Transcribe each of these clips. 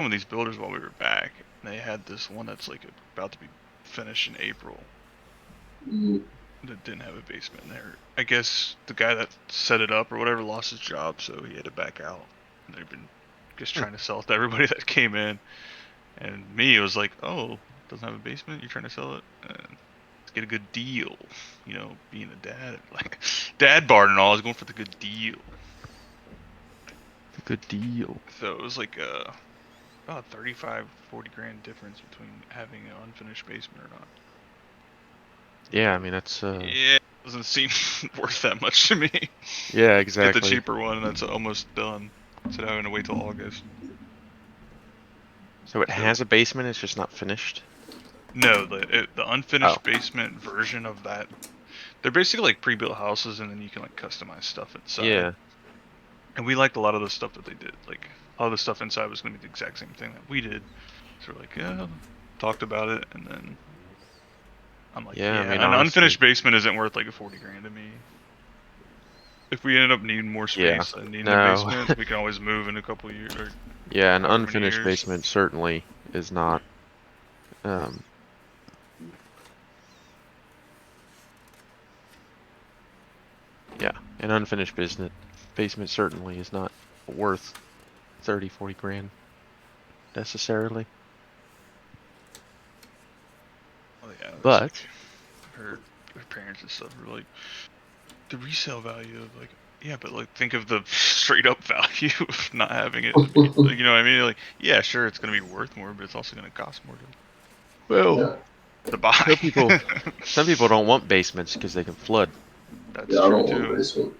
some of these builders while we were back, and they had this one that's like about to be finished in April. That didn't have a basement in there. I guess the guy that set it up or whatever lost his job, so he had to back out. And they've been just trying to sell it to everybody that came in. And me, it was like, oh, doesn't have a basement? You're trying to sell it? Let's get a good deal. You know, being a dad, like dad bar and all, I was going for the good deal. The good deal. So it was like about 35, 40 grand difference between having an unfinished basement or not. Yeah, I mean that's. Yeah, it doesn't seem worth that much to me. Yeah, exactly. Get the cheaper one, that's almost done. Instead of having to wait till August. So it has a basement, it's just not finished? No, the unfinished basement version of that. They're basically like pre-built houses, and then you can like customize stuff inside. Yeah. And we liked a lot of the stuff that they did. Like, all the stuff inside was going to be the exact same thing that we did. So we're like, yeah, talked about it, and then I'm like, yeah, I mean, an honestly, unfinished basement isn't worth like a 40 grand to me. If we ended up needing more space and needing a basement, we can always move in a couple years. Or yeah, an unfinished basement certainly is not. Yeah, an unfinished basement certainly is not worth 30, 40 grand necessarily. Oh yeah, but like her parents and stuff were like, the resale value of like, yeah, but like think of the straight up value of not having it. Like, you know what I mean? Like, yeah, sure, it's gonna be worth more, but it's also gonna cost more to buy. Some people don't want basements because they can flood. That's true, I don't too. want a basement.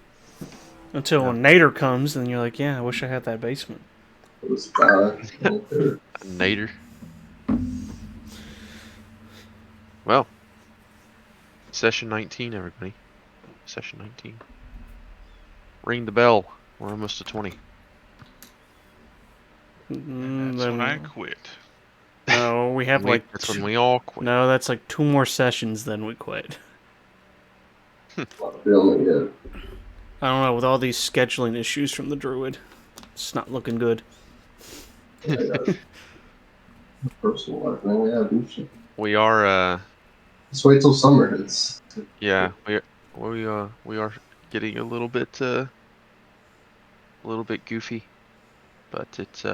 Until Nader comes, and you're like, yeah, I wish I had that basement. It was bad. Nader. Well, session 19, everybody. Session 19. Ring the bell. We're almost to 20. And that's when I quit. No, we have like. That's when we all quit. No, that's like 2 more sessions, then we quit. Not feeling it yet. I don't know, with all these scheduling issues from the druid, it's not looking good. Personal life, man. We have shit. We are. Let's wait till summer hits. Yeah, we are getting a little bit goofy, but it's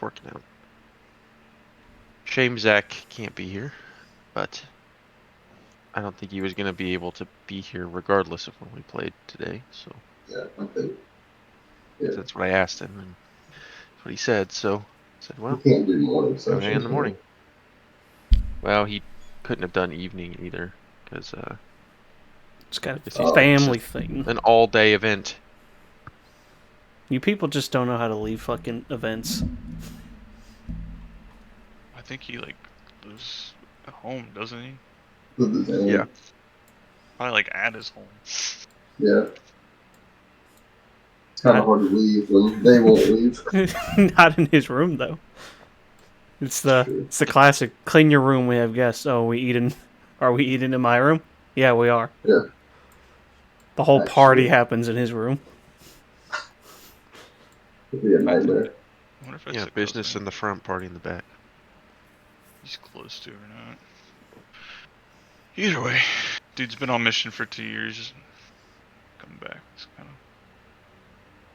working out. Shame Zach can't be here, but I don't think he was gonna be able to be here regardless of when we played today. So yeah, I think. Yeah. That's what I asked him, and that's what he said. So I said, "Well, you can't do morning sessions in the morning." Well, he couldn't have done evening either because it's got a family thing, an all-day event. You people just don't know how to leave fucking events. I think he like lives at home, doesn't he? Yeah. Probably like at his home. Yeah. It's kind of hard to leave when they won't leave. Not in his room though. It's the classic clean your room. We have guests. Oh, are we eating in my room? Yeah, we are. Yeah. The whole party happens in his room. It'd be a nightmare. Yeah, business in the front, party in the back. He's close to or not. Either way, dude's been on mission for 2 years. Coming back. It's kind of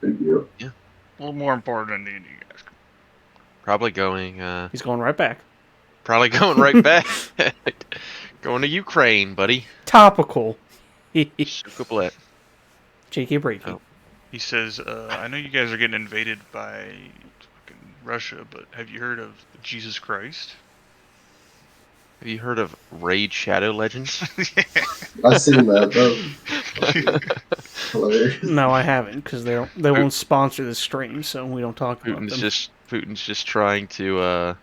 big deal. Yeah. A little more important than you guys. Probably going. He's going right back. Probably going right back. Going to Ukraine, buddy. Topical. Shukablet. Cheeky breaky. Oh. He says, I know you guys are getting invaded by fucking Russia, but have you heard of Jesus Christ? Have you heard of Raid Shadow Legends? Yeah. I've seen that, though. Hilarious. No, I haven't, because they won't sponsor the stream, so we don't talk about them. Putin's just trying to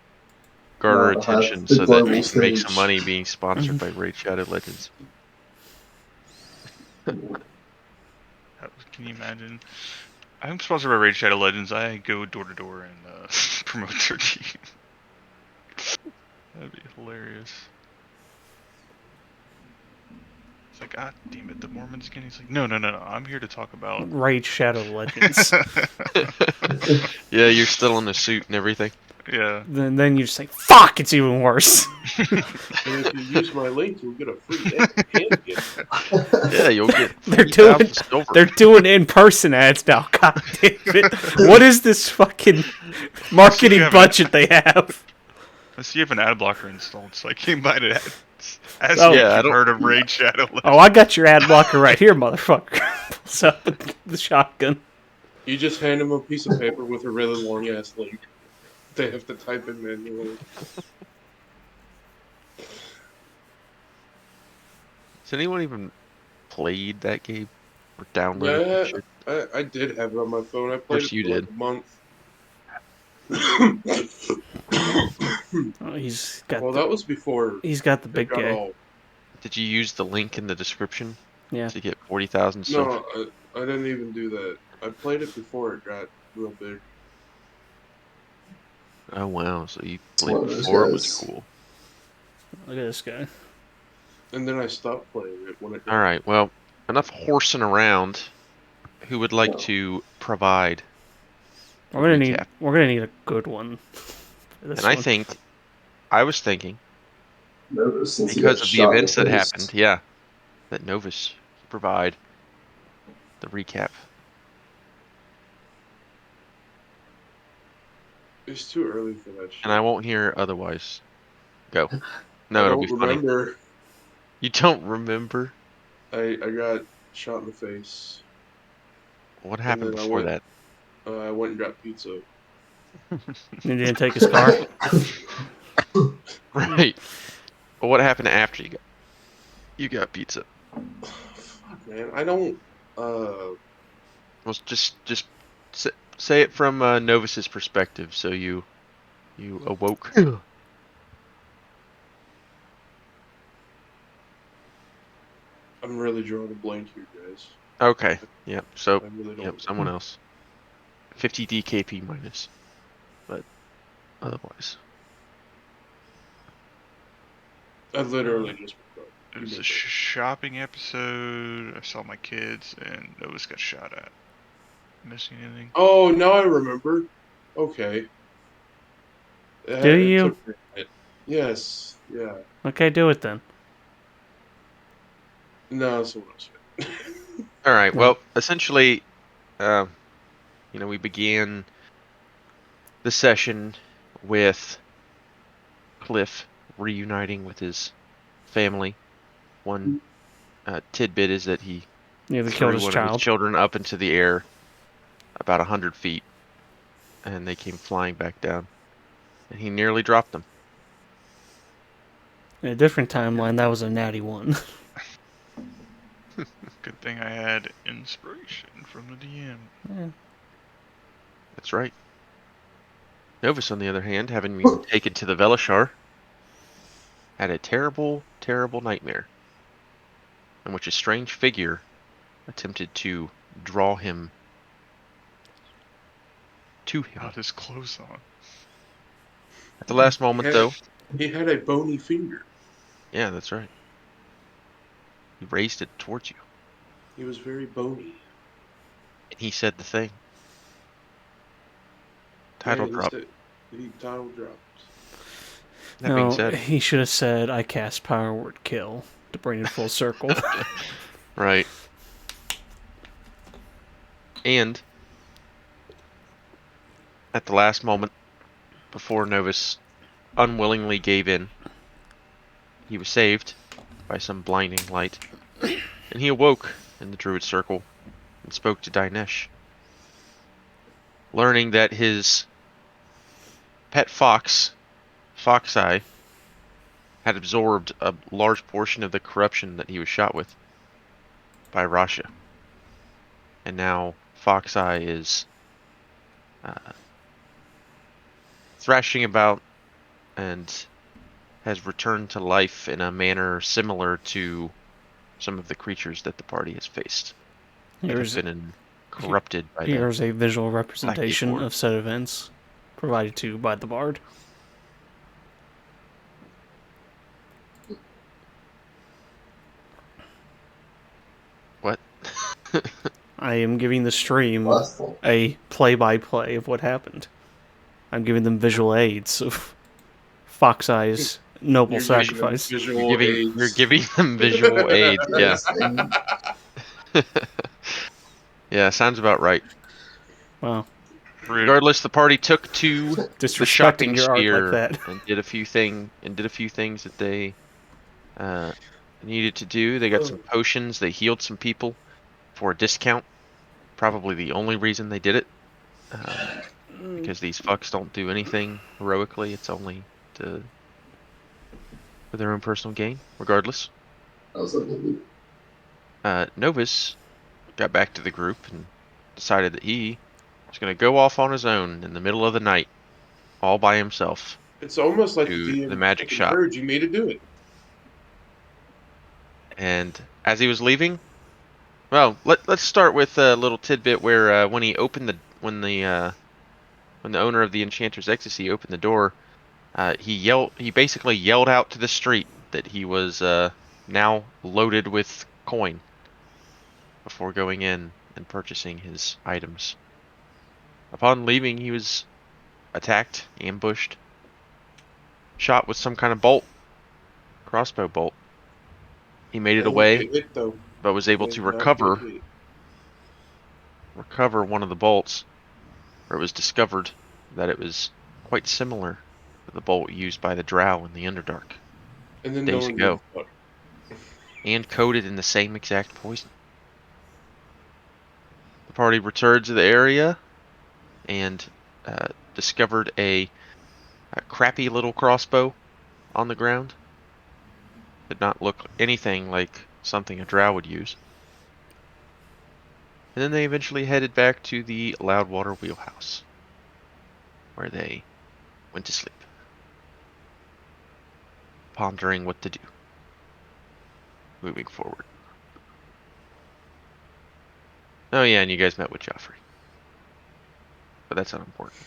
garner attention so that he can make some money being sponsored by Raid Shadow Legends. Can you imagine? I'm sponsored by Raid Shadow Legends. I go door to door and promote their team. That'd be hilarious. It's like, ah, damn it, the Mormons again. He's like, no. I'm here to talk about Raid Shadow Legends. Yeah, you're still in the suit and everything. Yeah. then you just say, "Fuck!" It's even worse. And if you use my link, you'll get a free hand gift. Yeah, you'll get They're 40,000 doing silver. they're doing in-person ads now. God damn it! What is this fucking marketing have budget they have? I see you have an ad blocker installed, so I came by to ask Oh. you Yeah, I if you've don't- heard of Raid Shadow. Oh, I got your ad blocker right here, motherfucker. Pulls up with the shotgun. You just hand them a piece of paper with a really long ass link. They have to type in manually. Has anyone even played that game or downloaded that shit? I did have it on my phone. I played course it you for like did. a month. Oh, he's got Well, that was before he's got the it big got guy. all. Did you use the link in the description Yeah. to get 40,000 silver? No, I didn't even do that. I played it before it got real big. Oh wow, so you One played of those before it was guys. cool. Look at this guy. And then I stopped playing it when it got. All right, well, enough horsing around. Who would like No. to provide? We're gonna Recap. need a good one. For this And I one. think, I was thinking, Novus, since he because got of the shot in events that face. happened, yeah, that Novus provide the recap. It's too early for that shit. And I won't hear otherwise. Go. No, I it'll don't be funny. remember. You don't remember I got shot in the face. what happened then I before went- that? I went and got pizza. You didn't take his car. Right. But what happened after you got pizza? Fuck, man. I don't. Well, just say it from Novus's perspective. So you awoke. I'm really drawing a blank here, guys. Okay. Yep. So I really don't. yep, someone else. 50 DKP minus, but otherwise. I literally just. It was a shopping episode. I saw my kids, and Novus got shot at. Missing anything? Oh, now I remember. Okay. Do It you? took me a minute. Yes. Yeah. Okay, do it then. No, someone else. All right. No. Well, essentially, we began the session with Cliff reuniting with his family. One tidbit is that he Nearly threw killed his one of his child. children up into the air about 100 feet, and they came flying back down, and he nearly dropped them. In a different timeline, that was a natty one. Good thing I had inspiration from the DM. Yeah. That's right. Novus, on the other hand, having been taken to the Velishar, had a terrible, terrible nightmare in which a strange figure attempted to draw him to him. Got his clothes on. At the last moment, Yeah. though, He had a bony finger. yeah, that's right. He raised it towards you, He was very bony. and he said the thing. Title Yeah, drop. He title dropped. That No, being said, he should have said, "I cast Power Word Kill" to bring it full circle. right. And at the last moment, before Novus unwillingly gave in, he was saved by some blinding light, and he awoke in the Druid Circle and spoke to Dinesh, learning that his pet fox, Foxeye, had absorbed a large portion of the corruption that he was shot with by Rasha. And now Foxeye is thrashing about and has returned to life in a manner similar to some of the creatures that the party has faced. That Here's, have been corrupted by the... here's a visual representation Lord. of said events provided to you by the Bard. What? I am giving the stream Last one. a play-by-play of what happened. I'm giving them visual aids of Fox Eye's noble You're giving them sacrifice. visual aids. You're giving them visual aids. Yeah. Yeah, sounds about right. Wow. Rude. Regardless, the party took to the Disrespecting shopping your art like sphere that. and did a few things that they needed to do. They got some potions. They healed some people for a discount. Probably the only reason they did it, because these fucks don't do anything heroically. It's only for their own personal gain. Regardless, Novus got back to the group and decided that he was going to go off on his own in the middle of the night, all by himself, It's almost like to the the DM magic shop. encouraging me to do it. And as he was leaving, well, let's start with a little tidbit where when he opened when the owner of the Enchanter's Ecstasy opened the door, he basically yelled out to the street that he was now loaded with coin before going in and purchasing his items. Upon leaving, he was attacked, ambushed, shot with some kind of bolt, crossbow bolt. He made it Didn't away, get hit, though. but was able Did to not get hit. recover one of the bolts, where it was discovered that it was quite similar to the bolt used by the Drow in the Underdark And then days no one ago, gave a fuck. and coated in the same exact poison. The party returned to the area and discovered a crappy little crossbow on the ground. Did not look anything like something a Drow would use. And then they eventually headed back to the Loudwater Wheelhouse, where they went to sleep, pondering what to do moving forward. Oh yeah, and you guys met with Joffrey. But that's unimportant.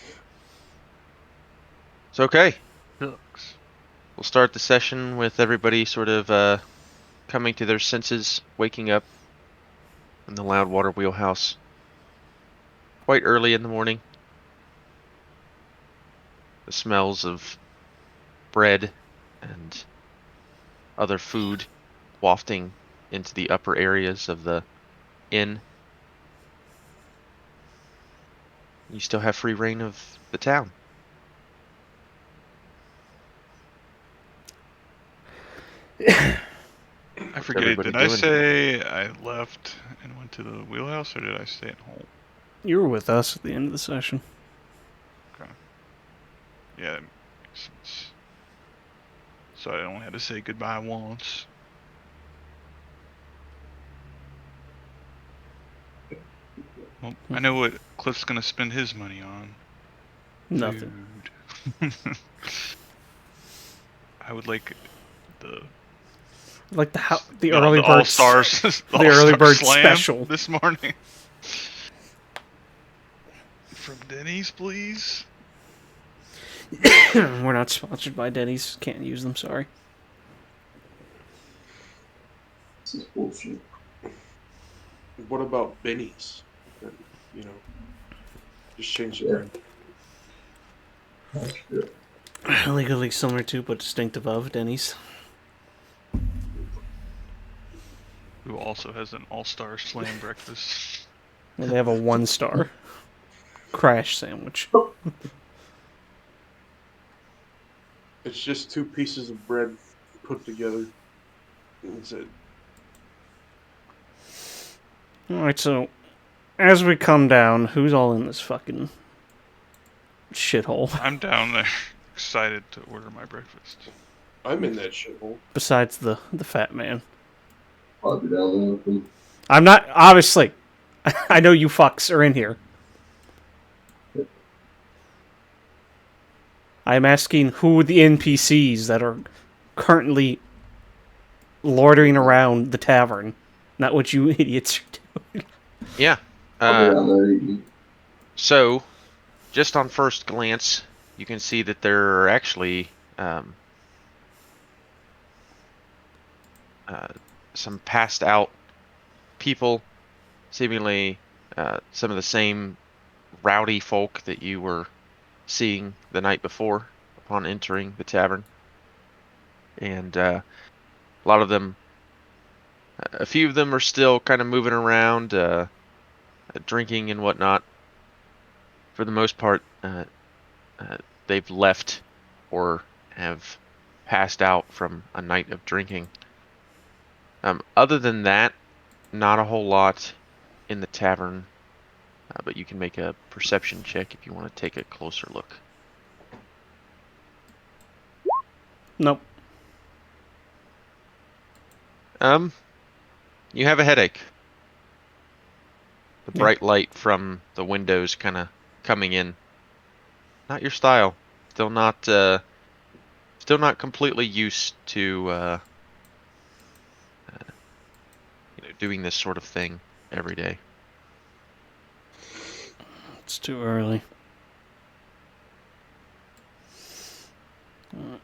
So okay, Shucks. we'll start the session with everybody sort of coming to their senses, waking up in the Loudwater Wheelhouse quite early in the morning. The smells of bread and other food wafting into the upper areas of the inn. You still have free reign of the town. I forget. everybody Did I doing? say I left and went to the wheelhouse, or did I stay at home? You were with us at the end of the session. Yeah, that makes sense. So I only had to say goodbye once. Well, I know what Cliff's gonna spend his money on. Nothing. Food. I would like the Like the the early All bird Stars, the early bird Slam special. this morning. From Denny's, please. We're not sponsored by Denny's. Can't use them. Sorry. This is bullshit. What about Benny's? You know, just change the brand. That's good. Legally similar to, but distinctive of Denny's. Who also has an All-Star Slam breakfast. And they have a 1-star crash sandwich. It's just 2 pieces of bread put together. That's it. Alright, so as we come down, who's all in this fucking shithole? I'm down there, excited to order my breakfast. I'm in that shithole. Besides the fat man. I'll be down there with them. I'm not, obviously. I know you fucks are in here. I'm asking who the NPCs that are currently loitering around the tavern, not what you idiots are doing. Yeah. I'll be down there eating. So, just on first glance, you can see that there are actually some passed out people, seemingly some of the same rowdy folk that you were seeing the night before upon entering the tavern. And a lot of them, a few of them are still kind of moving around, drinking and whatnot. For the most part, they've left or have passed out from a night of drinking. Other than that, not a whole lot in the tavern, but you can make a perception check if you want to take a closer look. Nope. You have a headache. The Yeah. bright light from the windows kind of coming in. Not your style. Still not completely used to doing this sort of thing every day. It's too early. I'm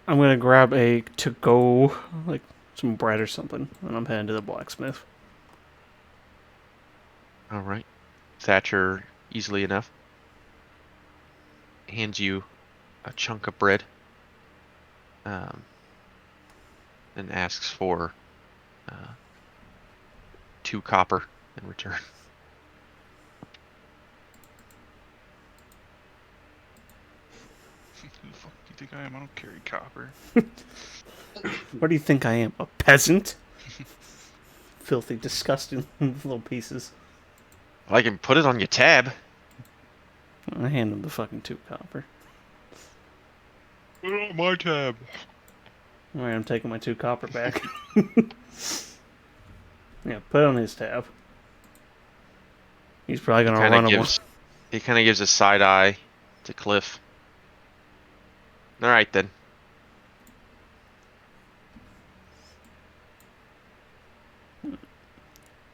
gonna grab a to-go, like some bread or something, and I'm heading to the blacksmith. All right. Thatcher, easily enough, hands you a chunk of bread, and asks for 2 copper in return. Who the fuck do you think I am? I don't carry copper. What do you think I am, a peasant? Filthy, disgusting little pieces. I can put it on your tab. I hand him the fucking 2 copper. Put it on my tab. Alright, I'm taking my 2 copper back. Yeah, put it on his tab. He's probably gonna run away. He kind of gives a side eye to Cliff. All right then.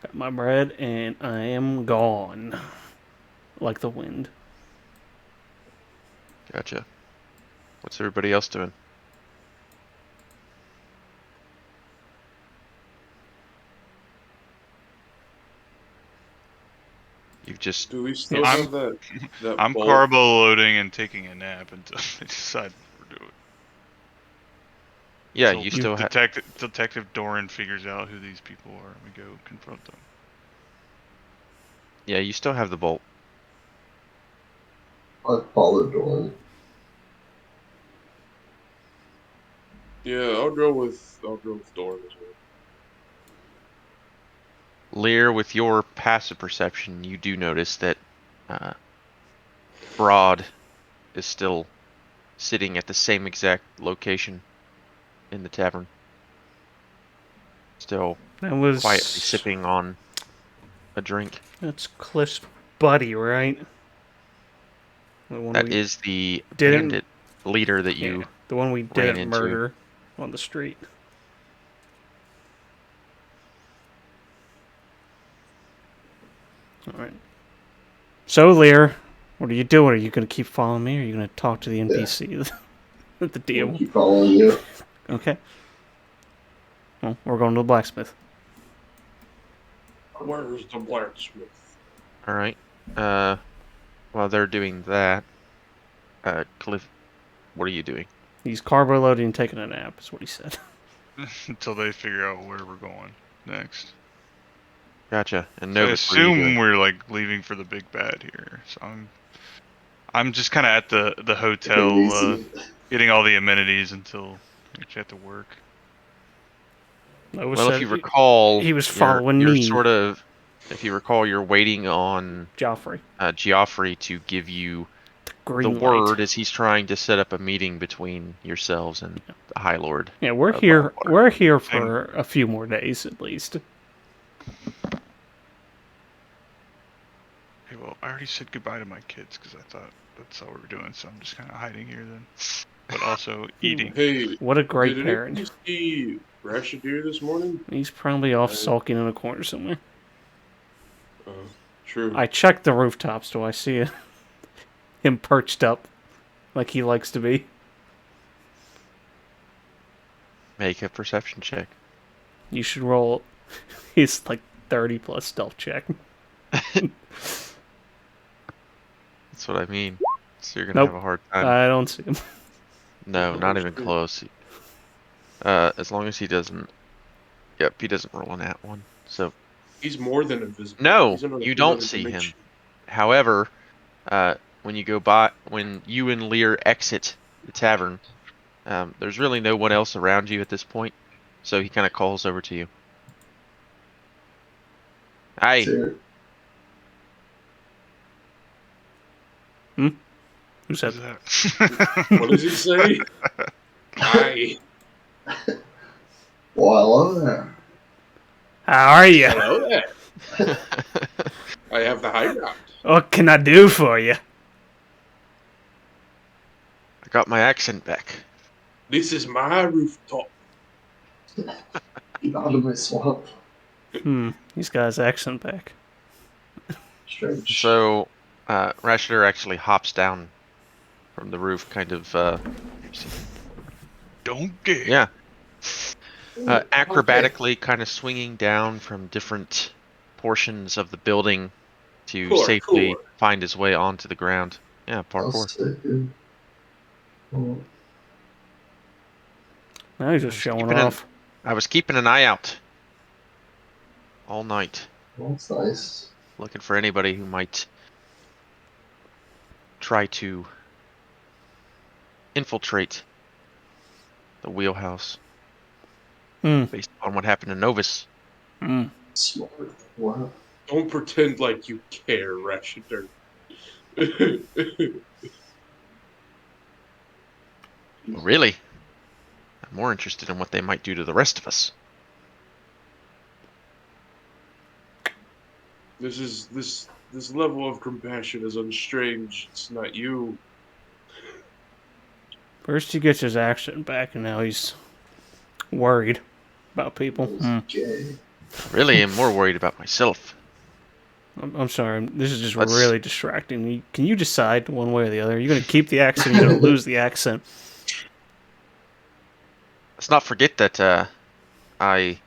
Got my bread, and I am gone. Like the wind. Gotcha. What's everybody else doing? You've just... Do we still I'm- have that I'm bolt? carbo loading and taking a nap until I decide what we're doing. Yeah, Until you still have... Detective Doran figures out who these people are and we go confront them. Yeah, you still have the bolt. I followed Doran. Yeah, I'll go with Doran as well. Lear, with your passive perception, you do notice that Broad is still sitting at the same exact location in the tavern. Still That was quietly sipping on a drink. That's Cliff's buddy, right? The one That we is the didn't- bandit leader that you... yeah, the one we ran didn't into. murder on the street. Alright. So, Lear, what are you doing? Are you going to keep following me, or are you going to talk to the NPC at the I'll deal? keep following you. Okay. Well, we're going to the blacksmith. Where's the blacksmith? All right. While they're doing that, Cliff, what are you doing? He's carbo loading and taking a nap, is what he said. Until they figure out where we're going next. Gotcha. And So I Novus, what are you assume doing? we're like leaving for the big bad here. So I'm just kind of at the hotel, Easy. getting all the amenities until we actually have to work. Novus Well, said if you recall, he was following you're me. sort of, if you recall, you're waiting on Joffrey. Geoffrey to give you Green the light. word as he's trying to set up a meeting between yourselves and the High Lord. Yeah, we're of here. Blackwater. We're here for a few more days at least. Okay, well, I already said goodbye to my kids because I thought that's all we were doing. So I'm just kind of hiding here then, but also eating. Hey, What a great did parent. anybody see Rashadir this morning? He's probably off sulking in a corner somewhere. True. I checked the rooftops. Do I see it? Him perched up like he likes to be. Make a perception check. You should roll. He's like 30 plus stealth check. That's what I mean. So you're gonna Nope. have a hard time. I don't see him. No, Oh, not even shit. close. As long as he doesn't. Yep, he doesn't roll an at one. So He's more than invisible. no, He's in you don't another see him. dimension. However, when you and Lear exit the tavern, there's really no one else around you at this point. So he kind of calls over to you. Hi. Dude, Who Who's said? that? What does he say? Hi. well, hello there. How are you? Hello there. I have the high ground. What can I do for you? I got my accent back. This is my rooftop. Get out of my swamp. He's got his accent back. Strange. So, Rashidar actually hops down from the roof, kind of, Donkey. yeah, acrobatically kind of swinging down from different portions of the building to Parkour. safely find his way onto the ground. Yeah, I'll parkour. stick it. Oh, Now he's just showing keeping an- off. I was keeping an eye out all night, well, that's nice. looking for anybody who might try to infiltrate the wheelhouse Hmm. based on what happened to Novus. Smart. Wow. Don't pretend like you care, Rashidar. Really? I'm more interested in what they might do to the rest of us. This level of compassion is unstrange. It's not you. First he gets his accent back, and now he's worried about people. Okay. I really am more worried about myself. I'm sorry. This is just Let's- really distracting. Can you decide one way or the other? Are you going to keep the accent? Or you're going to lose the accent? Let's not forget that I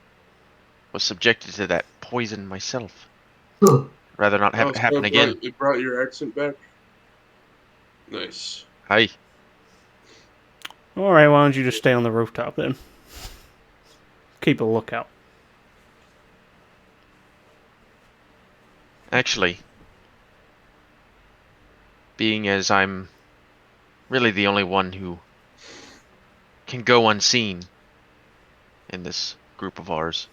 was subjected to that poison myself. Huh. Rather not have Oh, it so happen again. It brought your accent back? Nice. Hi. All right, why don't you just stay on the rooftop then? Keep a lookout. Actually, being as I'm really the only one who can go unseen in this group of ours,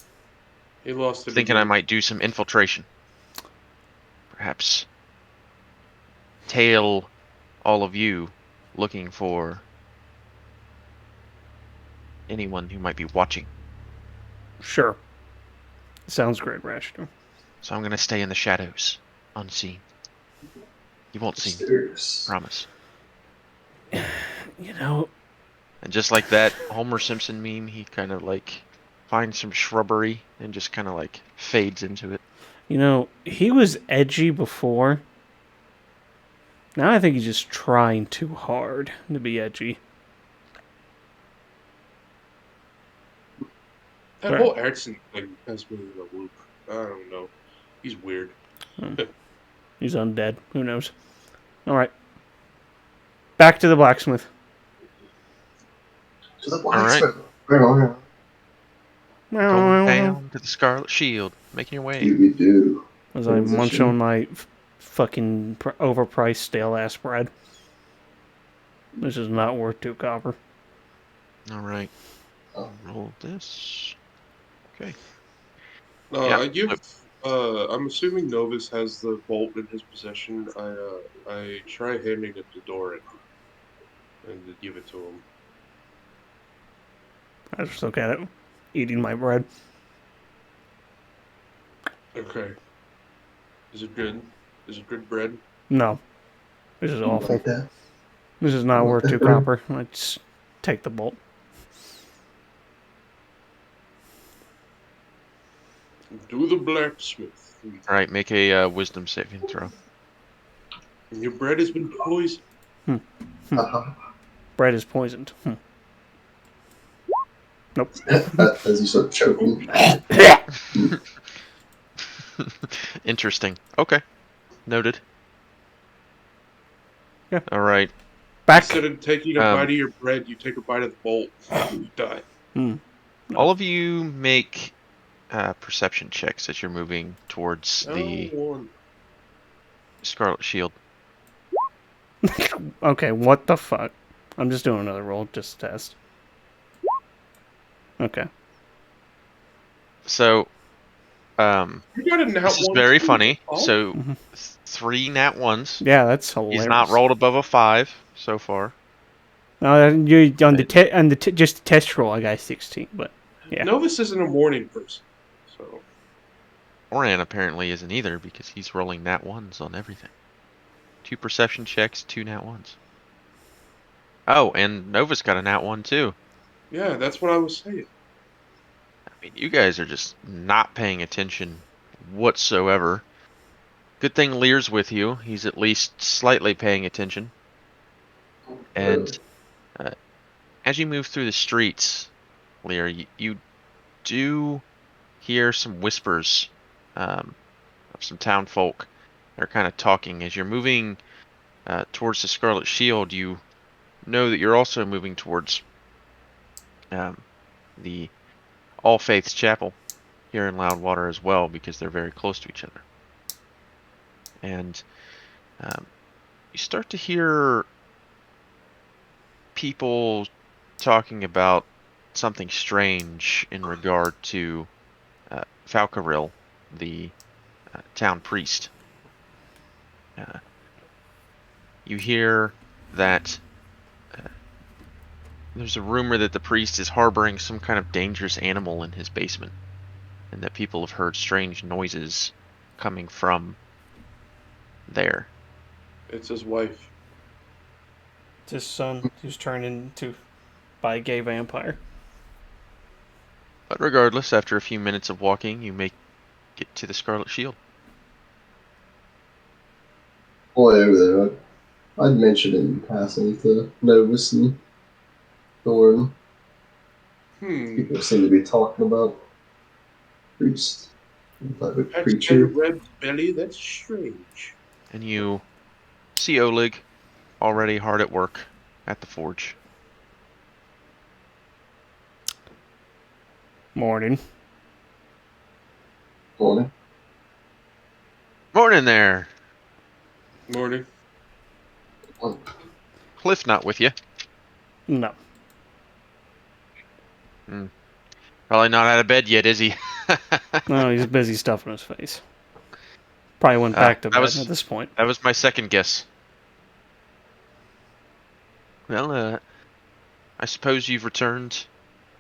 He lost it thinking I again. might do some infiltration. Perhaps tail all of you looking for anyone who might be watching. Sure. Sounds great, Rashidar. So I'm gonna stay in the shadows, unseen. You won't see me, Mysterious. promise. You know, And just like that Homer Simpson meme, he kind of like finds some shrubbery and just kind of like fades into it. he was edgy before. Now I think he's just trying too hard to be edgy. That Right. whole accent thing has me in a loop. I don't know. He's weird. He's undead. Who knows? All right. Back to the blacksmith. To the right. blacksmith. Right on. Going down to the Scarlet Shield, making your way. Doobie doo. As I munch on my fucking overpriced stale ass bread. This is not worth 2 copper. All right, Oh. roll this. Okay. No, Yeah. I give. I'm assuming Novus has the bolt in his possession. I try handing it to Doran and give it to him. I just look at it, eating my bread. Okay. Is it good? Is it good bread? No. This is awful. Like that. This is not Like worth that 2 bread? copper. Let's take the bolt. Do the blacksmith. All right, make a wisdom saving throw. Your bread has been poisoned. Uh-huh. Bread is poisoned. Nope. As you start choking. Interesting. Okay, noted. All right. Back. Instead of taking a bite of your bread, you take a bite of the bolt. You die. All of you make perception checks as you're moving towards Oh, the one. Scarlet Shield. Okay, what the fuck? I'm just doing another roll, just to test. Okay. So, You got a nat this is one very too? funny. Oh, So, 3 nat ones. Yeah, that's He's hilarious. not rolled above a 5 so far. No, you on the just the test roll, I got 16, but yeah. Novus isn't a morning person, so Oran apparently isn't either because he's rolling nat ones on everything. 2 perception checks, 2 nat ones. Oh, and Nova's got a nat 1 too. yeah, that's what I was saying. I mean, you guys are just not paying attention whatsoever. Good thing Lear's with you. He's at least slightly paying attention. And as you move through the streets, Lear, you do hear some whispers of some town folk. They're kind of talking. As you're moving towards the Scarlet Shield, you know that you're also moving towards the All Faiths Chapel here in Loudwater as well, because they're very close to each other. And you start to hear people talking about something strange in regard to Falcaril, the town priest. You hear that there's a rumor that the priest is harboring some kind of dangerous animal in his basement, and that people have heard strange noises coming from there. It's his wife. It's his son who's turned into by a gay vampire. But regardless, after a few minutes of walking, you make it to the Scarlet Shield. Boy over there, I'd mention it in passing to Novus and Thorn. People seem to be talking about priest, type of That's creature. red belly. That's strange. And you see Oleg already hard at work at the forge. Morning. Morning. Morning there. Morning. Cliff not with you. No. Probably not out of bed yet, is he? No, he's busy stuffing his face. Probably went back to bed at this point. That was my second guess. Well, I suppose you've returned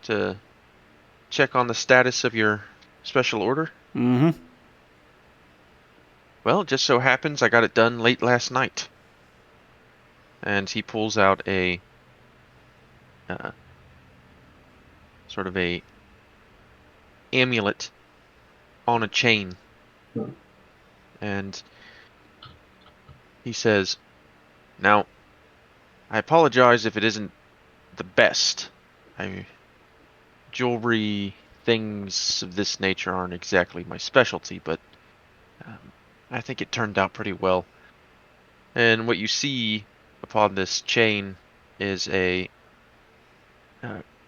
to check on the status of your special order? Mm-hmm. Well, it just so happens I got it done late last night. And he pulls out a sort of a amulet on a chain. And he says, "Now, I apologize if it isn't the best. Jewelry, things of this nature aren't exactly my specialty, but I think it turned out pretty well. And what you see upon this chain is a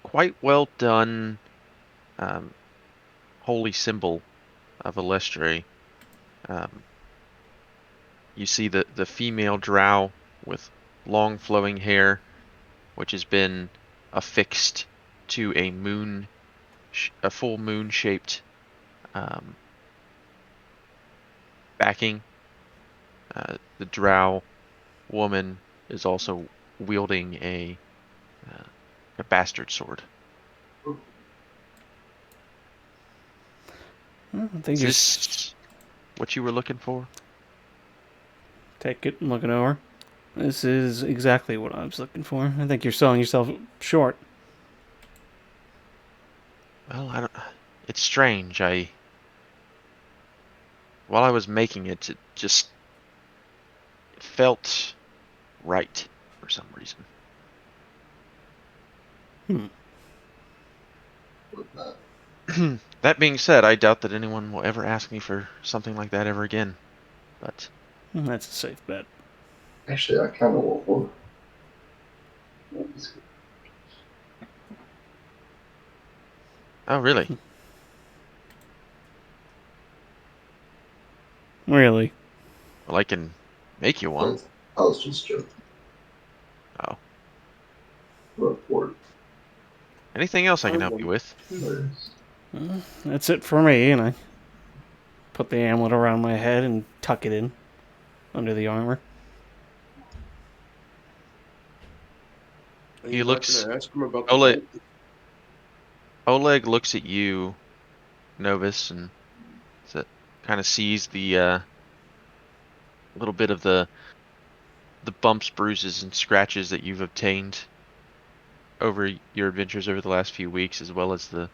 quite well done holy symbol of Alestre. You see the female drow with long flowing hair, which has been affixed to a full moon shaped backing. The drow woman is also wielding a bastard sword. I think Is you're this what you were looking for? take it and looking over. This is exactly what I was looking for. I think you're selling yourself short. Well, it's strange. While I was making it, it just felt right for some reason. That being said, I doubt that anyone will ever ask me for something like that ever again. But That's a safe bet. Actually, I kind of want one. Oh, really? Really? Well, I can make you one. I was just joking. Oh. Report. Anything else I can help you with? That's it for me, and I put the amulet around my head and tuck it in under the armor. Are He you not looks. going to ask him about the Oleg, bolt? Oleg looks at you, Novus, and kind of sees the little bit of the bumps, bruises, and scratches that you've obtained over your adventures over the last few weeks, as well as the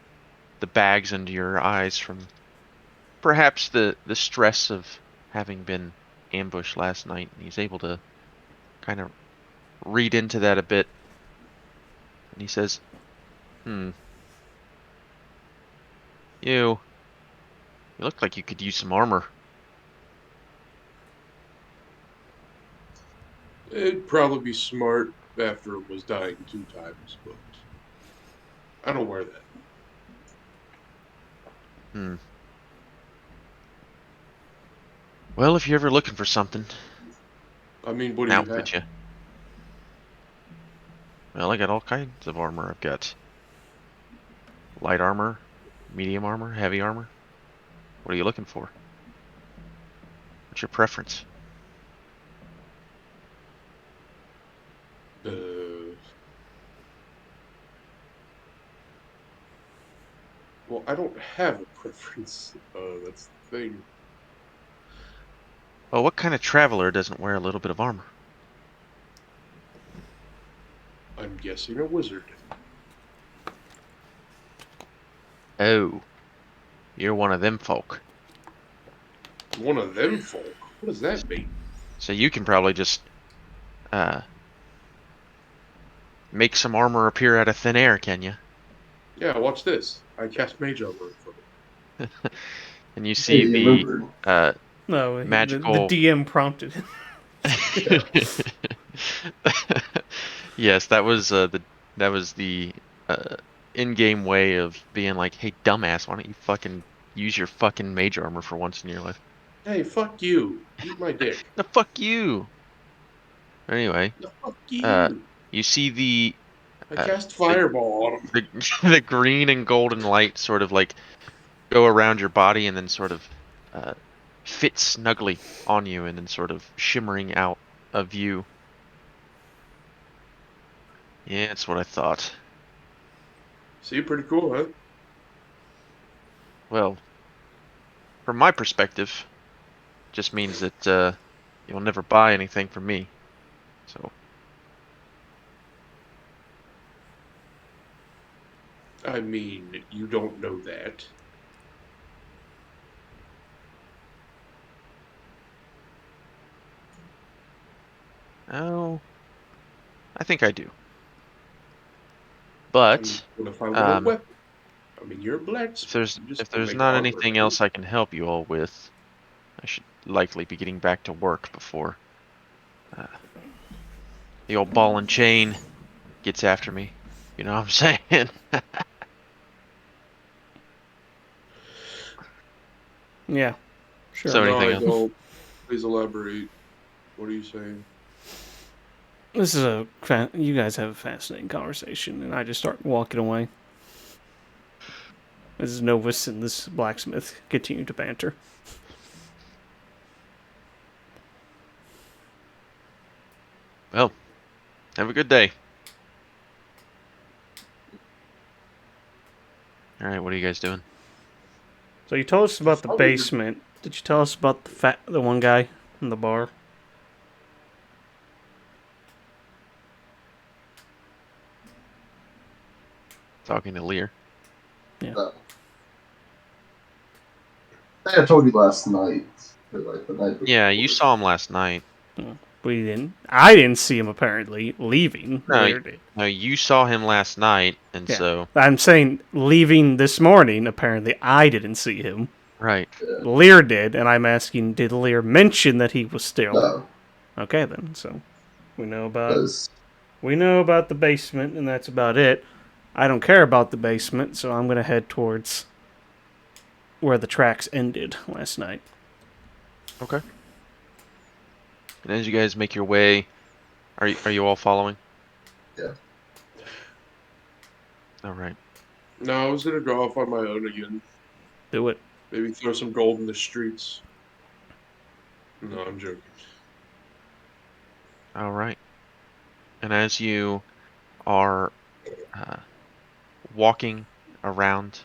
bags under your eyes from perhaps the stress of having been ambushed last night. And he's able to kind of read into that a bit, and he says, you look like you could use some armor." It'd probably be smart after it was dying 2 times, but I don't wear that. Well, if you're ever looking for something, I mean, what an do you outfit have? you. Well, I got all kinds of armor. I've got light armor, medium armor, heavy armor. What are you looking for? What's your preference? Well, I don't have a preference. That's the thing. Well, what kind of traveler doesn't wear a little bit of armor? I'm guessing a wizard. Oh, you're one of them folk. One of them folk? What does that mean? So you can probably just make some armor appear out of thin air, can you? Yeah, watch this. I cast mage armor in front of it. And you Hey, see you the remembered. No, the magical. DM prompted him. Yes, that was the in-game way of being like, "Hey, dumbass, why don't you fucking use your fucking mage armor for once in your life?" Hey, fuck you. Eat my dick. The fuck you. Anyway, The fuck you. you see the I uh, cast fireball on him. the green and golden light sort of like go around your body and then sort of fit snugly on you and then sort of shimmering out of view. Yeah, that's what I thought. See, pretty cool, huh? Well, from my perspective, just means that you'll never buy anything from me. So. I mean, you don't know that. Oh, I think I do. But What if I want a weapon? I mean, you're a blacksmith. if there's not anything else I can help you all with, I should likely be getting back to work before the old ball and chain gets after me. You know what I'm saying? Yeah, sure. So No, anything I else? don't. Please elaborate. What are you saying? This is you guys have a fascinating conversation, and I just start walking away. As Novus and this blacksmith continue to banter. Well, have a good day. All right, what are you guys doing? So you told us about the basement. Did you tell us about the one guy in the bar? Talking to Lear. Yeah. I think I told you last night. Or like the night before. Yeah, you saw him last night. We didn't. I didn't see him apparently leaving. No, Did. no, you saw him last night, and Yeah. so. I'm saying leaving this morning. Apparently, I didn't see him. Right. Yeah. Lear did, and I'm asking, did Lear mention that he was still? No. Okay, then. So we know about Because the basement, and that's about it. I don't care about the basement, so I'm gonna head towards where the tracks ended last night. Okay. And as you guys make your way, are you all following? Yeah. All right. No, I was gonna go off on my own again. Do it. Maybe throw some gold in the streets. No, I'm joking. All right. And as you are uh, walking around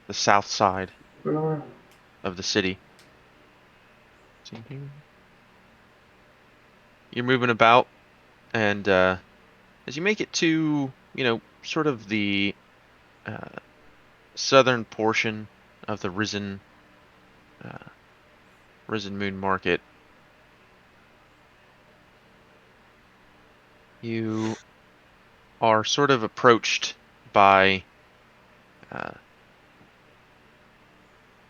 the south side of the city, see here, you're moving about, and as you make it to, sort of the uh, southern portion of the uh, Risen Moon Market, you are sort of approached by uh,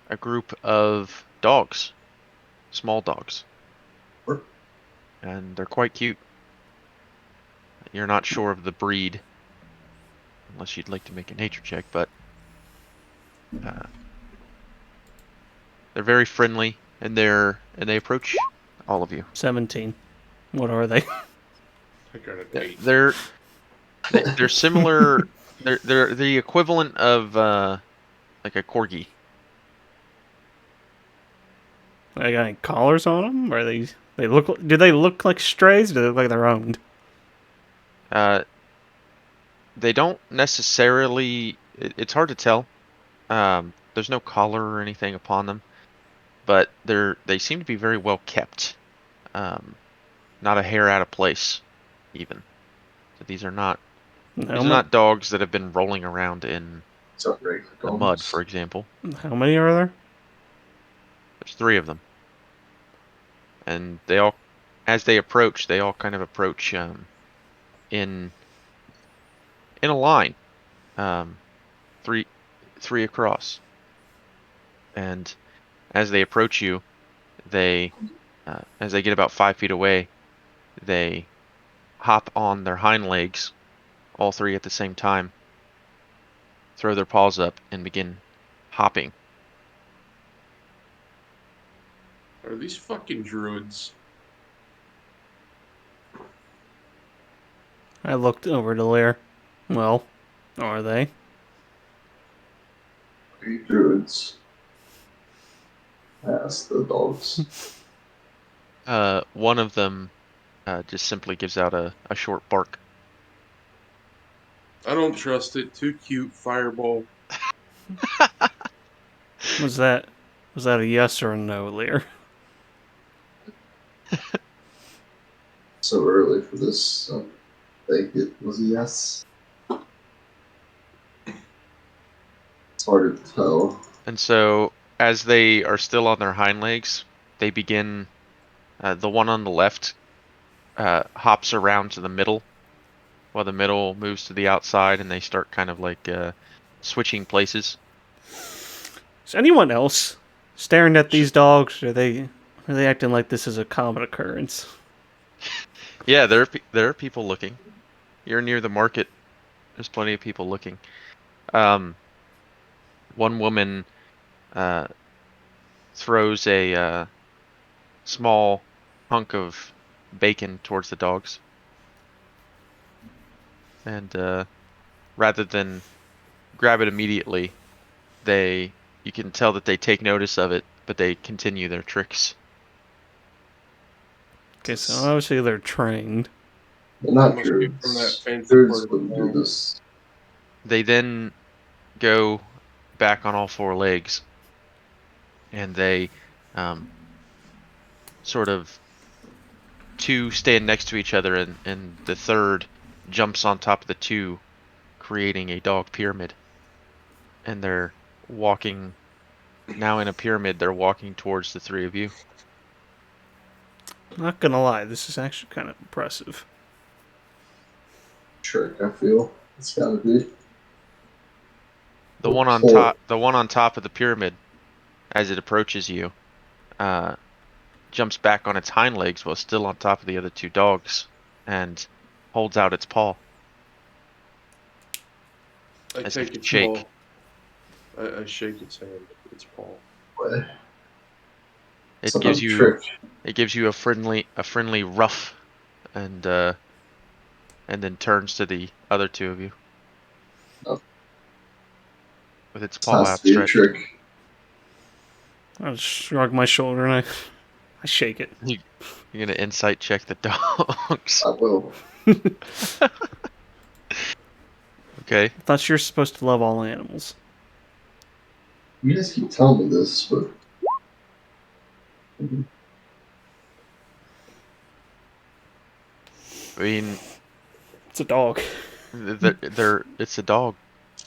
a group of dogs, small dogs, and they're quite cute. You're not sure of the breed, unless you'd like to make a nature check, but uh, they're very friendly, and they approach all of you. 17. What are they? I got an Yeah, 8. they're similar. They're the equivalent of like a corgi. They got any collars on them? Are they? Do they look like strays? Or do they look like they're owned? Uh, they don't necessarily. It's hard to tell. There's no collar or anything upon them, but they seem to be very well kept. Not a hair out of place, even. So these are not dogs that have been rolling around in the mud, for example. How many are there? There's 3 of them, and they all, as they approach, they all kind of approach in a line, um, three across, and as they approach you, they as they get about 5 feet away, they hop on their hind legs, all 3 at the same time, throw their paws up, and begin hopping. Are these fucking druids? I looked over to Lear. Well, are they? druids. Ask the dogs. One of them just simply gives out a short bark. I don't trust it. Too cute. Fireball. Was that a yes or a no, Lear? So early for this, so I think it was a yes. It's hard to tell. And so, as they are still on their hind legs, they begin. The one on the left hops around to the middle, while the middle moves to the outside, and they start kind of like switching places. Is anyone else staring at these dogs? Are they acting like this is a common occurrence? Yeah, there are people looking. You're near the market. There's plenty of people looking. One woman throws a small hunk of bacon towards the dogs, and rather than grab it immediately, you can tell that they take notice of it, but they continue their tricks. Okay, so obviously they're trained. They're not Must be from that druids. fancy Druids part of wouldn't do town. this. They then go back on all 4 legs, and they sort of 2 stand next to each other, and the third jumps on top of the 2, creating a dog pyramid. And they're walking now in a pyramid. They're walking towards the 3 of you. Not gonna lie, this is actually kind of impressive. Trick, I feel. It's gotta be. The one on top of the pyramid, as it approaches you, jumps back on its hind legs while still on top of the other two dogs and holds out its paw I as if take to its shake. paw. I shake its hand, its paw. What? It Some gives kind of you trick. a friendly rough, and then turns to the other two of you Oh, with its this paw has to be a outstretched. trick. I just shrug my shoulder and I shake it. You're gonna insight check the dogs. I will. Okay. I thought you're supposed to love all animals. You guys keep telling me this, but I mean, It's a dog. it's a dog,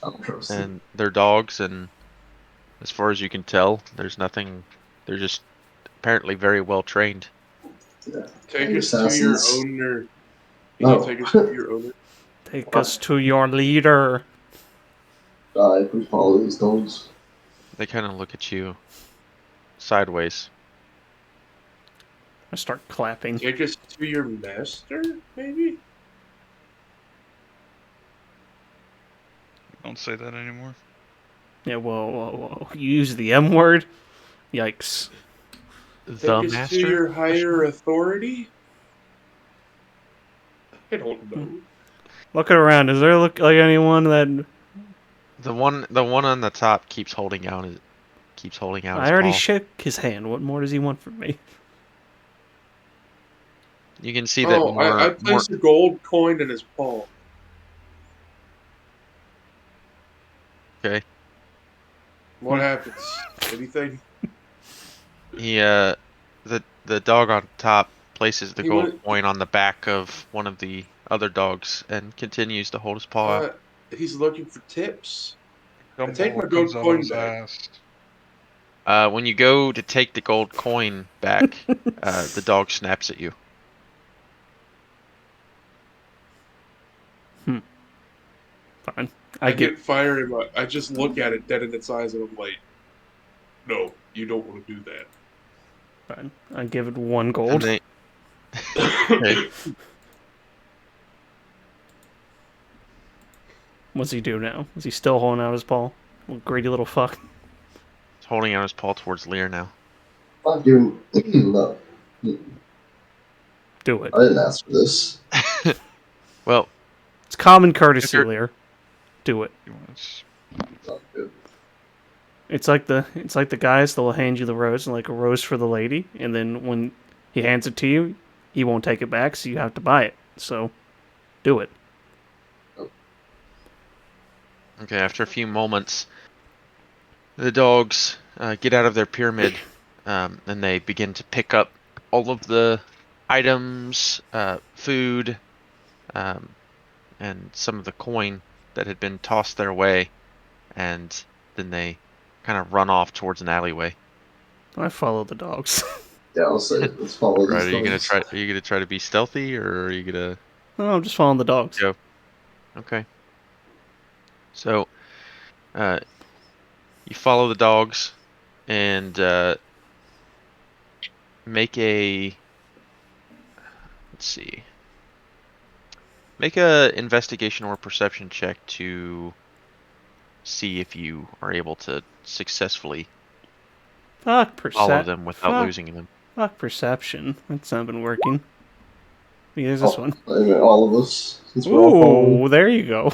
I don't trust it. and they're dogs, and as far as you can tell, there's nothing. They're just apparently very well trained. Yeah. Take And us to your assassins. owner. Can you No. take us to your owner? Take us to your leader. If we follow these dogs. They kind of look at you sideways. I start clapping. Take us to your master, maybe? Don't say that anymore. Yeah, whoa. You use the M word? Yikes. The Take us to master? your higher authority? I don't know. Looking around, does there look like anyone that... The one on the top keeps holding out his I already paw. shook his hand. What more does he want from me? You can see that I placed a gold coin in his paw. Okay. What happens? Anything? He the dog on top places the He gold went. coin on the back of one of the other dogs and continues to hold his paw out. He's looking for tips. I take my Gumball gold comes out of coin his back. ass. When you go to take the gold coin back, the dog snaps at you. Fine. I get fire in my. I just look at it dead in its eyes, and I'm like, "No, you don't want to do Fine. I give it 1 And gold. they, that." okay. What's he do now? Is he still holding out his paw? Little greedy little fuck. He's holding out his paw towards Lear now. Not giving. No. Do it. I didn't ask for this. Well, It's common courtesy, you're- Lear. Do it. He wants- Not good. It's like the guys that'll hand you the rose, and like a rose for the lady, and then when he hands it to you, he won't take it back, so you have to buy it. So, do it. okay, after a few moments, the dogs get out of their pyramid, and they begin to pick up all of the items, food, and some of the coin that had been tossed their way, and then they kind of run off towards an alleyway. I follow the dogs. Yeah, I'll say let's follow Right? these dogs. Are you gonna try to be stealthy, or are you gonna No, I'm just following the dogs. go? Okay. So, you follow the dogs, and make a. Let's see. Make a investigation or perception check to see if you are able to successfully Fuck follow them without losing them. Fuck perception. That's not been working. Here's this one. I mean, all of us, since we're all following. Ooh, there you go.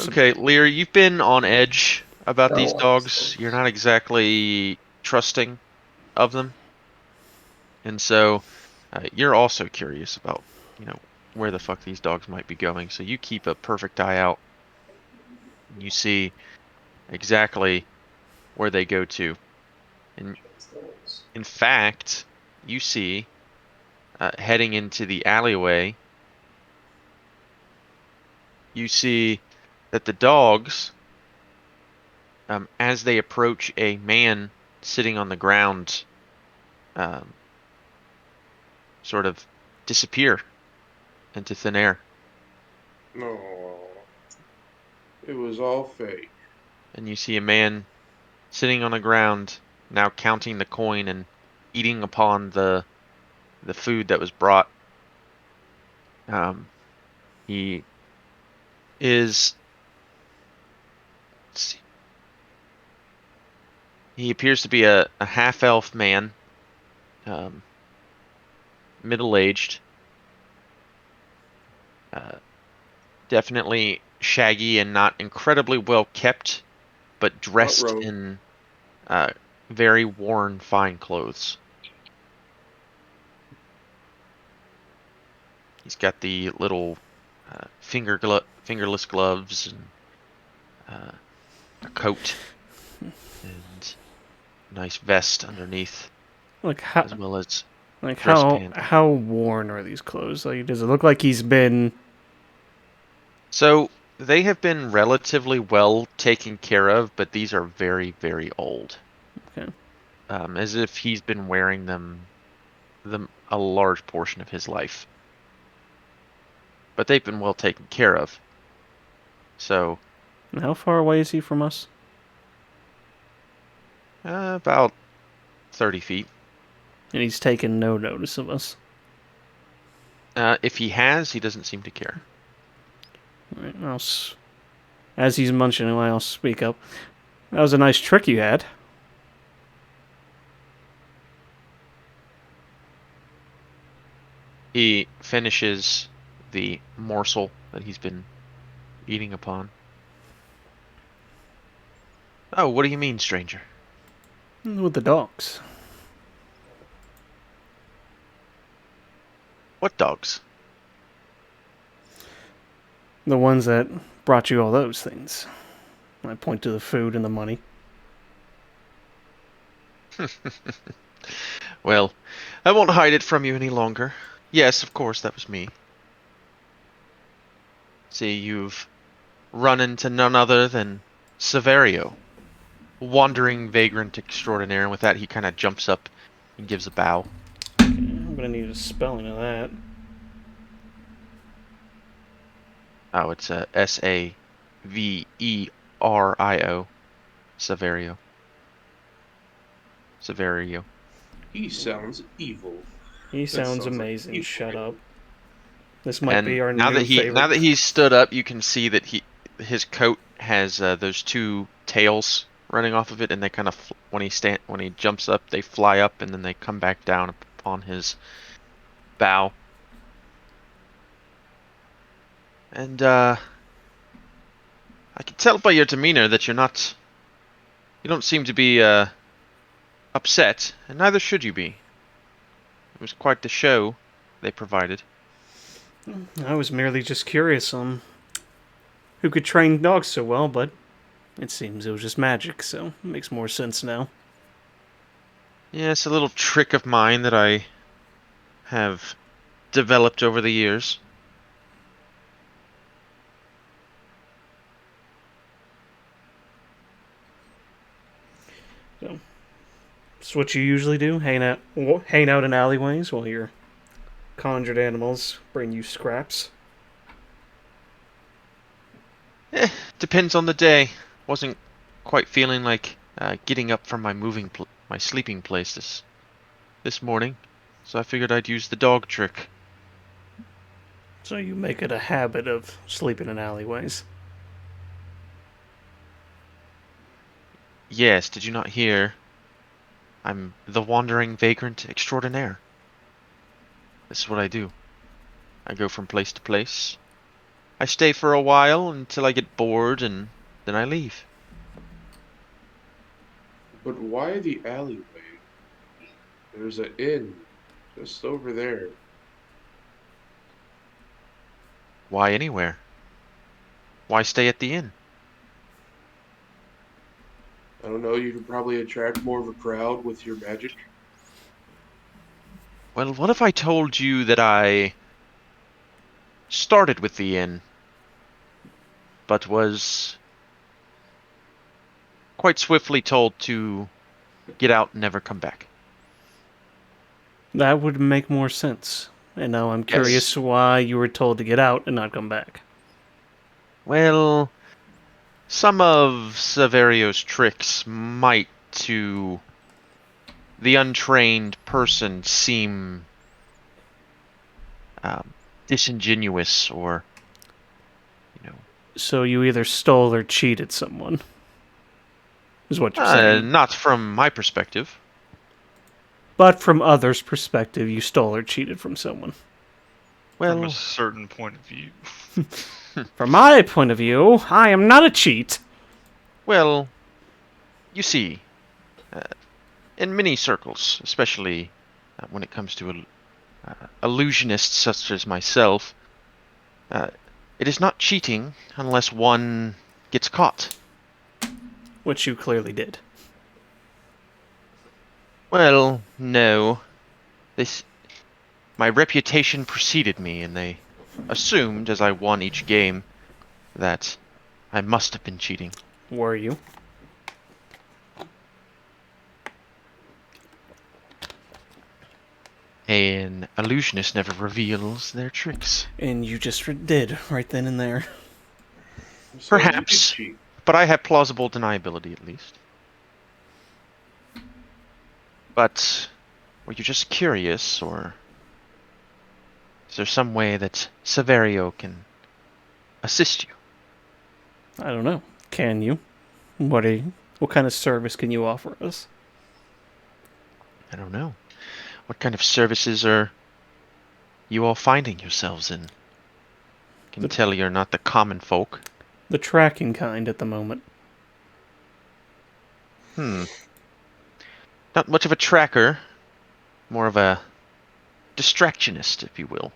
Okay, Lear, you've been on edge about I don't these like dogs. You're not exactly trusting of them, and so you're also curious about, where the fuck these dogs might be going. So you keep a perfect eye out. And you see exactly where they go to. And in fact, you see heading into the alleyway, you see that the dogs, as they approach a man sitting on the ground, sort of disappear into thin air. No, it was all fake. And you see a man sitting on the ground, now counting the coin and eating upon the food that was brought. He is. Let's see. He appears to be a half-elf man, middle-aged, definitely shaggy and not incredibly well kept, but dressed Rogue. in very worn, fine clothes. He's got the little fingerless gloves and a coat and a nice vest underneath, Like how as well as like dress how pants. how worn are these clothes? Like, does it look like he's been? So they have been relatively well taken care of, but these are very, very old. Okay. As if he's been wearing them a large portion of his life. But they've been well taken care of. So And how far away is he from us? about 30 feet. And he's taken no notice of us. If he has, he doesn't seem to care. All right, as he's munching away, I'll speak up. That was a nice trick you had. He finishes the morsel that he's been eating upon. Oh, what do you mean, stranger? With the dogs. What dogs? The ones that brought you all those things. I point to the food and the money. Well, I won't hide it from you any longer. Yes, of course, that was me. See, you've run into none other than Severio, wandering vagrant extraordinaire, and with that he kind of jumps up and gives a bow. Okay, I'm gonna need a spelling of that. Oh, it's Saverio. Severio. Severio. He sounds evil. He sounds sounds like amazing. evil. Shut up. This might And be our now new that favorite. he's stood up, you can see that his coat has those two tails running off of it, and they kind of when he jumps up, they fly up and then they come back down upon his bow. And I can tell by your demeanor that you don't seem to be upset, and neither should you be. It was quite the show they provided. I was merely just curious on who could train dogs so well, but it seems it was just magic, so it makes more sense now. Yes, a little trick of mine that I have developed over the years. So, it's what you usually do: hang out in alleyways while your conjured animals bring you scraps. Depends on the day. Wasn't quite feeling like getting up from my my sleeping place this morning, so I figured I'd use the dog trick. So you make it a habit of sleeping in alleyways. Yes, did you not hear? I'm the wandering vagrant extraordinaire. This is what I do. I go from place to place. I stay for a while until I get bored, and then I leave. But why the alleyway? There's an inn just over there. Why anywhere? Why stay at the inn? I don't know, you could probably attract more of a crowd with your magic. Well, what if I told you that I started with the inn, but was quite swiftly told to get out and never come back? That would make more sense. And now I'm curious why you were told to get out and not come back. Well, some of Severio's tricks might to the untrained person seem disingenuous or, So you either stole or cheated someone, is what you're saying. not from my perspective. But from others' perspective, you stole or cheated from someone. From a Well, certain point of view. From my point of view, I am not a cheat. well, you see, in many circles, especially when it comes to illusionists such as myself, it is not cheating unless one gets caught. Which you clearly did. Well, no. My reputation preceded me, and they assumed, as I won each game, that I must have been cheating. Were you? An illusionist never reveals their tricks. And you just did, right then and there. So you did Perhaps, cheat. but I have plausible deniability at least. But were you just curious, or is there some way that Severio can assist you? I don't know. Can you? What kind of service can you offer us? I don't know. What kind of services are you all finding yourselves in? Can tell you're not the common folk. The tracking kind at the moment. Not much of a tracker, more of a distractionist, if you will.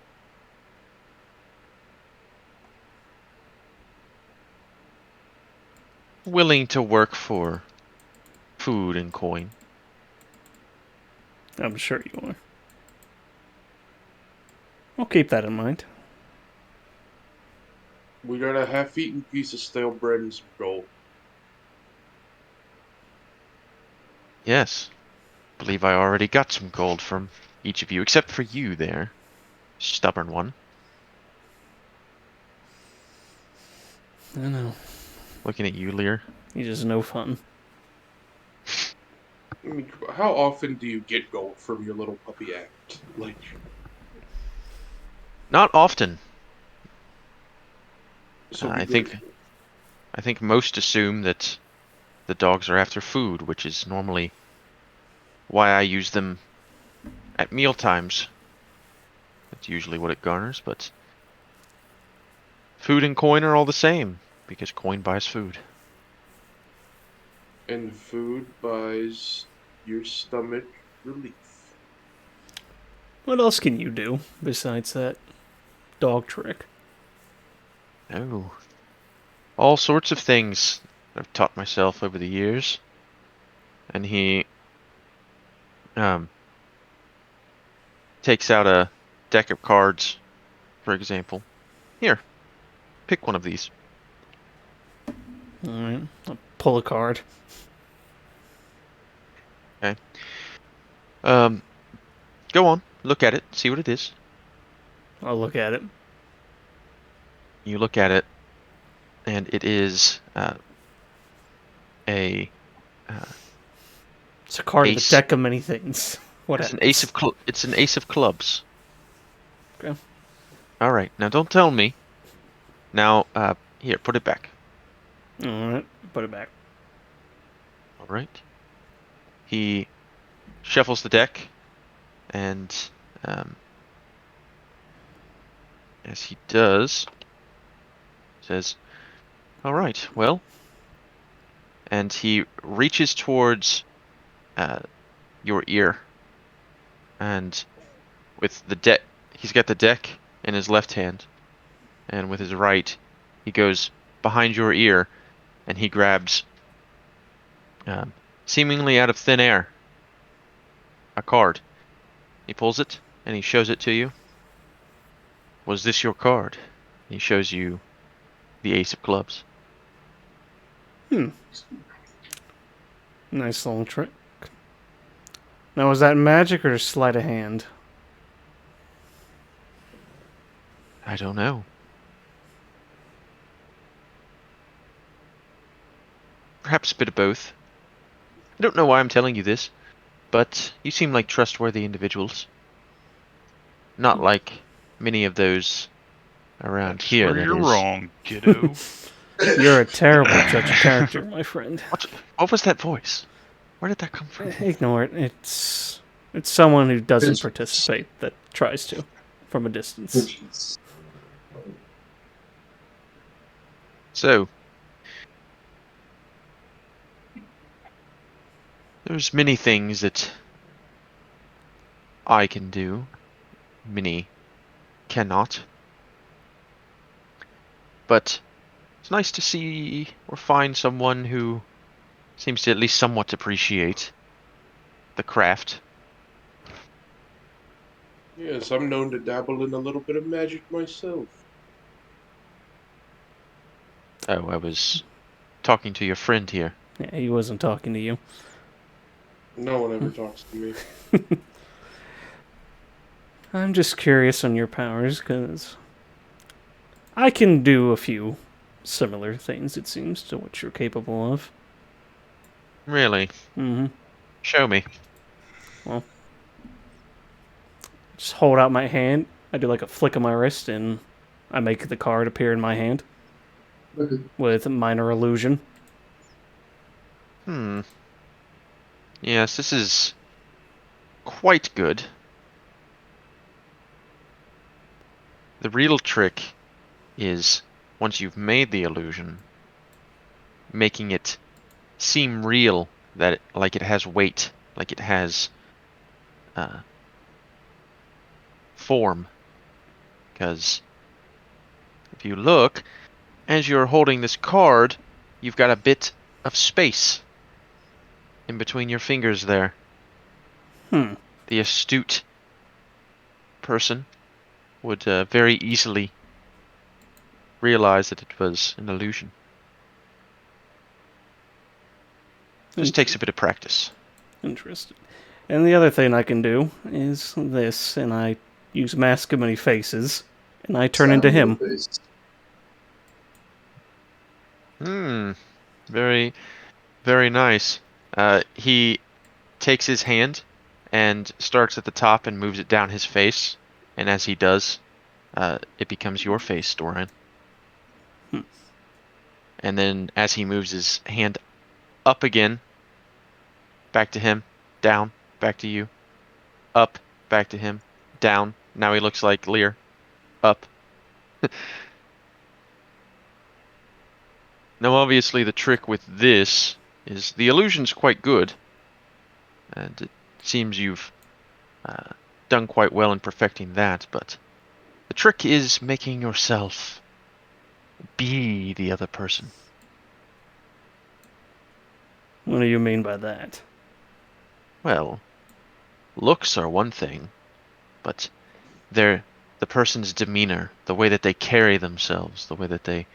Willing to work for food and coin. I'm sure you are. I'll keep that in mind. We got a half-eaten piece of stale bread and some gold. Yes. Believe I already got some gold from each of you, except for you there. Stubborn one. I know. Looking at you, Lear. You're just no fun. I mean, how often do you get gold from your little puppy act? Like, Not often. so I think most assume that the dogs are after food, which is normally why I use them at meal times. That's usually what it garners, but food and coin are all the same, because coin buys food. and food buys your stomach relief. What else can you do besides that dog trick? Oh. All sorts of things I've taught myself over the years. And he takes out a deck of cards, for example. Here, pick one of these. Alright. I'll pull a card. Okay. Go on, look at it, see what it is. I'll look at it. You look at it, and it is a It's a card of ace. a deck of many things. What It's happens? it's an ace of clubs. Okay. All right, now don't tell me. Now, here, put it back. Alright. Put it back. All right. He shuffles the deck, and as he does, says, "All right, well," and he reaches towards your ear, and with the deck, he's got the deck in his left hand, and with his right, he goes behind your ear, and he grabs, seemingly out of thin air, a card. He pulls it, and he shows it to you. Was this your card? He shows you the ace of clubs. Nice little trick. Now, was that magic or sleight of hand? I don't know. Perhaps a bit of both. I don't know why I'm telling you this. but you seem like trustworthy individuals. Not like many of those around That's here, where that you're is. wrong, kiddo. You're a terrible judge of character, my friend. What was that voice? Where did that come from? Ignore it. It's someone who doesn't Pigeons. participate that tries to, from a distance. Pigeons. So, there's many things that I can do. Many cannot. But it's nice to see or find someone who seems to at least somewhat appreciate the craft. Yes, I'm known to dabble in a little bit of magic myself. Oh, I was talking to your friend here. Yeah, he wasn't talking to you. No one ever talks to me. I'm just curious on your powers, because I can do a few similar things, it seems, to what you're capable of. Really? Mm-hmm. Show me. Just hold out my hand. I do like a flick of my wrist, and I make the card appear in my hand Okay. with minor illusion. Yes, this is quite good. The real trick is, once you've made the illusion, making it seem real, that like it has weight, like it has form. Because if you look, as you're holding this card, you've got a bit of space in between your fingers there. The astute person would very easily realize that it was an illusion. Just takes a bit of practice. Interesting. And the other thing I can do is this, and I use Mask of Many Faces, and I turn into him. Face. Very, very nice. He takes his hand and starts at the top and moves it down his face. And as he does, it becomes your face, Doran. And then as he moves his hand up again, back to him, down, back to you, up, back to him, down. Now he looks like Lear. Up. Now, obviously, the trick with this is the illusion's quite good, and it seems you've done quite well in perfecting that, but the trick is making yourself be the other person. What do you mean by that? Well, looks are one thing, but the person's demeanor, the way that they carry themselves, the way that they,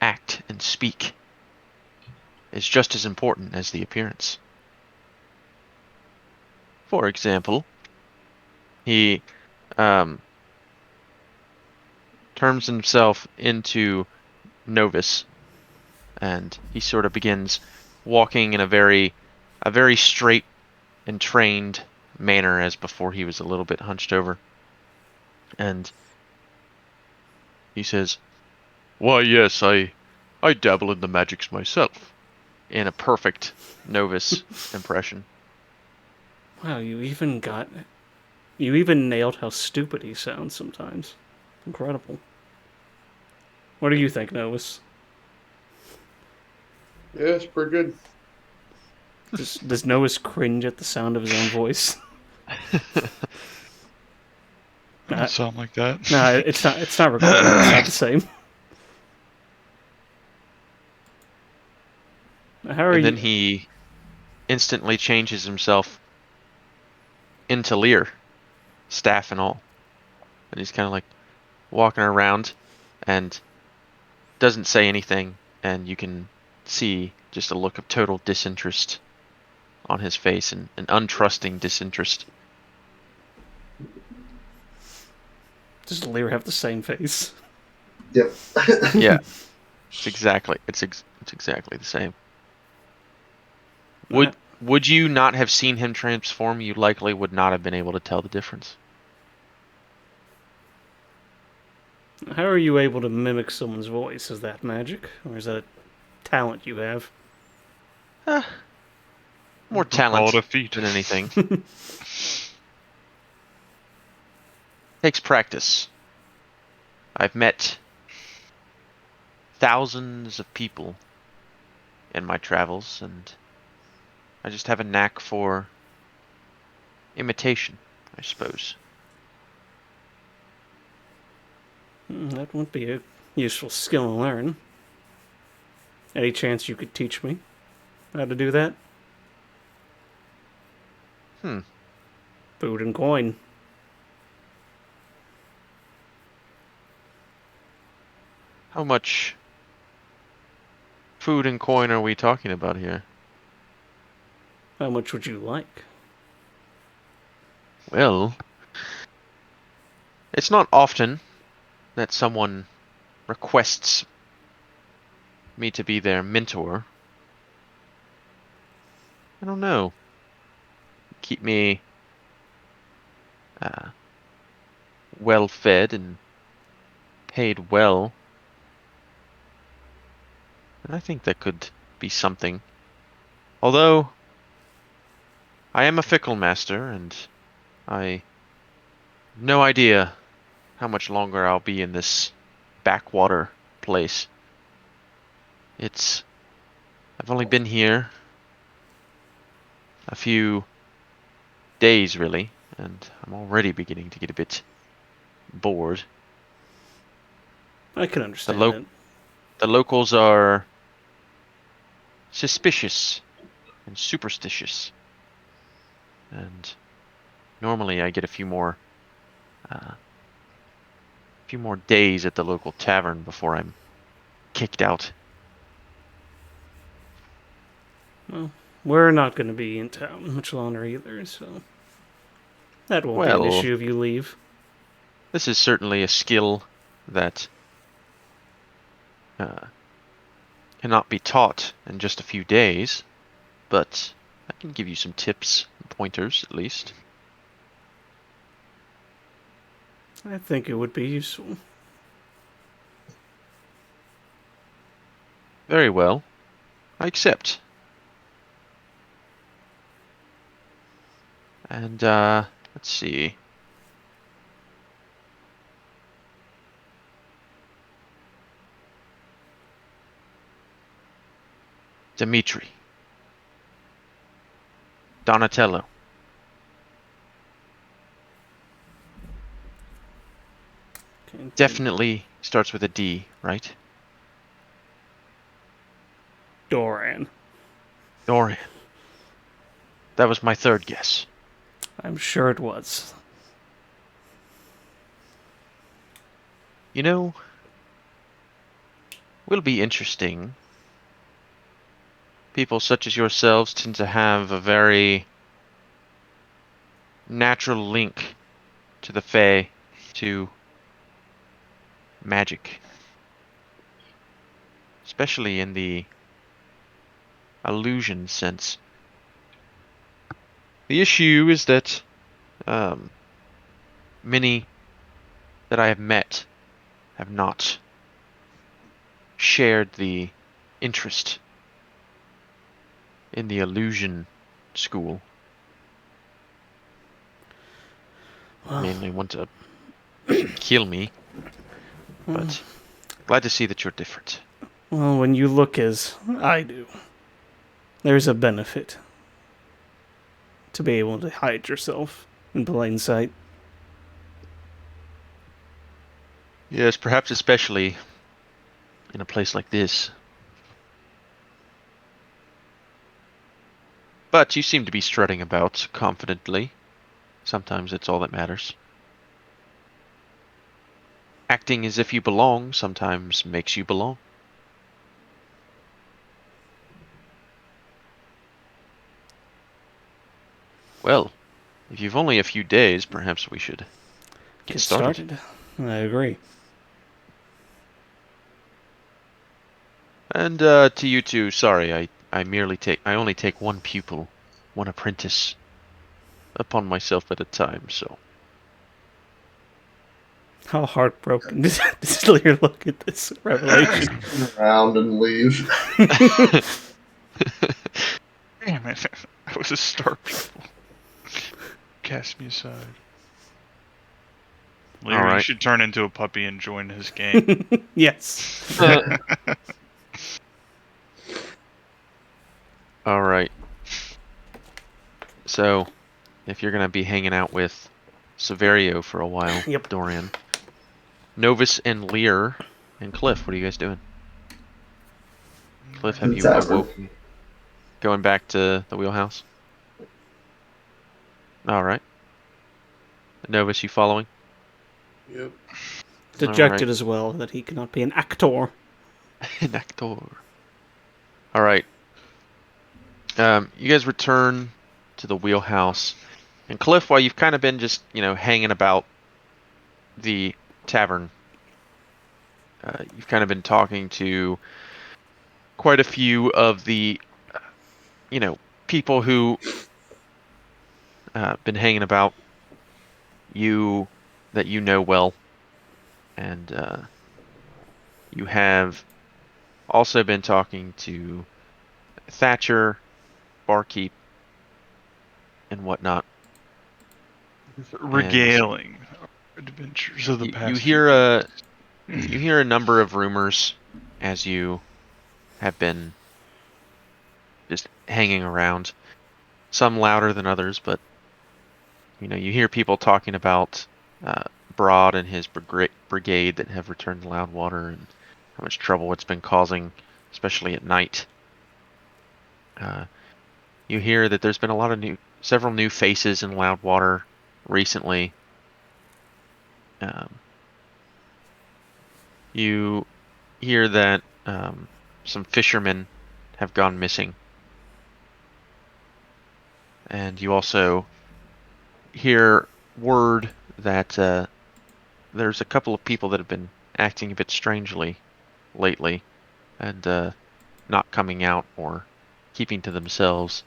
act and speak, is just as important as the appearance. For example, he turns himself into Novus, and he sort of begins walking in a very straight and trained manner, as before he was a little bit hunched over. And he says, "Why, yes, I dabble in the magics myself," in a perfect Novus impression. Wow, you even nailed how stupid he sounds sometimes. Incredible. What do you think, Novus? Yeah, it's pretty good. Does Novus cringe at the sound of his own voice? Doesn't sound like that. No, it's not. It's not recorded. It's not the same. How are And you? then he instantly changes himself into Lear, staff and all. And he's kind of like walking around and doesn't say anything, and you can see just a look of total disinterest on his face, and an untrusting disinterest. Does Lear have the same face? Yep. Yeah, it's exactly the same. Would you not have seen him transform? You likely would not have been able to tell the difference. How are you able to mimic someone's voice? Is that magic? Or is that a talent you have? More Call it a talent feat. than anything. Takes practice. I've met thousands of people in my travels, and I just have a knack for imitation, I suppose. That would be a useful skill to learn. Any chance you could teach me how to do that? Food and coin. How much food and coin are we talking about here? How much would you like? Well, it's not often that someone requests me to be their mentor. I don't know. Keep me well fed and paid well. And I think that could be something. Although, I am a fickle master, and I have no idea how much longer I'll be in this backwater place. I've only been here a few days, really, and I'm already beginning to get a bit bored. I can understand that. The locals are suspicious and superstitious, and normally I get a few more days at the local tavern before I'm kicked out. Well, we're not going to be in town much longer either, so that won't be an Well, issue if you leave. this is certainly a skill that cannot be taught in just a few days, but I can give you some tips and pointers, at least. I think it would be useful. Very well. I accept. And, let's see. Dimitri. Donatello. Okay, Definitely starts with a D, right? Doran. Dorian. That was my third guess. I'm sure it was. You know, will be interesting. People such as yourselves tend to have a very natural link to the Fae, to magic. Especially in the illusion sense. The issue is that many that I have met have not shared the interest in the illusion school. Well, Mainly want to kill me, but glad to see that you're different. well, when you look as I do, there's a benefit to be able to hide yourself in plain sight. Yes, perhaps especially in a place like this. But you seem to be strutting about confidently. Sometimes it's all that matters. Acting as if you belong sometimes makes you belong. Well, if you've only a few days, perhaps we should get started. I agree. And to you two, sorry, I I only take one pupil, one apprentice, upon myself at a time. So How heartbroken does Lear look at this revelation? Turn around and leave. Damn it! I was a star pupil. Cast me aside. Lear, you right. should turn into a puppy and join his gang. Yes. All right. So, if you're gonna be hanging out with Severio for a while, Yep. Dorian, Novus and Lear and Cliff, what are you guys doing? Cliff, have The you tavern. awoken? Going back to the wheelhouse? All right. Novus, you following? Yep. Dejected as well that he cannot be an actor. An actor. All right. You guys return to the wheelhouse, and Cliff, while you've kind of been just hanging about the tavern, you've kind of been talking to quite a few of the people who been hanging about you that you know well, and you have also been talking to Thatcher, Barkeep, and whatnot. Regaling our adventures of the You past hear few you hear a number of rumors as you have been just hanging around. Some louder than others, but you hear people talking about Broad and his brigade that have returned to Loudwater and how much trouble it's been causing, especially at night. You hear that there's been several new faces in Loudwater recently. You hear that some fishermen have gone missing. And you also hear word that there's a couple of people that have been acting a bit strangely lately and not coming out or keeping to themselves.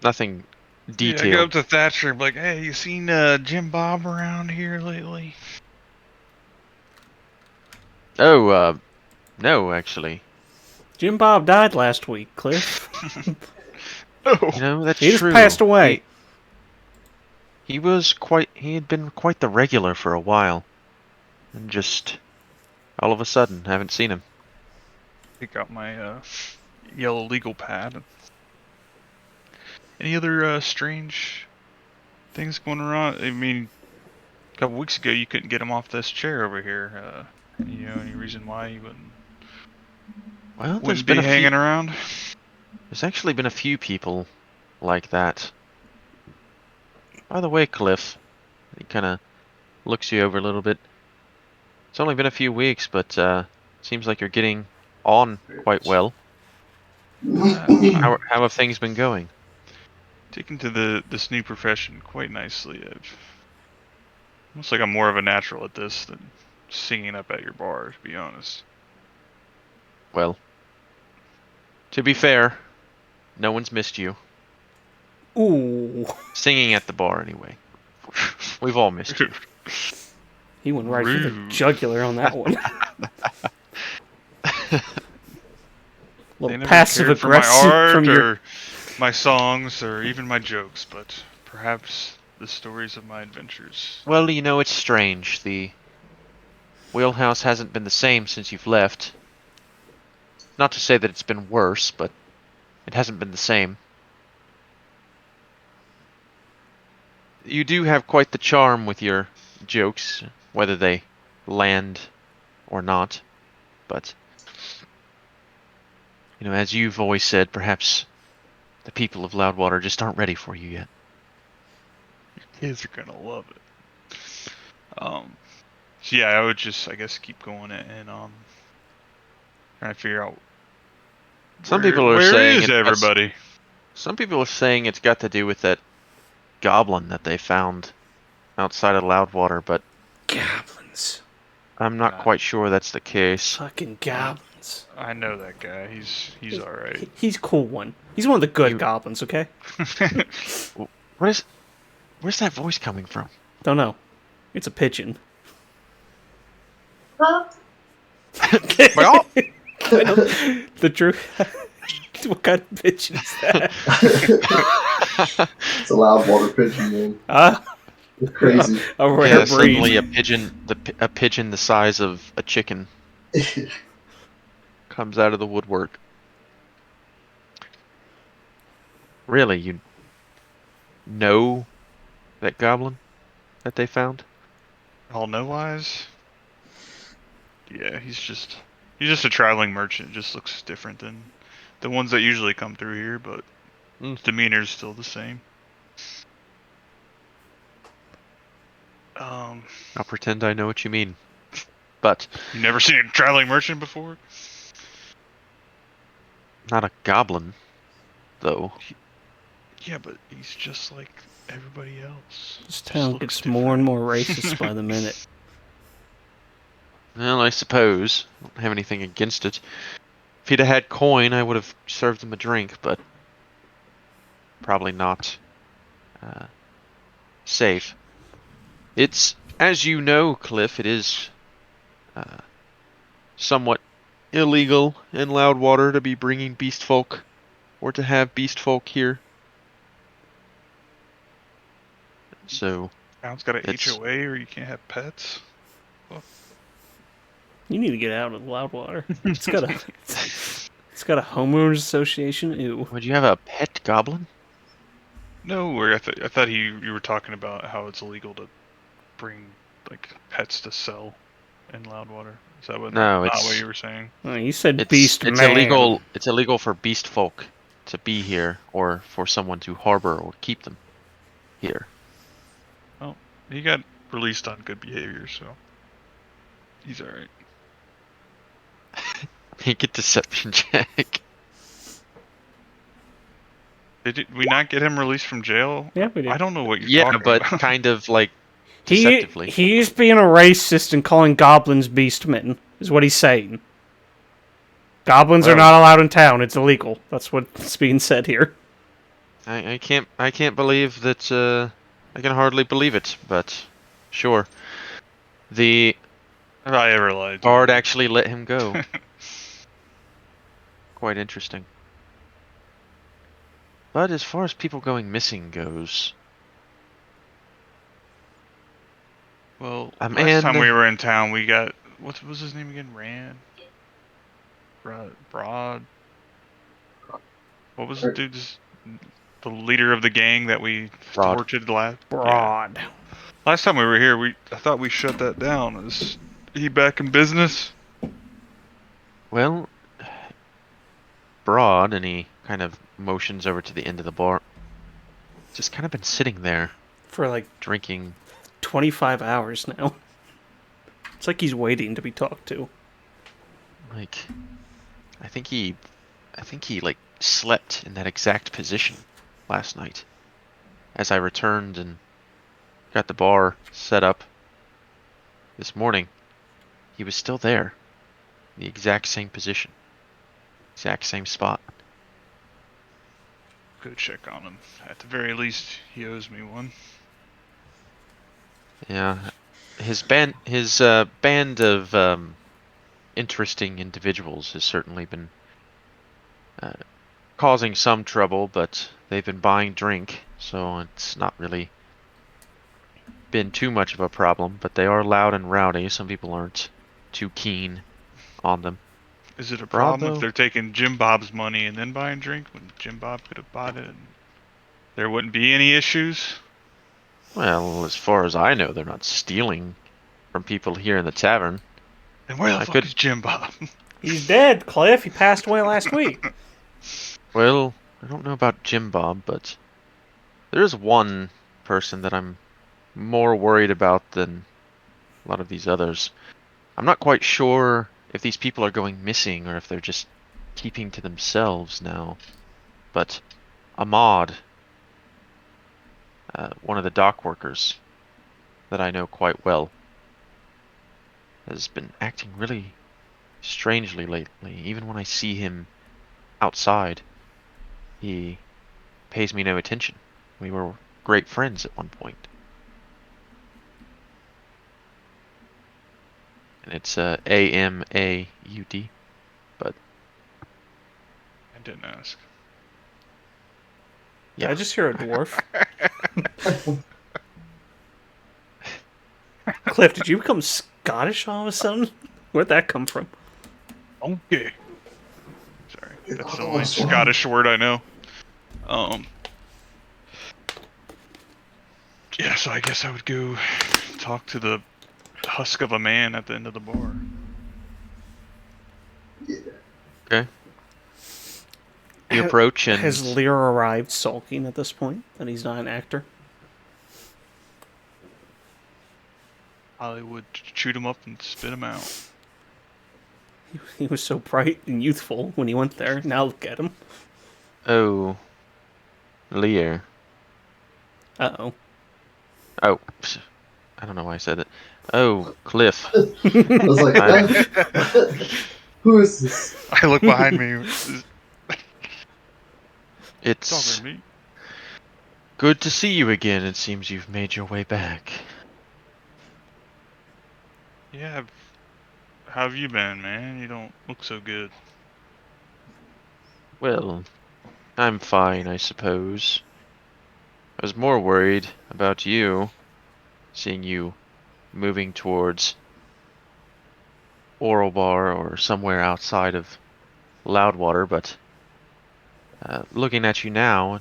Nothing Yeah, I go up detailed. to Thatcher and be like, hey, you seen Jim Bob around here lately? Oh, no, actually. Jim Bob died last week, Cliff. Oh, That's He just true. passed away. He had been quite the regular for a while. And just all of a sudden, haven't seen him. Pick out my yellow legal pad. Any other strange things going around? I mean, a couple weeks ago you couldn't get him off this chair over here. Any reason why he Well, wouldn't be hanging around? There's actually been a few people like that. By the way, Cliff, he kind of looks you over a little bit. It's only been a few weeks, but seems like you're getting on quite well. How have things been going? Taken to this new profession quite nicely. Almost like I'm more of a natural at this than singing up at your bar, to be honest. Well, to be fair, no one's missed you. Ooh. Singing at the bar, anyway. We've all missed you. He went right for the Rude. jugular on that one. They Little never passive cared for my aggressive art from your. or my songs or even my jokes, but perhaps the stories of my adventures. Well, it's strange. The wheelhouse hasn't been the same since you've left. Not to say that it's been worse, but it hasn't been the same. You do have quite the charm with your jokes, whether they land or not. But, as you've always said, perhaps the people of Loudwater just aren't ready for you yet. Kids are gonna love it. So yeah, I would just, I guess, keep going and trying to figure out Some people are where saying is everybody? Some people are saying it's got to do with that goblin that they found outside of Loudwater, but Goblins. I'm not Nah. quite sure that's the case. Fucking goblins. I know that guy. He's all right. He's a cool one. He's one of the good You- goblins, okay? Where's that voice coming from? Don't know. It's a pigeon. Well, I don't, the true. What kind of pigeon is that? It's a loud water pigeon, man. Ah, It's crazy. a rare yeah, breed. suddenly a pigeon the size of a chicken comes out of the woodwork. Really, you know that goblin that they found? All know wise. Yeah, he's just a traveling merchant. Just looks different than the ones that usually come through here, but his demeanor's still the same. I'll pretend I know what you mean. But You never seen a traveling merchant before? not a goblin, though. Yeah, but he's just like everybody else. This Just town looks gets more and different. more racist by the minute. Well, I suppose. I don't have anything against it. If he'd have had coin, I would have served him a drink, but probably not safe. It's, as you know, Cliff, it is somewhat illegal in Loudwater to be bringing beast folk or to have beast folk here. So, Town's got an It's- HOA, or you can't have pets. You need to get out of Loudwater. It's got a it's got a homeowners association. Ew. would you have a pet goblin? No, or I thought you were talking about how it's illegal to bring like pets to sell in Loudwater. Is that what? No, not it's- what you were saying. Oh, you said It's beast it's man. illegal. It's illegal for beast folk to be here, or for someone to harbor or keep them here. He got released on good behavior, so he's all right. Make a deception check. Did we not get him released from jail? Yeah, we did. I don't know what you're Yeah, talking but about. kind of like deceptively. He's being a racist and calling goblins beastmen, is what he's saying. Goblins are Well- not allowed in town. It's illegal. That's what's being said here. I can't believe that. I can hardly believe it, but sure. The If I ever lied to guard him. actually let him go. Quite interesting. But as far as people going missing goes, Well, Um, last time and- we were in town, we got what was his name again? Broad. What was the dude's the leader of the gang that we Broad. thwarted last? Yeah. Broad. Last time we were here, I thought we shut that down. Is he back in business? well, Broad, and he kind of motions over to the end of the bar. Just kind of been sitting there For like drinking. 25 hours now. It's like he's waiting to be talked to. Like, I think he like slept in that exact position last night. As I returned and got the bar set up this morning, he was still there, the exact same position, exact same spot. Go check on him. At the very least, he owes me one. Yeah, his band of interesting individuals has certainly been causing some trouble, but they've been buying drink, so it's not really been too much of a problem. But they are loud and rowdy. Some people aren't too keen on them. Is it a problem Bravo. if they're taking Jim Bob's money and then buying drink when Jim Bob could have bought it and there wouldn't be any issues? Well, as far as I know, they're not stealing from people here in the tavern. And where the I fuck could- is Jim Bob? He's dead, Cliff. He passed away last week. Well, I don't know about Jim Bob, but there is one person that I'm more worried about than a lot of these others. I'm not quite sure if these people are going missing or if they're just keeping to themselves now. But Ahmad, one of the dock workers that I know quite well, has been acting really strangely lately. Even when I see him outside, he pays me no attention. We were great friends at one point. And it's A-M-A-U-D, but I didn't ask. Did yeah. I just hear a dwarf? Cliff, did you become Scottish all of a sudden? Where'd that come from? Okay. Sorry, that's the Oh, only sorry. Scottish word I know. Yeah, so I guess I would go talk to the husk of a man at the end of the bar. Yeah. Okay. You approach and Has Lear arrived sulking at this point that he's not an actor? Hollywood chewed him up and spit him out. He was so bright and youthful when he went there. Now look at him. oh, Lear. Uh-oh. Oh, I don't know why I said it. Oh, Cliff. I was like, who is this? I look behind me. It's Talking to me. good to see you again. It seems you've made your way back. Yeah, how have you been, man? You don't look so good. Well, I'm fine, I suppose. I was more worried about you, seeing you moving towards Oralbar or somewhere outside of Loudwater, but looking at you now,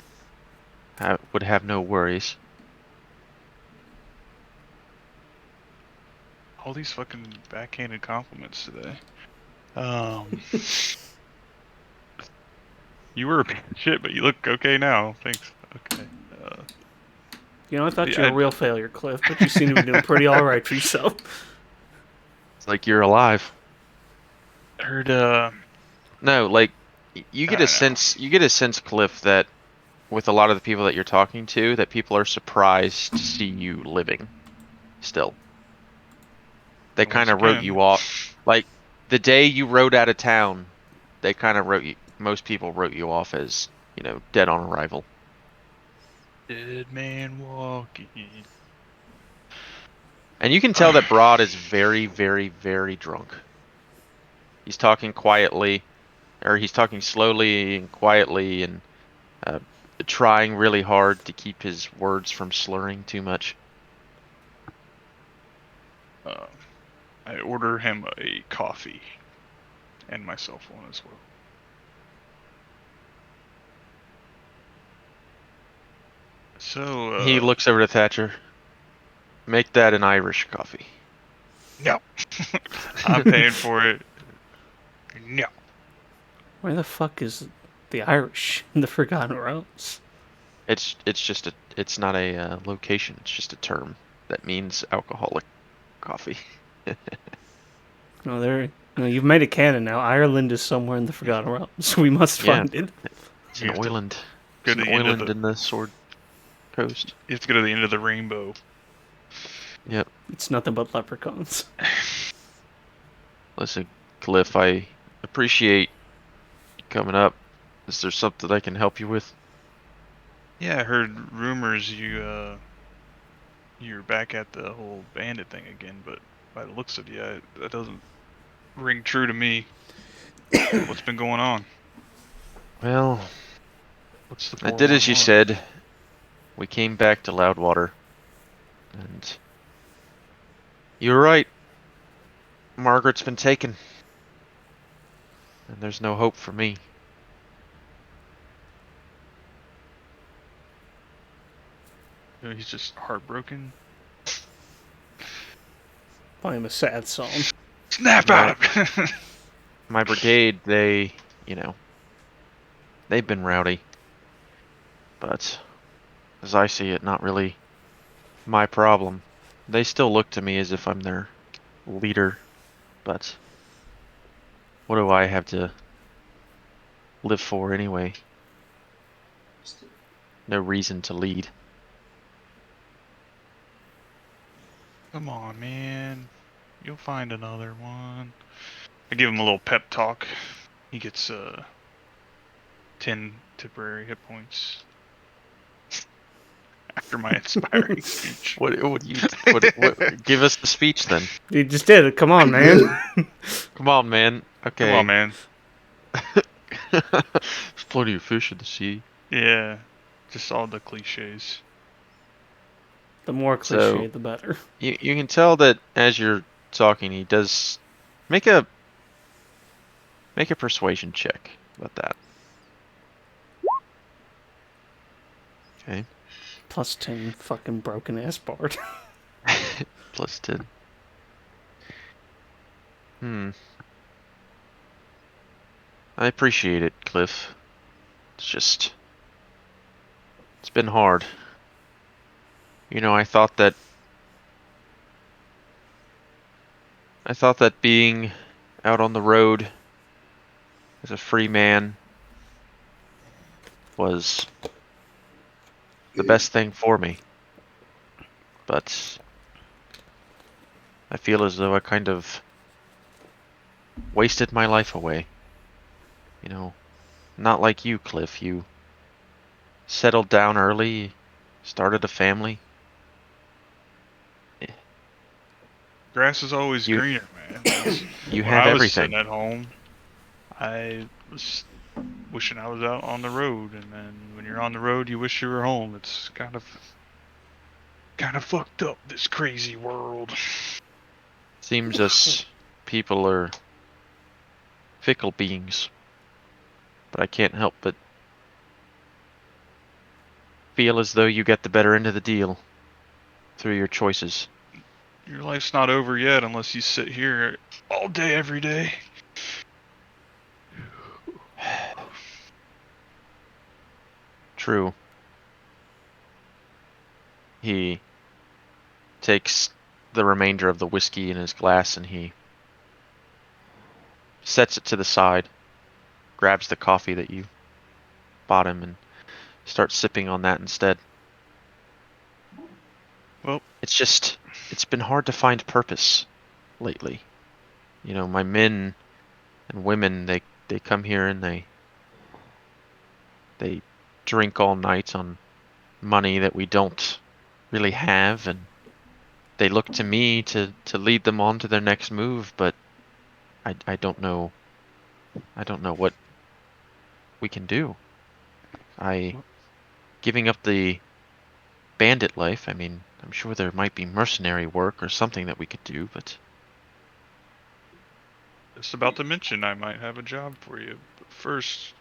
I would have no worries. All these fucking backhanded compliments today. You were a piece of shit, but you look okay now. Thanks. Okay. You know, I thought Yeah, you were a real failure, Cliff, but you seem to be doing pretty alright for yourself. It's like you're alive. Heard, No, like you get I a know. sense, Cliff, that with a lot of the people that you're talking to, that people are surprised to see you living still. They Once kind of wrote again, you off. Like the day you rode out of town, they kind of wrote you. Most people wrote you off as, dead on arrival. dead man walking. And you can tell that Broad is very, very, very drunk. He's talking quietly, or he's talking slowly and quietly, and trying really hard to keep his words from slurring too much. I order him a coffee and myself one as well. So, He looks over to Thatcher. Make that an Irish coffee. No. I'm paying for it. No. Where the fuck is the Irish in the Forgotten Realms? It's not a location. It's just a term that means alcoholic coffee. No, you've made it canon now. Ireland is somewhere in the Forgotten Realms. We must Yeah. find it. It's You an have to island. go It's to an the end of island in the Sword Coast. You have to go to the end of the rainbow. Yep. It's nothing but leprechauns. Listen, Cliff, I appreciate you coming up. Is there something I can help you with? Yeah, I heard rumors you're back at the whole bandit thing again, but by the looks of you, that doesn't ring true to me. What's been going on? Well, What's the I did as you 411? said. We came back to Loudwater. And you're right. Margaret's been taken. And there's no hope for me. He's just heartbroken. Play him a sad song. Snap out of it! My brigade, they've been rowdy. But, as I see it, not really my problem. They still look to me as if I'm their leader. But, what do I have to live for anyway? No reason to lead. Come on, man. You'll find another one. I give him a little pep talk. He gets 10 temporary hit points after my inspiring speech. What give us the speech then. You just did it. Come on, man. Come on, man. Okay. Come on, man. There's plenty of fish in the sea. Yeah, just all the cliches. The more cliche, the better. You can tell that as you're talking, he does make a persuasion check about that. Okay. Plus 10, fucking broken ass bard. Plus 10. I appreciate it, Cliff. It's been hard. You know, I thought that being out on the road as a free man was the best thing for me. But I feel as though I kind of wasted my life away. You know, not like you, Cliff. You settled down early, started a family. Grass is always You- greener, man. You When have I was everything. sitting at home, I was wishing I was out on the road, and then when you're on the road, you wish you were home. It's kind of fucked up, this crazy world. Seems us people are fickle beings. But I can't help but feel as though you get the better end of the deal through your choices. Your life's not over yet unless you sit here all day, every day. True. He takes the remainder of the whiskey in his glass and he sets it to the side, grabs the coffee that you bought him, and starts sipping on that instead. Well, it's been hard to find purpose lately. You know, my men and women, they come here and they drink all night on money that we don't really have, and they look to me to lead them on to their next move, but I don't know what we can do. Giving up the bandit life, I mean, I'm sure there might be mercenary work or something that we could do, but just about to mention I might have a job for you. But first,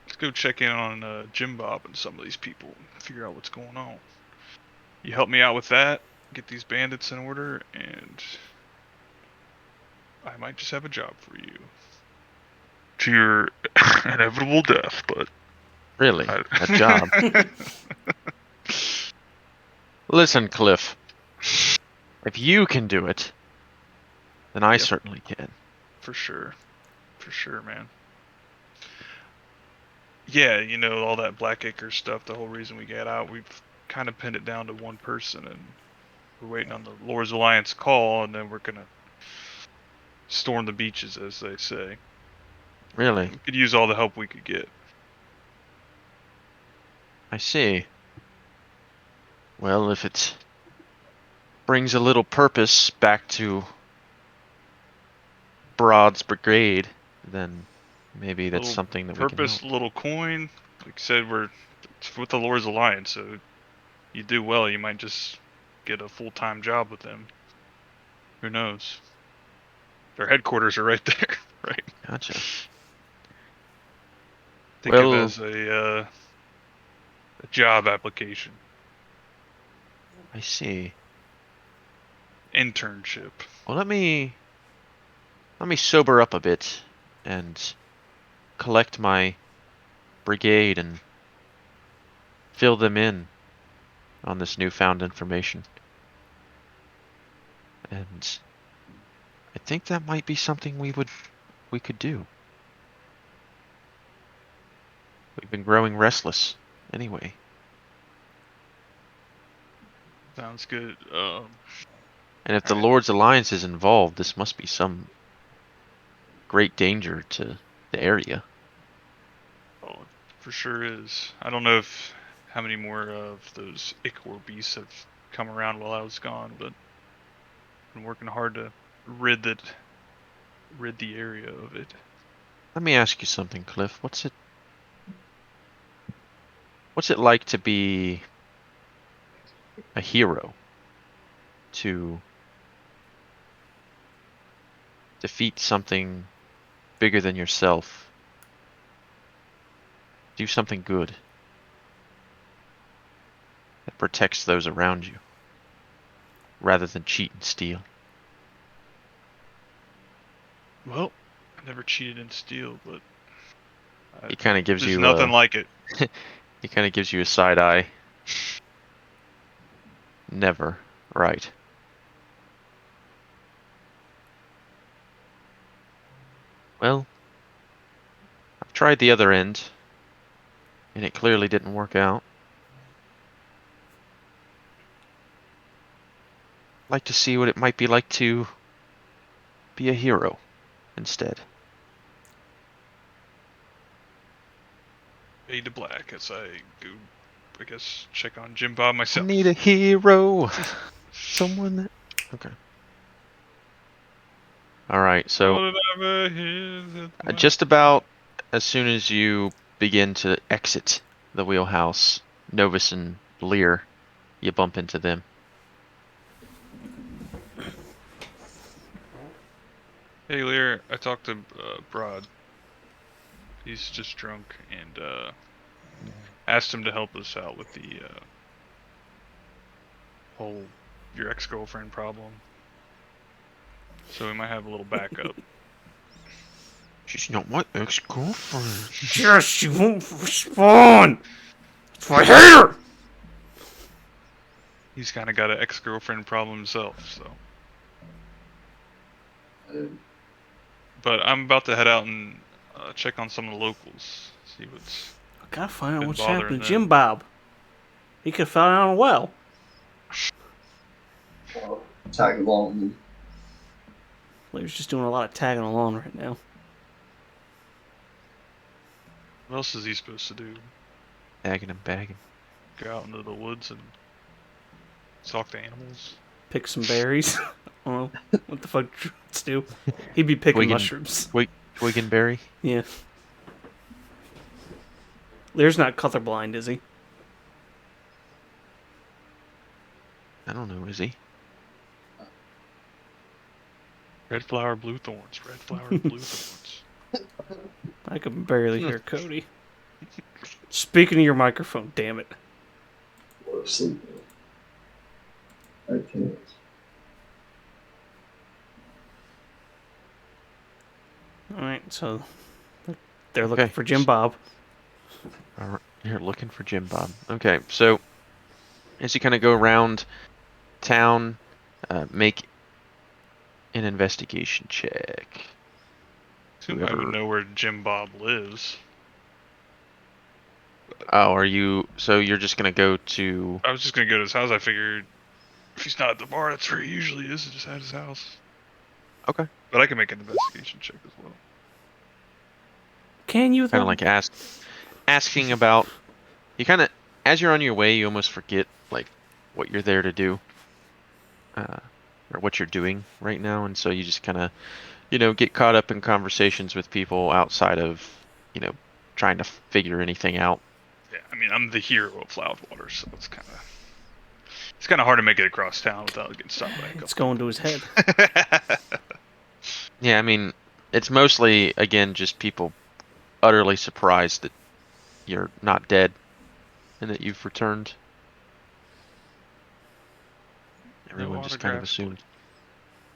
let's go check in on Jim Bob and some of these people and figure out what's going on. You help me out with that, get these bandits in order, and I might just have a job for you. To your inevitable death, but... really, a job. Listen, Cliff, if you can do it, then I certainly can. For sure, man. Yeah, you know, all that Blackacre stuff, the whole reason we got out, we've kind of pinned it down to one person, and we're waiting on the Lord's Alliance call, and then we're gonna storm the beaches, as they say. Really? We could use all the help we could get. I see. Well, if it brings a little purpose back to Broad's brigade, then maybe that's something that we can Purpose, help. little coin. Like I said, it's with the Lord's Alliance, so you do well, you might just get a full-time job with them. Who knows? Their headquarters are right there, right? Gotcha. Think of it as a job application. I see. Internship. Well, let me sober up a bit and collect my brigade and fill them in on this newfound information. And I think that might be something we could do. We've been growing restless anyway. Sounds good. And if the Alright. Lord's Alliance is involved, this must be some great danger to the area. Oh, it for sure is. I don't know how many more of those ichor beasts have come around while I was gone, but I've been working hard to rid the area of it. Let me ask you something, Cliff. What's it like to be a hero? To defeat something bigger than yourself? Do something good that protects those around you, rather than cheat and steal. Well, I never cheated and steal, but He kind of gives there's you nothing like it. he kind of gives you a side eye. Never, right? Well, I've tried the other end, and it clearly didn't work out. I'd like to see what it might be like to be a hero instead. Fade to black as I go, I guess, check on Jim Bob I myself. need a hero. Someone that... Okay. Alright, so just about as soon as you begin to exit the wheelhouse, Novus and Lear, you bump into them. Hey Lear, I talked to Broad. He's just drunk, and asked him to help us out with the whole your ex-girlfriend problem. So we might have a little backup. She's not my ex-girlfriend. Just she won't respond. I hate her. He's kind of got an ex-girlfriend problem himself, so. But I'm about to head out and check on some of the locals, see what's I gotta find out been what's bothering happening to them. Jim Bob. He could have fell down a well. Tag along. Lear's just doing a lot of tagging along right now. What else is he supposed to do? Bagging and bagging. Go out into the woods and talk to animals? Pick some berries. I don't know what the fuck druids do. He'd be picking mushrooms. Twig and berry? Yeah. Lear's not colorblind, is he? I don't know, is he? Red flower, blue thorns. Red flower, blue thorns. I can barely hear Cody. Speaking of your microphone, damn it. Or sleeping. I can't. Alright, so they're looking Okay. for Jim Bob. Alright, you're looking for Jim Bob. Okay, so as you kind of go around town, make an investigation check. Assume I would know where Jim Bob lives. Oh, are you... So you're just gonna go to... I was just gonna go to his house. I figured if he's not at the bar, that's where he usually is. Just at his house. Okay. But I can make an investigation check as well. Can you, though? Kind of like asking about... You kind of... As you're on your way, you almost forget, like, what you're there to do. Or what you're doing right now. And so you just kind of, get caught up in conversations with people outside of, trying to figure anything out. Yeah, I mean, I'm the hero of Loudwater, so it's kind of hard to make it across town without getting stopped by a couple. It's going to his head. Yeah, I mean, it's mostly, again, just people utterly surprised that you're not dead and that you've returned. Everyone just kind of assumed.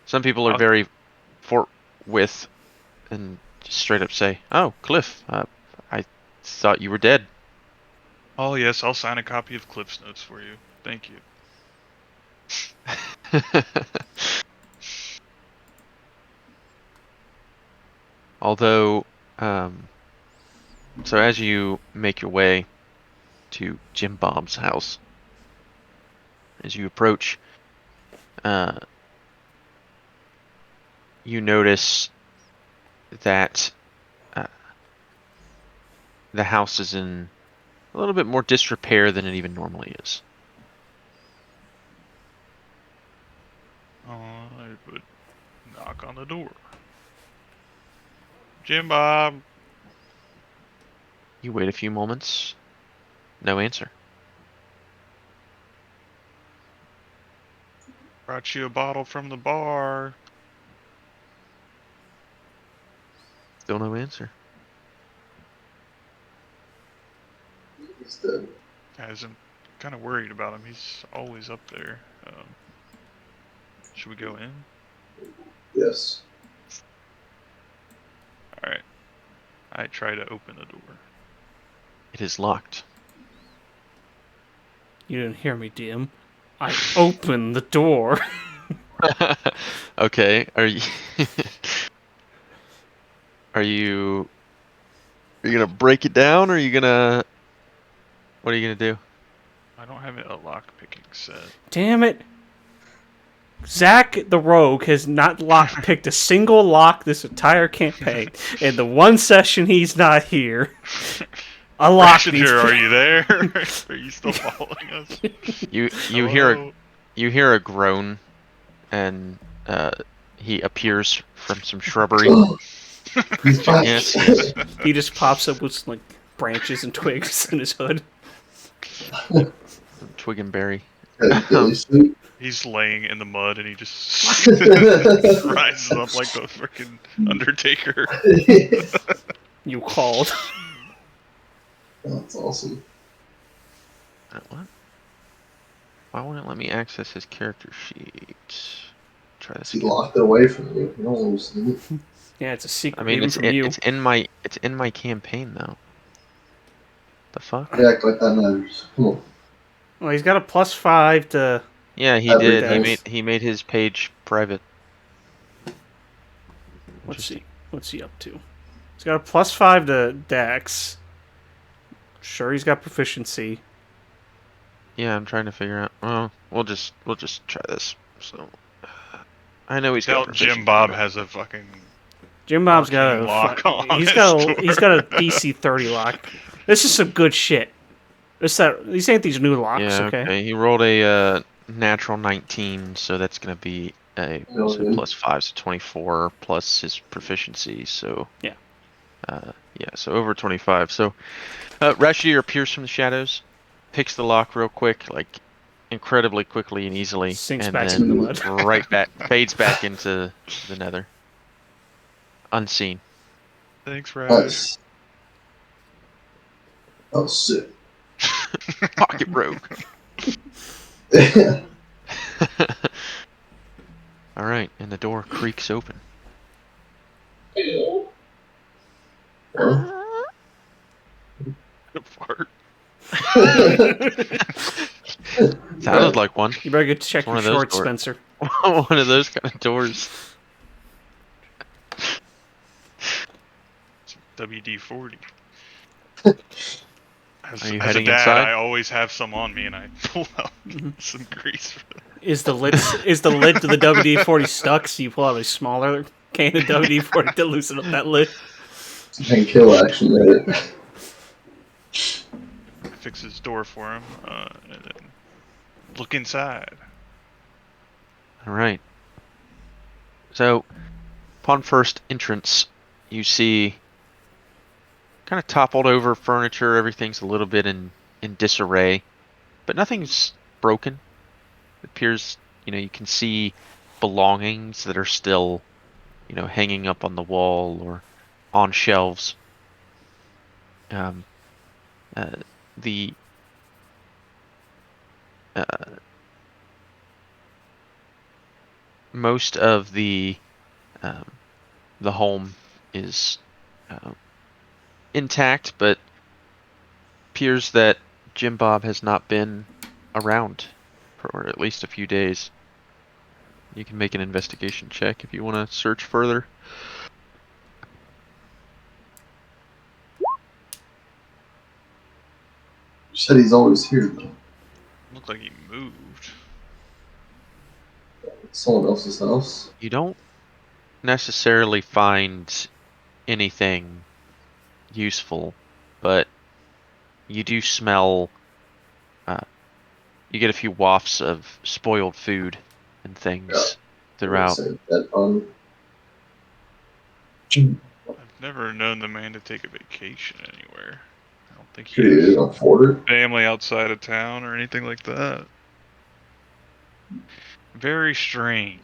Some people are very forthwith and just straight up say, "Oh, Cliff, I thought you were dead." Oh yes, I'll sign a copy of Cliff's Notes for you. Thank you. Although, so as you make your way to Jim Bob's house, as you approach, you notice that the house is in a little bit more disrepair than it even normally is. I would knock on the door. Jim Bob. You wait a few moments. No answer. Brought you a bottle from the bar. Still no answer. He's dead. Guys, I'm kind of worried about him. He's always up there. Should we go in? Yes. Alright. I try to open the door. It is locked. You didn't hear me, DM. I opened the door. Okay, are you are you gonna break it down, or are you gonna what are you gonna do? I don't have a lock picking set. Damn it. Zach the Rogue has not picked a single lock this entire campaign. In the one session he's not here, a lock needs Messenger, are you there? Are you still following us? You Hello? hear a groan, and he appears from some shrubbery. He's back. Yes, yes. He just pops up with like branches and twigs in his hood. Twig and berry. Billy suit. He's laying in the mud and he just rises up like the freaking Undertaker. You called. That's awesome. What? Why won't it let me access his character sheet? Try this He again. locked it away from you. You don't understand it. Yeah, it's a secret I mean, even from you. it's in my campaign though. The fuck? You act like that matters. Come on. Well, he's got a +5 to. Yeah, he Every did. day. He made his page private. Let's see. What's he up to? He's got a +5 to Dex. Sure, he's got proficiency. Yeah, I'm trying to figure out. Well, we'll just try this. So, I know he's Tell got proficiency, Jim Bob but- has a fucking Jim Bob's got arcane a lock on he's his got a door. he's got a DC 30 lock. This is some good shit. These ain't these new locks, Yeah, okay? He rolled a natural 19, so that's gonna be a Oh, so yeah. +5, so 24 plus his proficiency. So Yeah. Yeah, so over 25. So Rashier appears from the shadows, picks the lock real quick, like incredibly quickly and easily, Sinks and back then into the mud. right back fades back into the nether, unseen. Thanks, Raj. Nice. Oh, shit. Pocket rogue. All right, and the door creaks open. Well, Fart. Sounded like one. You better go check One your of those shorts, doors. Spencer. One of those kind of doors. WD-40. As Are you a heading dad, inside? I always have some on me, and I pull out some grease. Is the lid to the WD-40 stuck? So you pull out a smaller can of WD-40 to loosen up that lid. and kill action there. I fix his door for him, and then look inside. All right. So, upon first entrance, you see kind of toppled over furniture. Everything's a little bit in disarray, but nothing's broken. It appears, you can see belongings that are still, hanging up on the wall or on shelves. The most of the home is intact, but appears that Jim Bob has not been around for at least a few days. You can make an investigation check if you want to search further. You said he's always here, though. Looked like he moved. It's someone else's house. You don't necessarily find anything useful, but you do smell. You get a few wafts of spoiled food and things throughout. That fun. I've never known the man to take a vacation anywhere. I don't think he Dude, has afford it. family outside of town or anything like that. Very strange.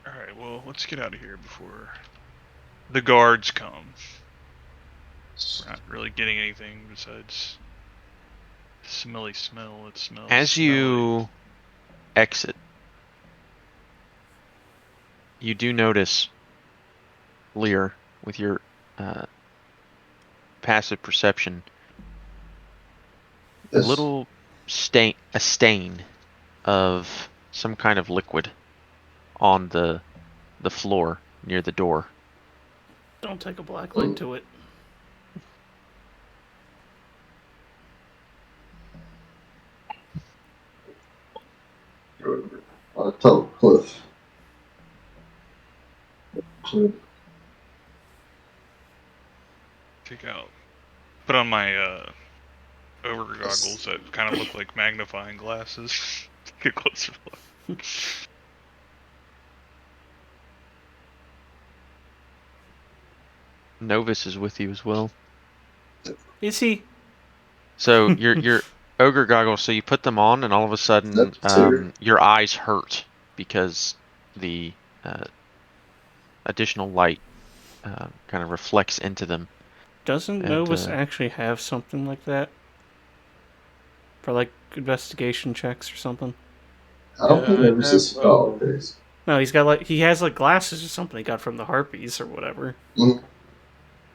Alright, well, let's get out of here before the guards come. We're not really getting anything besides smelly smell. It smells As smelly. you exit, you do notice, Lear, with your passive perception, a Yes. little stain of some kind of liquid on the floor near the door. Don't take a black light to it. Tell Cliff. Put on my over goggles that kind of look like magnifying glasses. Get closer look. Novus is with you as well. Is he? So your ogre goggles. So you put them on, and all of a sudden, your eyes hurt because the additional light kind of reflects into them. Doesn't Novus actually have something like that? For like investigation checks or something? I don't think Novus is. Oh, okay. No, he has like glasses or something he got from the Harpies or whatever.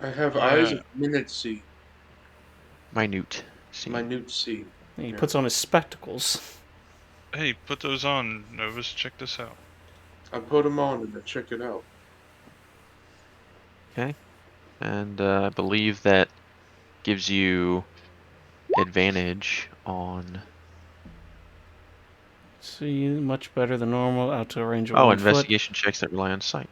I have eyes of minute C. Minute C. Minute C. And he puts on his spectacles. Hey, put those on, Novus. Check this out. I put them on and I check it out. Okay. And I believe that gives you advantage on... See, much better than normal, out to a range of 1 foot. investigation checks that rely on sight.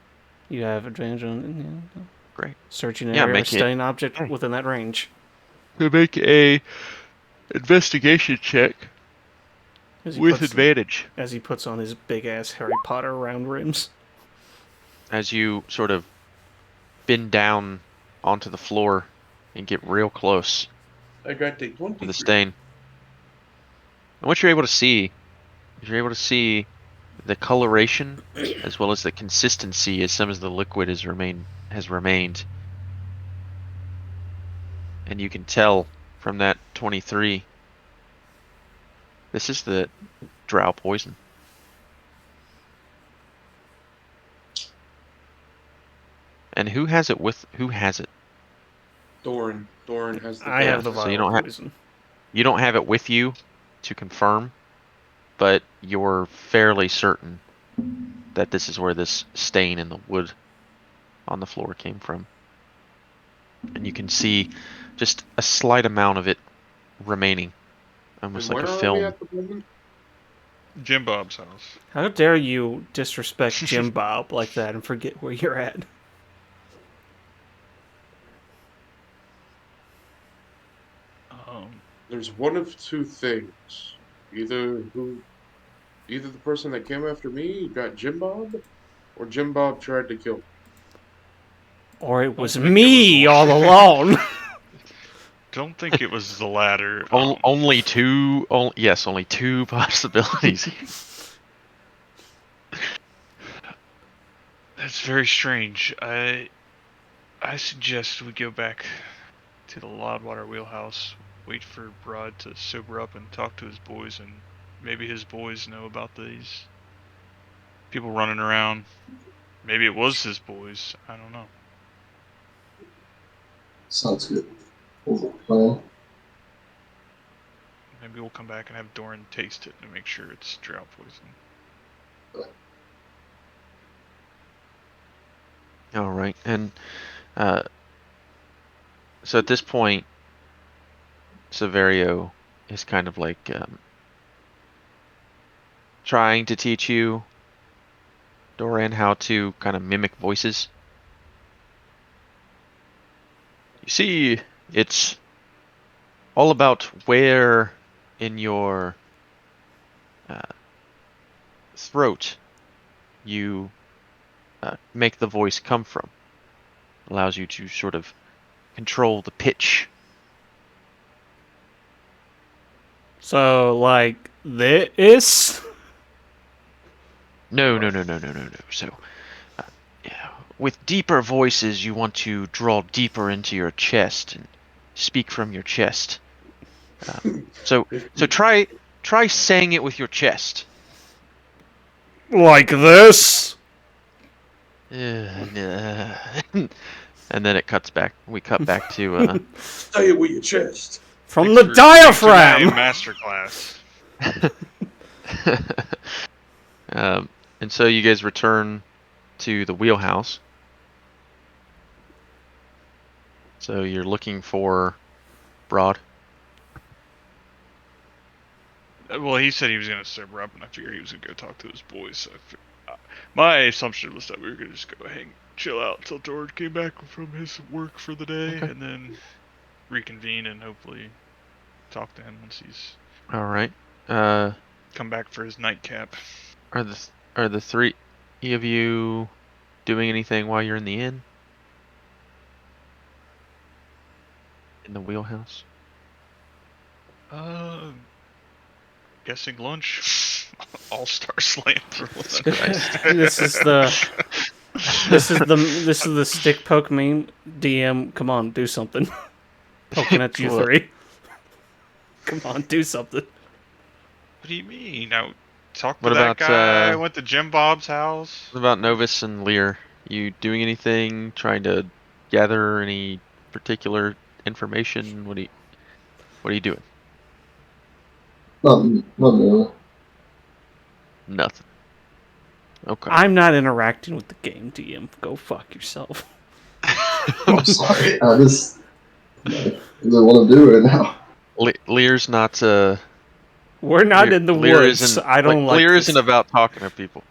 You have advantage on Great. searching an area or studying an object within that range. To make a investigation check with advantage. As he puts on his big-ass Harry Potter round rims. As you sort of bend down onto the floor and get real close I got the 20 to the stain. And what you're able to see is the coloration as well as the consistency as some of the liquid has remained. And you can tell from that 23, this is the drow poison. And who has it? Doran. Doran has the I have the vial poison. You don't have it with you to confirm, but you're fairly certain that this is where this stain in the wood on the floor came from. And you can see just a slight amount of it remaining, almost like a film. Where are we at the moment? Jim Bob's house. How dare you disrespect Jim Bob like that and forget where you're at? There's one of two things. Either the person that came after me got Jim Bob, or Jim Bob tried to kill me. Or it was me all along. Don't think it was the latter. Only two possibilities. That's very strange. I suggest we go back to the Loudwater wheelhouse, wait for Broad to sober up and talk to his boys, and maybe his boys know about these people running around. Maybe it was his boys. I don't know. Sounds good. Plan. Maybe we'll come back and have Doran taste it to make sure it's drow poison. All right, and so at this point, Severio is kind of like trying to teach you, Doran, how to kind of mimic voices. You see, it's all about where in your throat you make the voice come from. Allows you to sort of control the pitch. So, like, this? No. So, yeah, with deeper voices, you want to draw deeper into your chest and speak from your chest. So try saying it with your chest. Like this? And then it cuts back. We cut back to Say it with your chest. From Thanks the for diaphragm! masterclass. and so you guys return to the wheelhouse. So you're looking for Broad. Well, he said he was gonna sober up, and I figured he was gonna go talk to his boys. So my assumption was that we were gonna just go hang, chill out until George came back from his work for the day, Okay. and then reconvene and hopefully talk to him once he's All right. come back for his nightcap. Are the three of you doing anything while you're in the inn? In the wheelhouse? Guessing lunch. All-star slam for lunch. This is the stick poke meme. DM, come on, do something. Poking at you What? three. Come on, do something. What do you mean? Now, talk to What that about, guy. I went to Jim Bob's house. What about Novus and Lear? You doing anything? Trying to gather any particular information? What are you doing? Not really. Nothing. Okay. I'm not interacting with the game, DM. Go fuck yourself. I'm sorry. I just don't want to do it now. Lear's not. We're not Lear, in the Lear woods. isn't. I don't like Lear this. isn't about talking to people.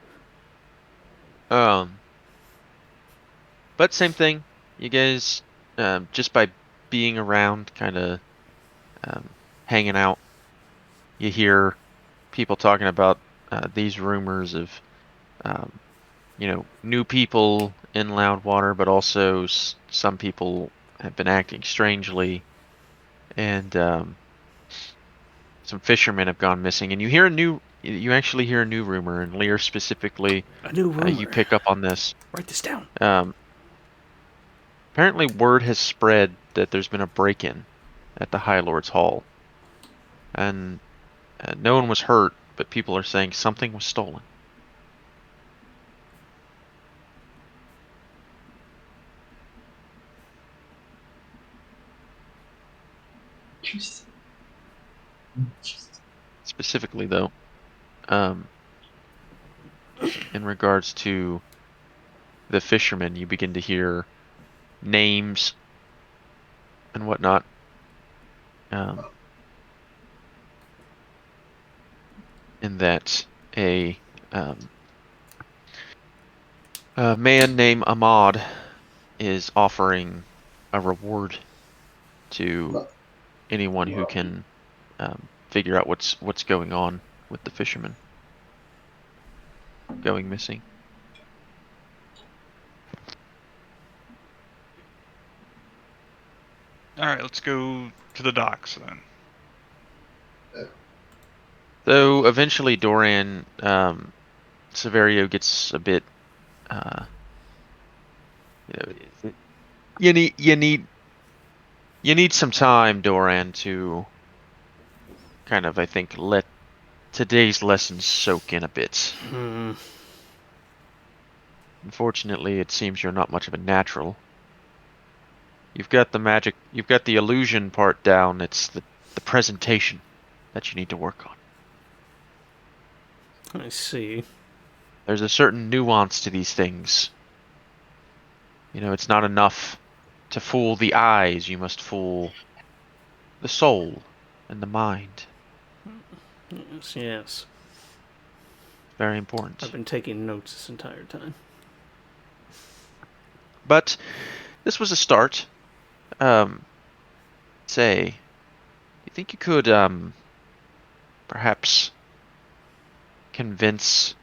But same thing. You guys, just by being around, kind of hanging out, you hear people talking about these rumors of, new people in Loudwater, but also some people have been acting strangely, and some fishermen have gone missing. And you actually hear a new rumor, and Lear specifically, A new rumor. you pick up on this. Write this down. Apparently word has spread that there's been a break-in at the High Lord's Hall. And no one was hurt, but people are saying something was stolen. Specifically, though, in regards to the fishermen, you begin to hear names and whatnot. In that a man named Ahmad is offering a reward to anyone who can figure out what's going on with the fishermen going missing. All right, let's go to the docks then. So eventually, Doran, Severio gets a bit. You need some time, Doran, to kind of, I think, let today's lessons soak in a bit. Unfortunately, it seems you're not much of a natural. You've got the magic, you've got the illusion part down. It's the presentation that you need to work on. I see. There's a certain nuance to these things. It's not enough to fool the eyes. You must fool the soul and the mind. Yes, yes. Very important. I've been taking notes this entire time. But this was a start. Say, you think you could perhaps convince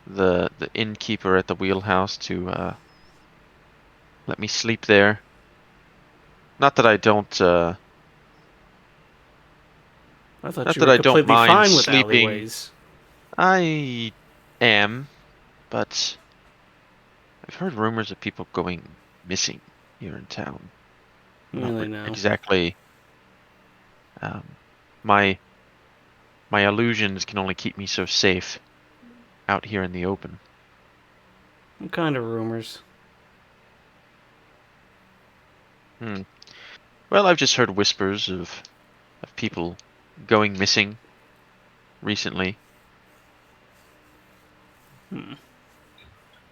the innkeeper at the wheelhouse to let me sleep there? Not that I don't I thought not you that were I don't completely mind fine with sleeping. alleyways. I am, but I've heard rumors of people going missing here in town. Really now. Exactly. My illusions can only keep me so safe out here in the open. What kind of rumors? Well, I've just heard whispers of people going missing recently.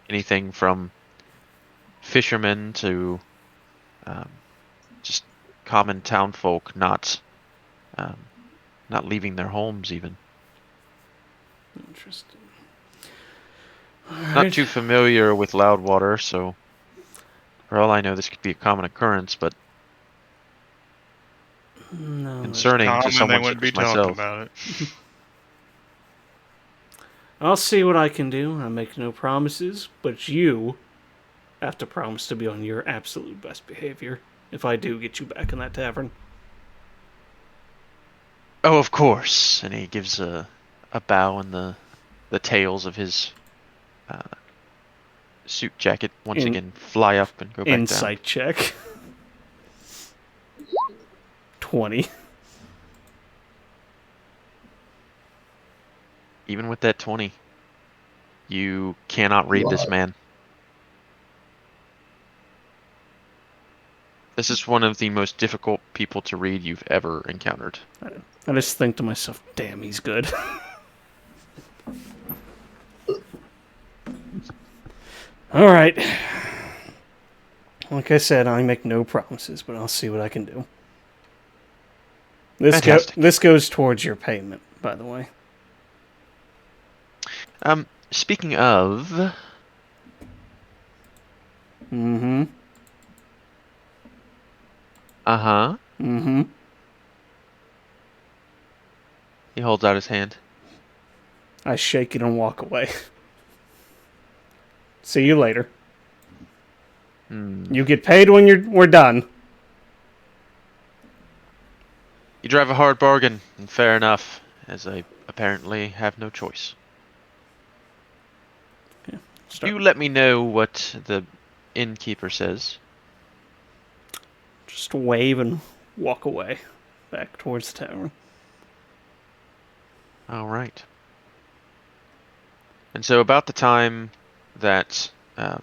Anything from fishermen to just common townfolk not leaving their homes even. Interesting. Not too familiar with Loudwater, so for all I know, this could be a common occurrence, but No. concerning to Common, they someone wouldn't such be as talking myself. about it. I'll see what I can do. I make no promises, but you have to promise to be on your absolute best behavior if I do get you back in that tavern. Oh, of course. And he gives a bow, and the tails of his suit jacket once again fly up and go back down. Insight check. 20. Even with that 20, you cannot read this man. This is one of the most difficult people to read you've ever encountered. I just think to myself, damn, he's good. Alright. Like I said, I make no promises, but I'll see what I can do. This goes towards your payment, by the way. Speaking of... Mm-hmm. Uh-huh. Mm-hmm. He holds out his hand. I shake it and walk away. See you later. You get paid when we're done. You drive a hard bargain, and fair enough, as I apparently have no choice. Okay, You let me know what the innkeeper says. Just wave and walk away, back towards the tavern. All right. And so about the time that a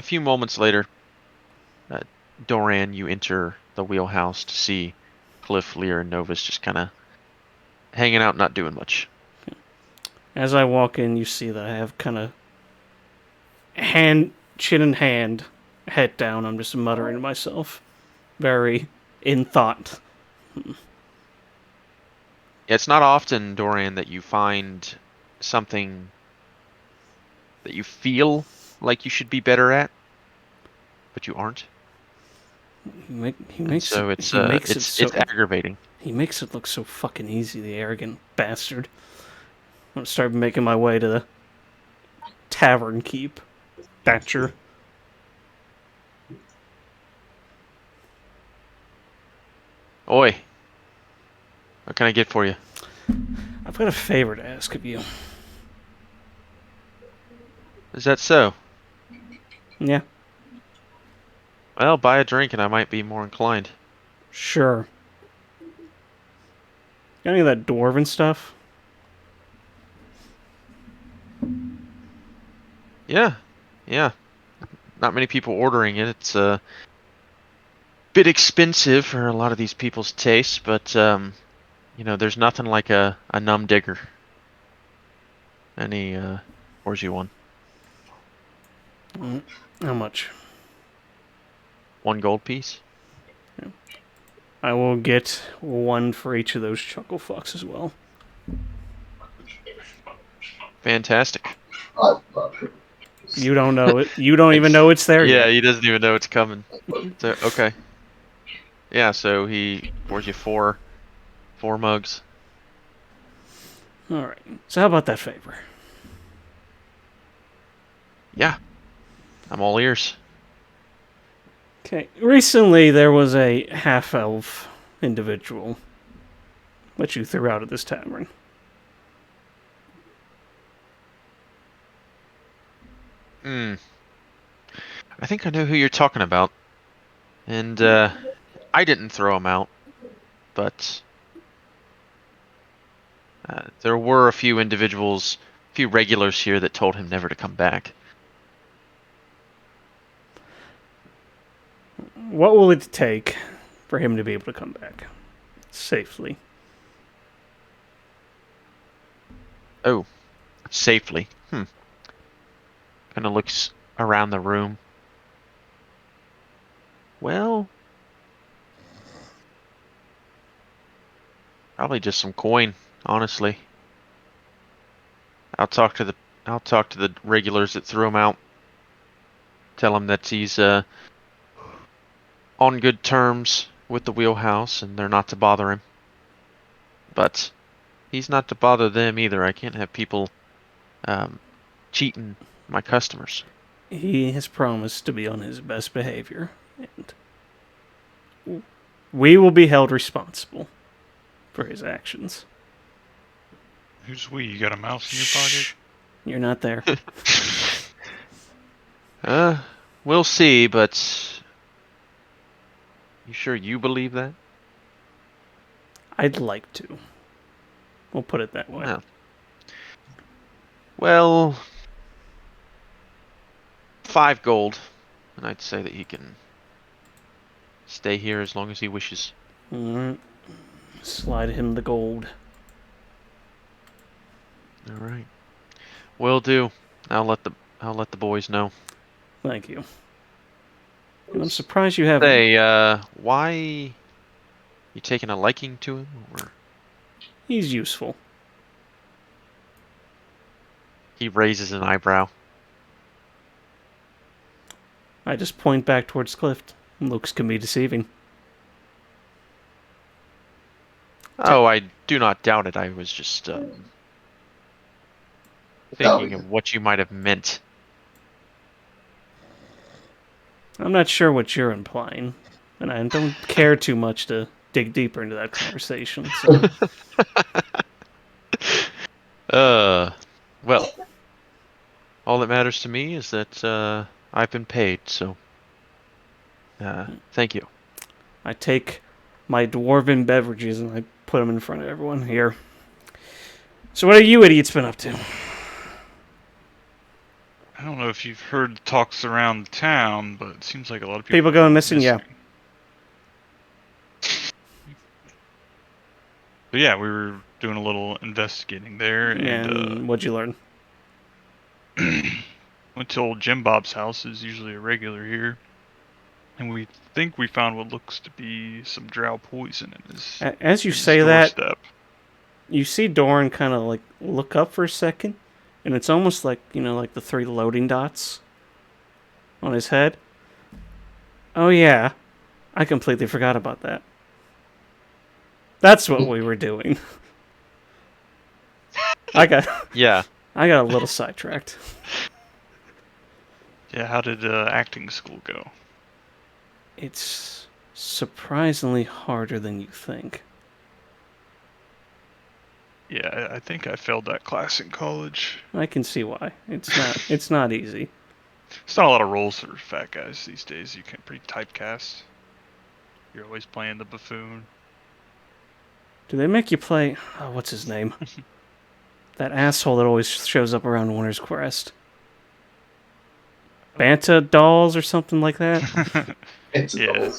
few moments later, Doran, you enter the wheelhouse to see Cliff, Lear, and Novus just kind of hanging out, not doing much. As I walk in, you see that I have kind of chin in hand, head down. I'm just muttering to myself, very in thought. Yeah, it's not often, Doran, that you find something that you feel like you should be better at, but you aren't. He makes it's aggravating. He makes it look so fucking easy, the arrogant bastard. I'm gonna start making my way to the tavern keep. Thatcher. Oi. What can I get for you? I've got a favor to ask of you. Is that so? Yeah. Well, buy a drink and I might be more inclined. Sure. Got any of that dwarven stuff? Yeah. Not many people ordering it. It's a bit expensive for a lot of these people's tastes, but there's nothing like a numb digger. Where's you one? How much? 1 gold piece. Yeah. I will get one for each of those chuckle fucks as well. Fantastic. I'm not sure. You don't know it. You don't even know it's there Yeah, yet. he doesn't even know it's coming. So okay. Yeah, so he pours you four mugs. All right. So how about that favor? Yeah, I'm all ears. Okay. Recently, there was a half-elf individual that you threw out of this tavern. Hmm. I think I know who you're talking about. And I didn't throw him out, but there were a few individuals, a few regulars here that told him never to come back. What will it take for him to be able to come back safely? Oh, safely. Kind of looks around the room. Well, probably just some coin, honestly. I'll talk to the regulars that threw him out. Tell him that he's on good terms with the wheelhouse and they're not to bother him. But he's not to bother them either. I can't have people cheating my customers. He has promised to be on his best behavior, and we will be held responsible for his actions. Who's we? You got a mouse in your pocket? You're not there. We'll see, but you sure you believe that? I'd like to. We'll put it that way. No. Well, 5 gold, and I'd say that he can stay here as long as he wishes. Alright. Slide him the gold. All right. Will do. I'll let the boys know. Thank you. And I'm surprised you haven't. Say, why you taking a liking to him, or He's useful. he raises an eyebrow? I just point back towards Cliff. Looks can be deceiving. Oh, I do not doubt it. I was just thinking of what you might have meant. I'm not sure what you're implying, and I don't care too much to dig deeper into that conversation. So. Well, all that matters to me is that I've been paid, so thank you. I take my dwarven beverages and I put them in front of everyone here. So what have you idiots been up to? I don't know if you've heard talks around town, but it seems like a lot of People going missing, yeah. But yeah, we were doing a little investigating there, and what'd you learn? went to old Jim Bob's house, who's usually a regular here, and we think we found what looks to be some drow poison in his. As you say that, doorstep. You see Doran kind of like look up for a second, and it's almost like, like the 3 loading dots on his head. Oh yeah, I completely forgot about that. That's what we were doing. I got a little sidetracked. Yeah, how did acting school go? It's surprisingly harder than you think. Yeah, I think I failed that class in college. I can see why. It's not easy. It's not a lot of roles for fat guys these days. You can pretty typecast. You're always playing the buffoon. Do they make you play... Oh, what's his name? That asshole that always shows up around Winter's Crest. Banta dolls or something like that? Yeah.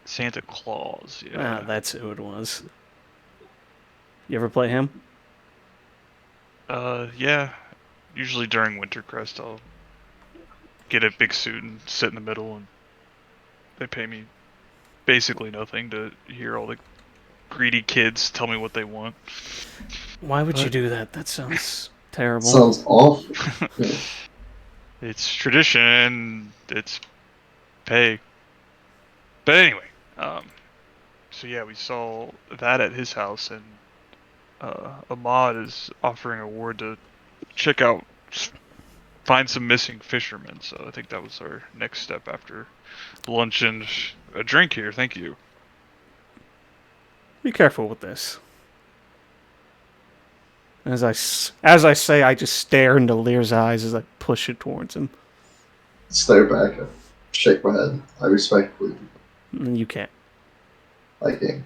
Santa Claus, yeah. Ah, that's who it was. You ever play him? Yeah. Usually during Wintercrest, I'll get a big suit and sit in the middle, and they pay me basically nothing to hear all the greedy kids tell me what they want. Why would you But- do that? That sounds terrible. Sounds awful. Yeah. It's tradition. It's pay. But anyway, so yeah, we saw that at his house, and Ahmad is offering a ward to check out, find some missing fishermen. So I think that was our next step after lunch and a drink here. Thank you. Be careful with this. As I say, I just stare into Lear's eyes as I push it towards him. Stare back. I shake my head. I respectfully. You can't. I can.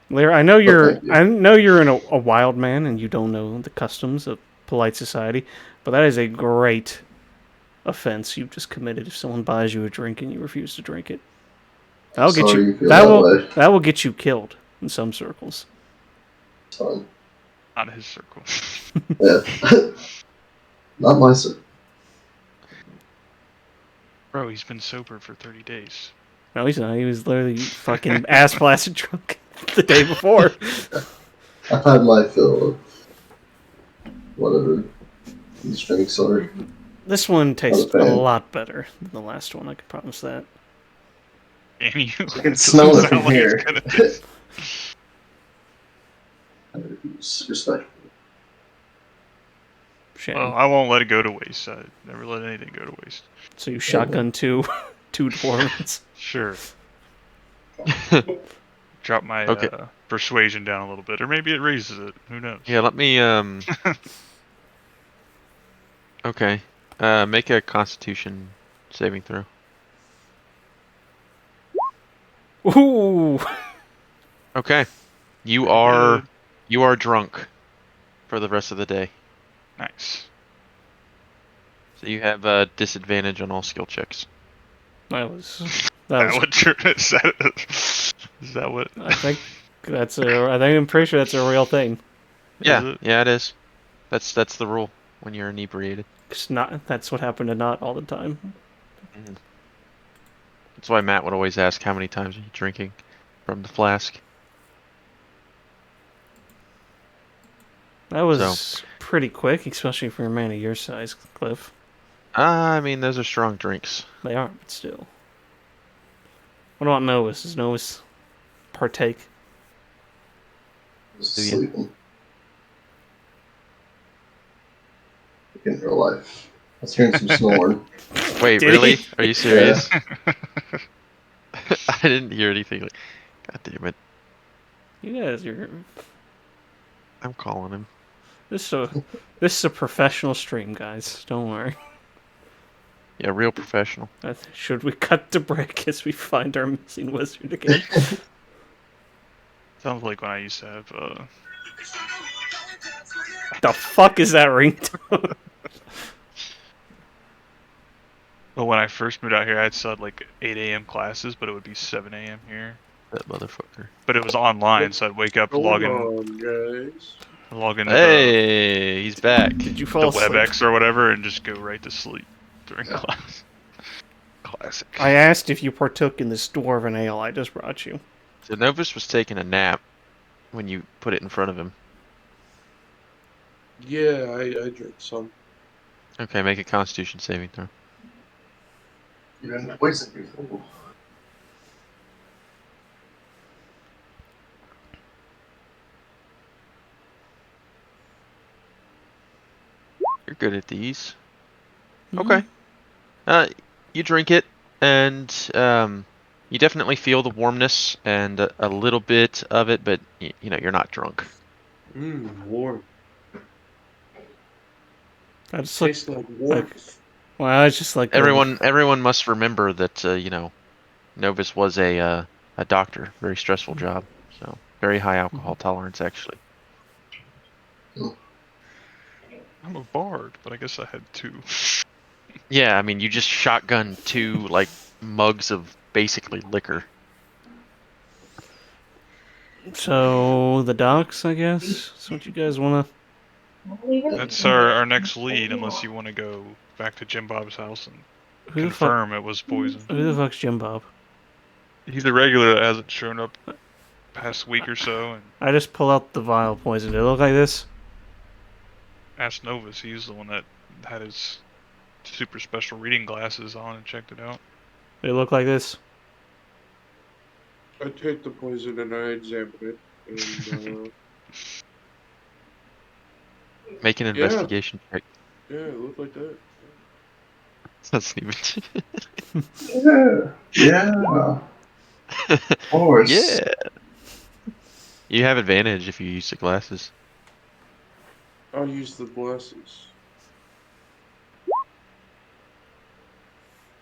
Lear, I know thank you. you're a wild man and you don't know the customs of polite society, but that is a great offense you've just committed if someone buys you a drink and you refuse to drink it. That'll get Sorry you you feel that way. that will get you killed in some circles. It's fine. Not his circle. Yeah. Not my sir. Bro, he's been sober for 30 days. No, he's not. He was literally fucking ass blasted drunk the day before. I've had my fill of whatever these drinks are. This one tastes fan. a lot better than the last one, I can promise that. And you I can smell it from here. I refuse. Respect. Shame. Well, I won't let it go to waste. I never let anything go to waste. So you shotgun two dwarves. Sure. Drop my Okay. persuasion down a little bit, or maybe it raises it. Who knows? Yeah, let me Okay. Make a Constitution saving throw. Ooh. Okay. You Good. are drunk for the rest of the day. Nice. So you have a disadvantage on all skill checks. That was Is that what? I think I'm pretty sure that's a real thing. Yeah, it? yeah, it is. That's the rule when you're inebriated. That's what happened to Not all the time. That's why Matt would always ask how many times are you drinking from the flask. That was pretty quick, especially for a man of your size, Cliff. I mean, those are strong drinks. They are, but still. What about Novus? Does Novus partake? Just Do you? sleeping. In real life. I was hearing some snoring. Wait, Did really? he? Are you serious? I didn't hear anything. God damn it! You guys, I'm calling him. this is a professional stream, guys. Don't worry. Yeah, real professional. Should we cut to break as we find our missing wizard again? Sounds like when I used to have. The fuck is that ringtone? Well, when I first moved out here, I still had like 8 a.m. classes, but it would be 7 a.m. here. That motherfucker. But it was online, so I'd wake up, log on, guys. into Hey, he's back. Did you the fall asleep? WebEx or whatever, and just go right to sleep during class. Classic. I asked if you partook in this dwarven ale I just brought you. So Novus was taking a nap when you put it in front of him. Yeah, I drink some. Okay, make a Constitution saving throw. You're in poison before. You're good at these. Mm-hmm. Okay. You drink it, and you definitely feel the warmness and a little bit of it, but you know you're not drunk. Warm. I just like, Tastes like warmth. well, I was just like Everyone must remember that you know, Novus was a doctor, very stressful job, so very high alcohol tolerance actually. I'm a bard, but I guess I had 2. Yeah, I mean you just shotgun 2 like mugs of basically liquor. So the docks, I guess. That's what you guys want to. That's our next lead, unless you want to go back to Jim Bob's house and Who the fuck? confirm it was poison. Who the fuck's Jim Bob? He's a regular that hasn't shown up past week or so, and I just pull out the vial poison. Did it look like this? asked Novus. He's the one that had his super special reading glasses on and checked it out. Did it look like this? I take the poison and I examine it, and Make an investigation check. yeah, it looked like that. That's even. Yeah. Of course. Yeah. You have advantage if you use the glasses. I'll use the glasses.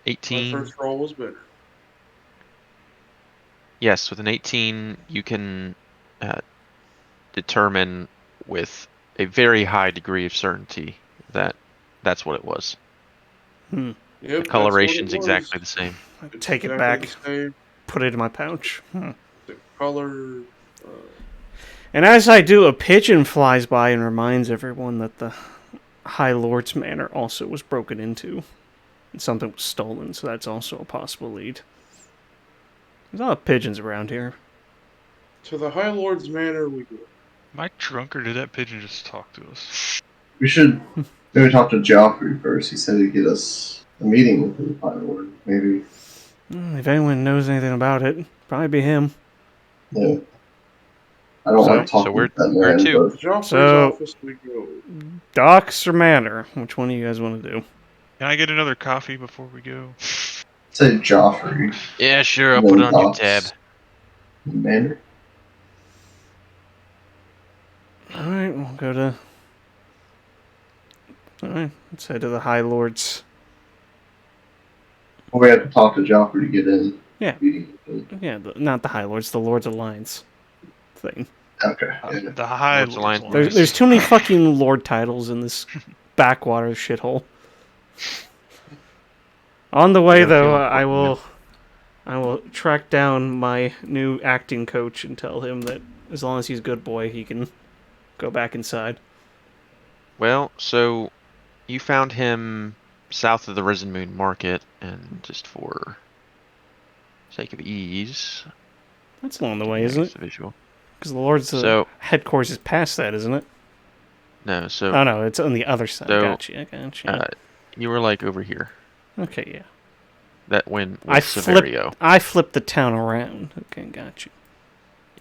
18. My first roll was better. Yes, with an 18, you can determine with a very high degree of certainty that that's what it was. Yep, The coloration's exactly the same. Take it exactly back. the same. Put it in my pouch. The color. And as I do, a pigeon flies by and reminds everyone that the High Lord's manor also was broken into. And something was stolen, so that's also a possible lead. There's a lot of pigeons around here. To the High Lord's manor we go. Am I drunk or did that pigeon just talk to us? We should maybe talk to Joffrey first. He said he'd get us a meeting with the Fire Lord. Maybe. If anyone knows anything about it, probably be him. Yeah. I don't So- like talking so we're- with that where man, to? but Joffrey's So- office we go. Docks or manor? Which one do you guys want to do? Can I get another coffee before we go? say Joffrey. Yeah, sure. I'll and put then it on your Doc's tab. Manor. Alright, we'll go to... Alright, let's head to the High Lord's... Well, we have to talk to Joffrey to get in. Yeah. Meeting with him. Yeah, not the High Lords, the Lord's Alliance thing. Okay. Yeah. The High Lord's Lord's Alliance. Alliance. There's too many fucking Lord titles in this backwater shithole. On the way, Yeah, though, feel I will track down my new acting coach and tell him that as long as he's a good boy, he can go back inside. Well, so you found him south of the Risen Moon Market, and just for sake of ease, That's along the way, isn't here's it? the visual. Because the Lord's So- headquarters is past that, isn't it? No, so Oh no, it's on the other side. So, Gotcha. you were like over here. Okay, yeah. That when I with Severio. I flipped the town around. Okay, gotcha.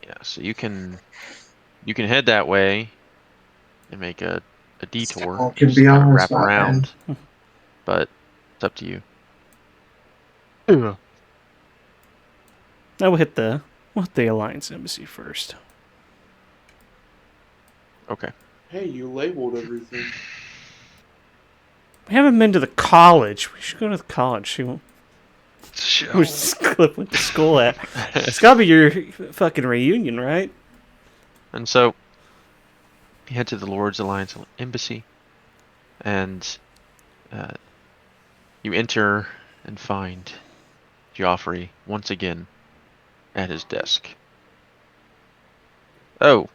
Yeah, so you can head that way and make a detour. all can just be kinda honest, wrap my man. around. But it's up to you. Now we'll hit the Alliance Embassy first. Okay. Hey, you labeled everything. We haven't been to the college. We should go to the college. See what Show. where's Cliff went to school at. It's gotta be your fucking reunion, right? And so you head to the Lord's Alliance Embassy, and you enter and find Joffrey once again at his desk. Oh,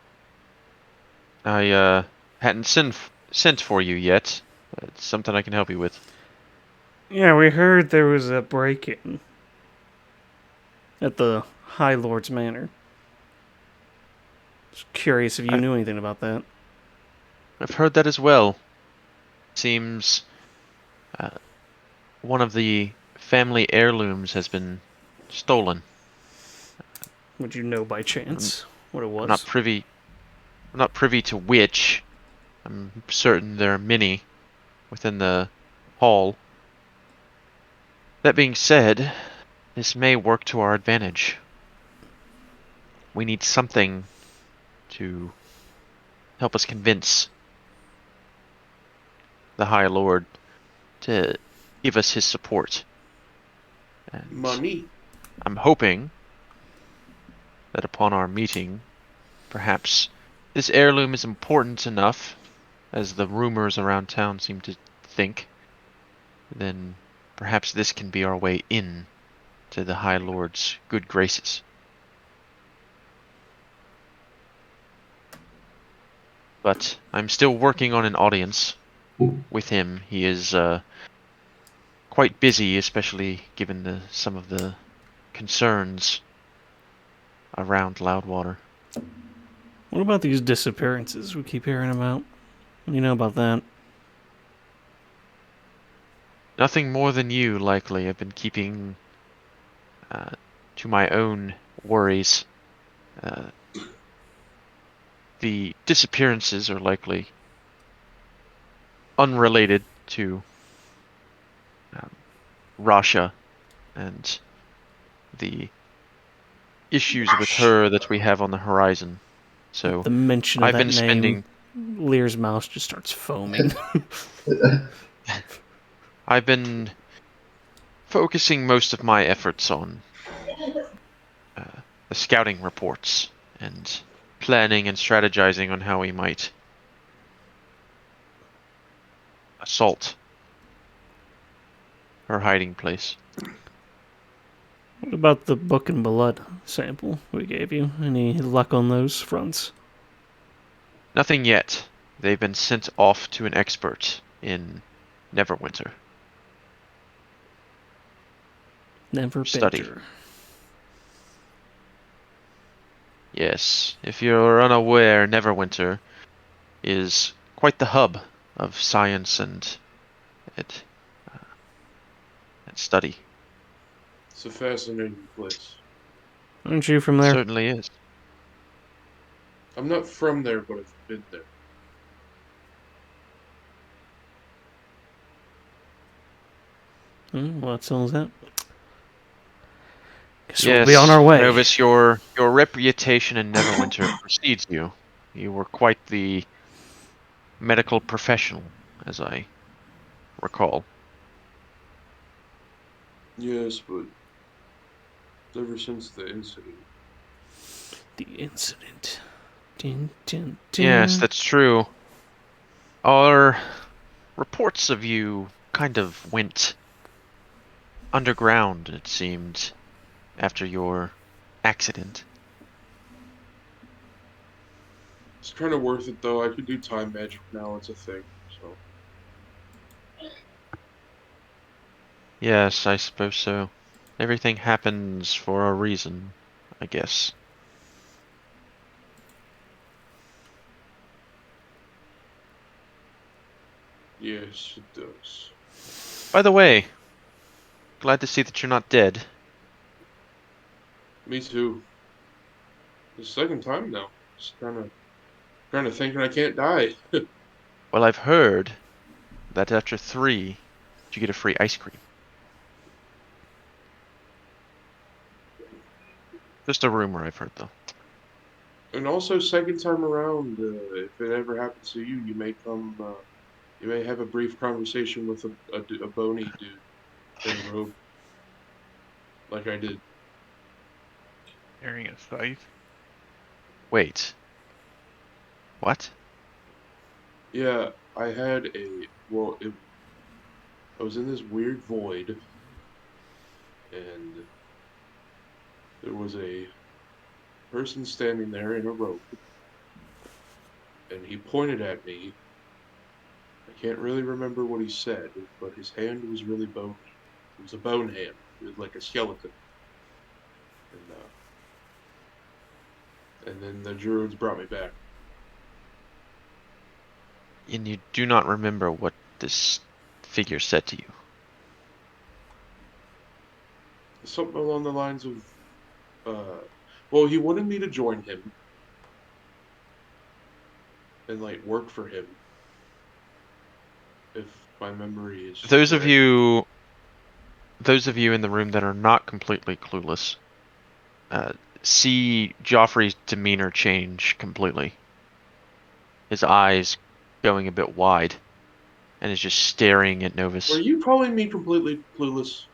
I hadn't sent for you yet. It's something I can help you with. Yeah, we heard there was a break-in at the High Lord's Manor. Just curious if you knew anything about that. I've heard that as well. Seems one of the family heirlooms has been stolen. Would you know by chance what it was? I'm not privy to which. I'm certain there are many within the hall. That being said, this may work to our advantage. We need something to help us convince the High Lord to give us his support. And Money. I'm hoping that upon our meeting, perhaps this heirloom is important enough, as the rumors around town seem to think, then perhaps this can be our way in to the High Lord's good graces. But I'm still working on an audience with him. He is quite busy, especially given some of the concerns around Loudwater. What about these disappearances we keep hearing about? What do you know about that? Nothing more than you, likely. I've been keeping to my own worries. The disappearances are likely unrelated to Rasha and the issues with her that we have on the horizon. So The mention of I've that been name, spending Lear's mouth just starts foaming. I've been focusing most of my efforts on the scouting reports and planning and strategizing on how we might assault her hiding place. What about the book and blood sample we gave you? Any luck on those fronts? Nothing yet. They've been sent off to an expert in Neverwinter. Never Study. Benter. Yes, if you're unaware, Neverwinter is quite the hub of science and uh, study. It's a fascinating place. Aren't you from It there? certainly is. I'm not from there, but I've been there. Well, that settles that. Guess Yes, we'll be on our way. Novus, your reputation in Neverwinter precedes you. You were quite the medical professional, as I recall. Yes, but ever since the incident, The incident. Dun, dun, dun. Yes, that's true. Our reports of you kind of went underground, it seemed, after your accident. it's kind of worth it though. I could do time magic now; it's a thing. So Yes, I suppose so. Everything happens for a reason, I guess. yes, it does. By the way, glad to see that you're not dead. Me too. The second time now. Just kind of thinking I can't die. Well, I've heard that after 3, you get a free ice cream. Just a rumor I've heard, though. And also, second time around, if it ever happens to you, you may come. You may have a brief conversation with a bony dude in a robe, like I did. Carrying a scythe. Wait. What? Yeah, I had a well. I was in this weird void, and there was a person standing there in a robe, and he pointed at me. I can't really remember what he said, but his hand was really bony. It was a bone hand. It was like a skeleton. And then the druids brought me back. And you do not remember what this figure said to you? Something along the lines of, well, he wanted me to join him and like work for him, if my memory is Those correct. of you in the room that are not completely clueless, see Joffrey's demeanor change completely. His eyes going a bit wide, and is just staring at Novus. Are you calling me completely clueless?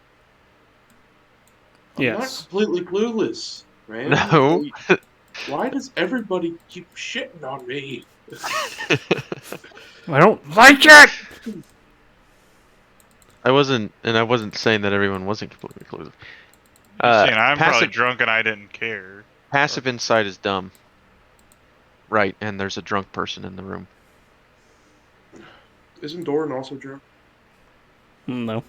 I'm not Yes. completely clueless, man. No. Why does everybody keep shitting on me? I don't like it! I wasn't saying that everyone wasn't completely clueless. You're saying I'm probably Passive drunk and I didn't care. passive insight is dumb. Right, and there's a drunk person in the room. Isn't Doran also drunk? No.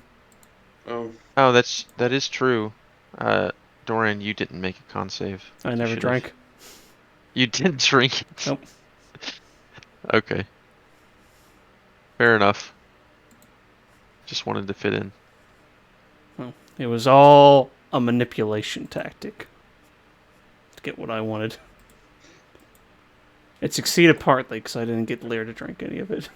Oh, Oh, that is true. Dorian, you didn't make a con save. I You never should've. drank. You didn't drink it? Nope. Okay. Fair enough. Just wanted to fit in. Well, it was all a manipulation tactic to get what I wanted. It succeeded partly because I didn't get Lear to drink any of it.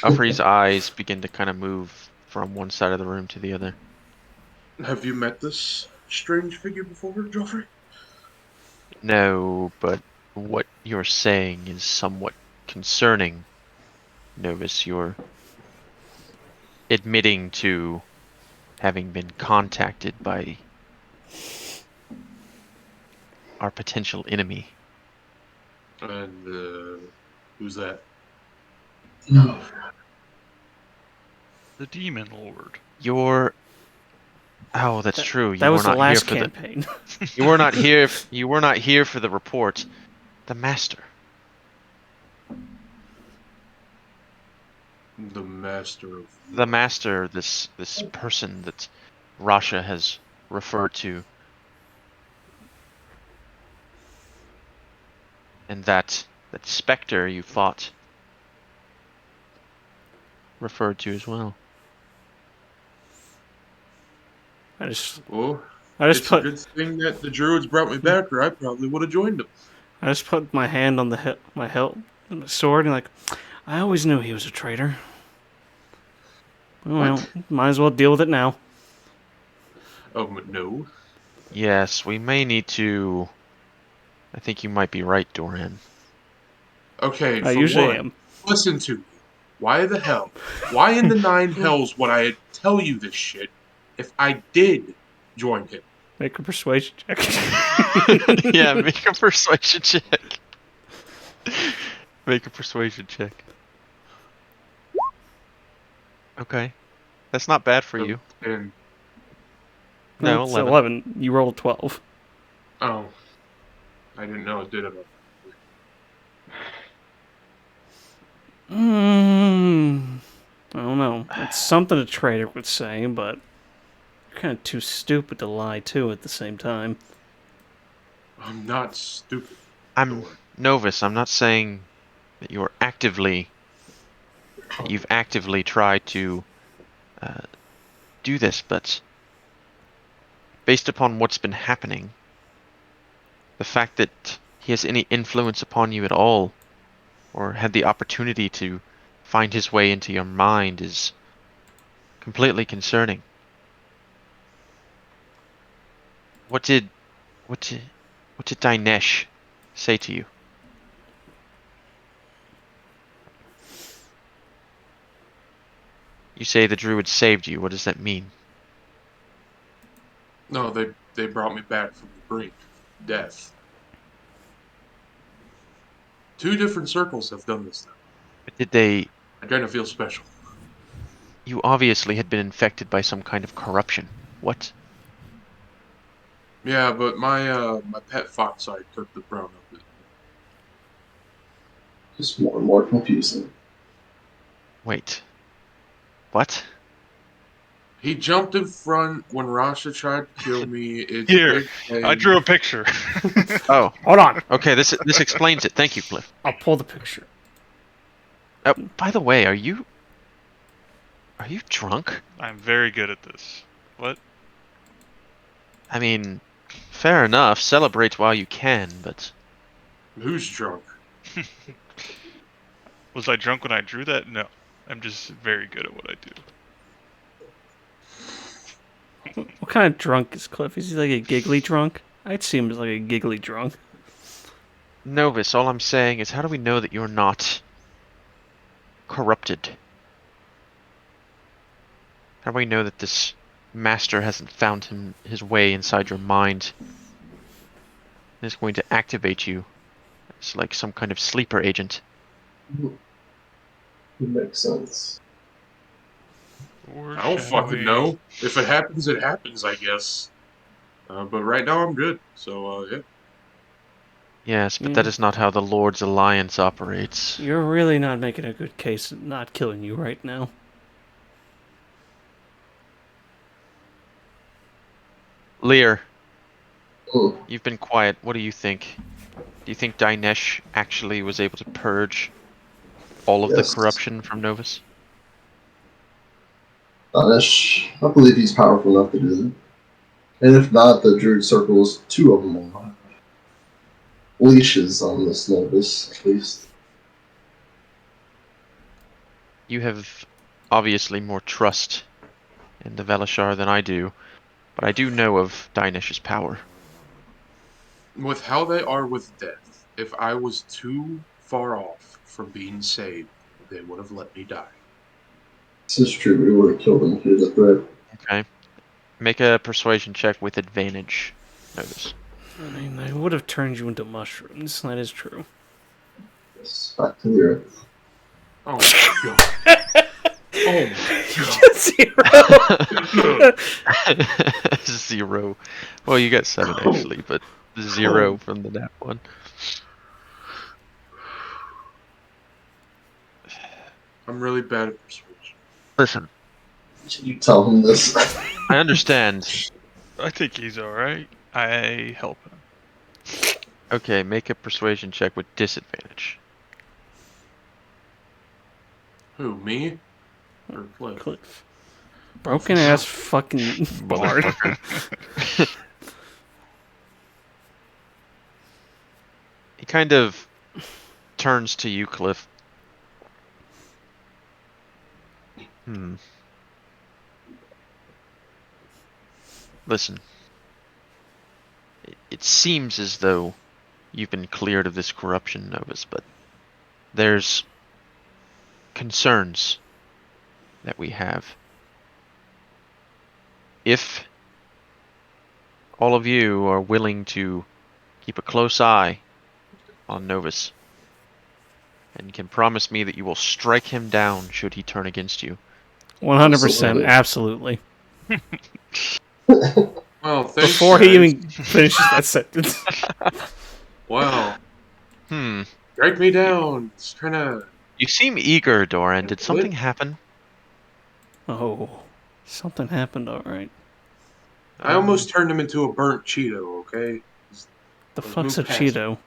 Alfrey's eyes begin to kind of move from one side of the room to the other. Have you met this strange figure before, Joffrey? No, but what you're saying is somewhat concerning, Novus. You're admitting to having been contacted by our potential enemy. And, who's that? No. The Demon Lord. You're... Oh, that's true. That You were was the not here last for the... campaign. You were not here. You were not here for the report. The Master. The Master of... The Master, this person that Rasha has referred to. And that specter you fought referred to as well. I just Well, it's it's a good thing that the druids brought me back, or I probably would have joined them. I just put my hand on my hilt, my sword, and like, I always knew he was a traitor. Well, might as well deal with it now. No. Yes, we may need to... I think you might be right, Doran. Okay, I for usually one, am. listen to me. Why the hell? Why in the nine hells would I tell you this shit if I did join him? Make a persuasion check. Yeah, make a persuasion check. Make a persuasion check. Okay. That's not bad for you. And No, It's 11. 11. You rolled 12. oh, I didn't know it did it. I don't know. It's something a traitor would say, but you're kind of too stupid to lie too at the same time. I'm not stupid. Novus, I'm not saying that you've actively tried to do this, but based upon what's been happening, the fact that he has any influence upon you at all, or had the opportunity to find his way into your mind, is completely concerning. What did Dinesh say to you? You say the druid saved you. What does that mean? No, they brought me back from the brink, death. 2 different circles have done this now. Did they... I kind of feel special. You obviously had been infected by some kind of corruption. What? Yeah, but my pet fox eye took the brown of it. Just more and more confusing. Wait. What? He jumped in front when Rasha tried to kill me. It's Here, big thing. I drew a picture. Oh, Hold on. okay. This explains it. Thank you, Cliff. I'll pull the picture. Oh, by the way, are you drunk? I'm very good at this. What? I mean, fair enough. Celebrate while you can, but Who's drunk? Was I drunk when I drew that? No. I'm just very good at what I do. What kind of drunk is Cliff? Is he like a giggly drunk? I'd see him as like a giggly drunk. Novus, all I'm saying is, how do we know that you're not corrupted? How do we know that this master hasn't found his way inside your mind and is going to activate you? It's like some kind of sleeper agent. It makes sense. I don't fucking know. If it happens, it happens, I guess. But right now I'm good. So, yeah. Yes, but that is not how the Lord's Alliance operates. You're really not making a good case of not killing you right now. Lear, Oh, You've been quiet. What do you think? Do you think Dinesh actually was able to purge all of the yes. corruption from Novus? Danish, I believe he's powerful enough to do that. And if not, the Druid circles, two of them will have leashes on this Novus, at least. You have obviously more trust in the Velashar than I do, but I do know of Dinesh's power. With how they are with death, if I was too far off from being saved, they would have let me die. This is true, we would have killed him if he was a threat. Okay. Make a persuasion check with advantage, Novus. I mean, they would have turned you into mushrooms. That is true. Yes, back to the earth. Oh my god. Oh my god. 0. 0. Well, you got 7 actually, but 0 from the nat one. I'm really bad at persuasion. Listen, Should you tell him this? I understand. I think he's alright. I help him. Okay, make a persuasion check with disadvantage. Who, me? Or Cliff? Cliff. Broken ass fucking bard. He kind of turns to you, Cliff. Listen. It seems as though you've been cleared of this corruption, Novus, but there's concerns that we have. If all of you are willing to keep a close eye on Novus and can promise me that you will strike him down should he turn against you. 100%, absolutely. Well, thanks, Before guys. he even finishes that sentence. Wow. Strike me down. It's kind of... You seem eager, Doran. Did something happen? Oh, something happened, alright. I almost turned him into a burnt Cheeto, okay? The Let's fuck's a move past Cheeto?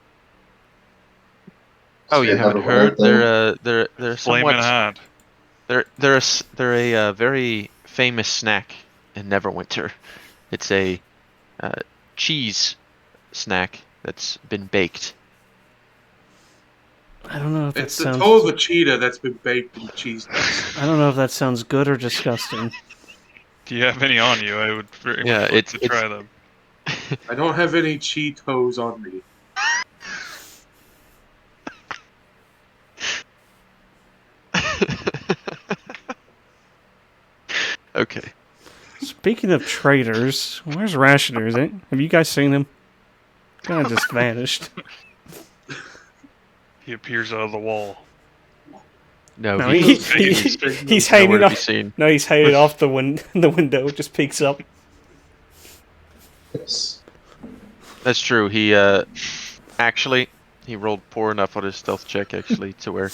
Oh, you Straight haven't out of heard? one They're Flaming somewhat. hot. They're a very famous snack in Neverwinter. It's a cheese snack that's been baked. I don't know if that It's the sounds... toe of a cheetah that's been baked in cheese dust. I don't know if that sounds good or disgusting. Do you have any on you? I would very Yeah, much like to try them. I don't have any Cheetos on me. Okay. Speaking of traitors, where's Rationers? Have you guys seen him? Kind of just vanished. He appears out of the wall. No, No, he's he's nowhere hanging to be off. seen. No, he's hanging off the window. Just peeks up. Yes. That's true. He actually he rolled poor enough on his stealth check actually to where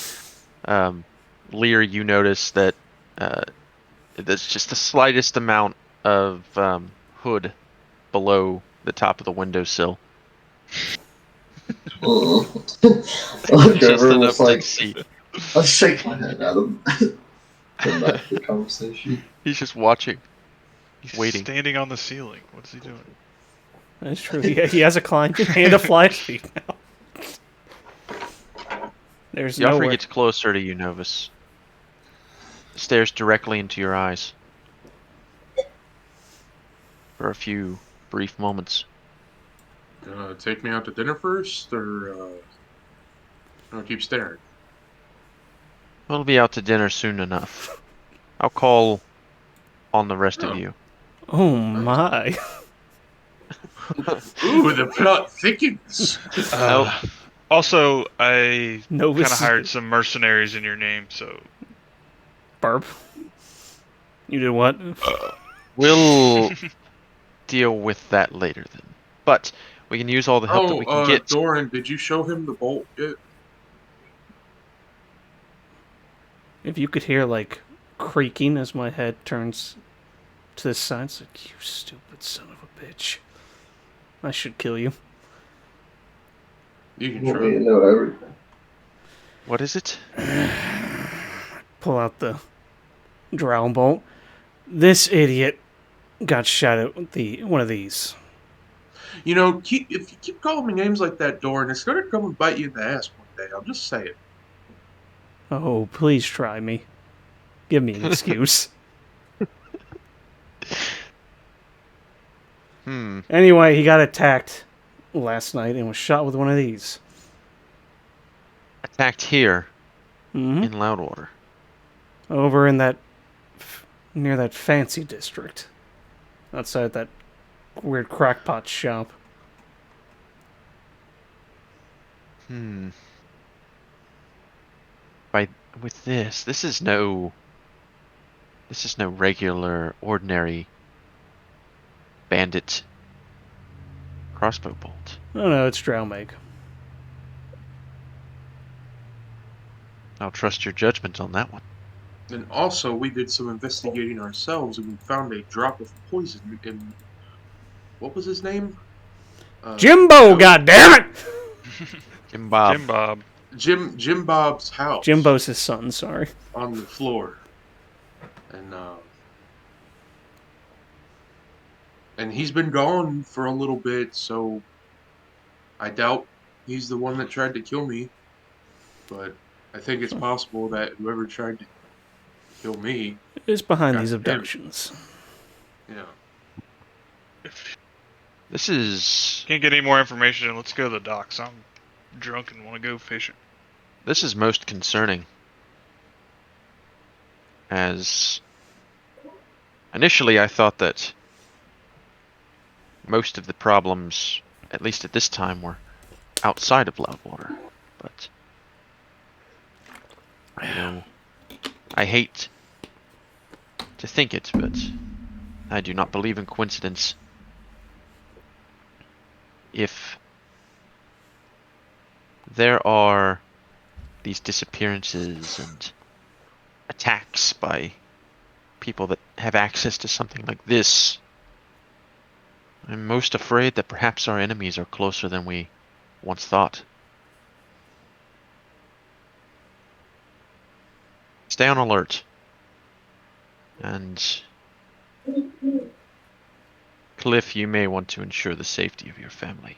Lear, you notice that there's just the slightest amount of hood below the top of the windowsill. I look Just over and enough was like, to see. I shake my head at him. Come back to the conversation. He's just watching. He's Waiting. standing on the ceiling. What's he doing? That's true. He has a climb and a fly speed now. There's Joffrey nowhere. gets closer to you, Novus. Stares directly into your eyes. For a few brief moments. Take me out to dinner first, or I'll keep staring? We'll be out to dinner soon enough. I'll call on the rest of you. Oh my! Ooh, the plot thickens. Also, I Novus kind of hired some mercenaries in your name, so Burp. You did what? We'll deal with that later then. But we can use all the help that we can get. Doran, did you show him the bolt yet? If you could hear like creaking as my head turns to the side, it's like, you stupid son of a bitch. I should kill you. You can You want me try. to know everything. What is it? Pull out the drow bolt. This idiot got shot at one of these. You know, if you keep calling me names like that, Doran, it's gonna come and bite you in the ass one day. I'm just saying. Oh, please try me. Give me an excuse. Anyway, he got attacked last night and was shot with one of these. Attacked here Mm-hmm. in Loudwater. Over in that near that fancy district, outside that weird crackpot shop. With this is no regular, ordinary bandit crossbow bolt. Oh no, it's drow make. I'll trust your judgment on that one. And also, we did some investigating ourselves, and we found a drop of poison in what was his name? Jimbo, goddammit! Jim Bob. Jim Bob. Jim Bob's house. Jimbo's his son. Sorry. On the floor, and he's been gone for a little bit, so I doubt he's the one that tried to kill me. But I think it's possible that whoever tried to kill me Is behind got these him. abductions. Yeah. This is Can't get any more information. Let's go to the docks. I'm drunk and want to go fishing. this is most concerning. As initially I thought that most of the problems, at least at this time, were outside of Loudwater. But you know, I hate to think it, but I do not believe in coincidence. If there are these disappearances and attacks by people that have access to something like this, I'm most afraid that perhaps our enemies are closer than we once thought. Stay on alert. And Cliff, you may want to ensure the safety of your family.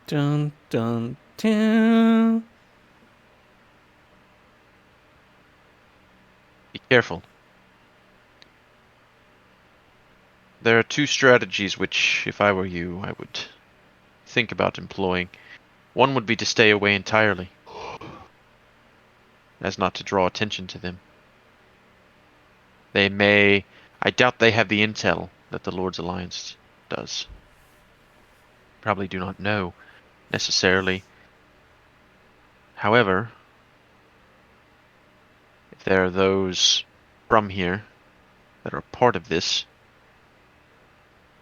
Dun dun dun. Be careful. There are two strategies which, if I were you, I would think about employing. One would be to stay away entirely, as not to draw attention to them. I doubt they have the intel that the Lord's Alliance does. Probably do not know, necessarily. However, if there are those from here that are part of this,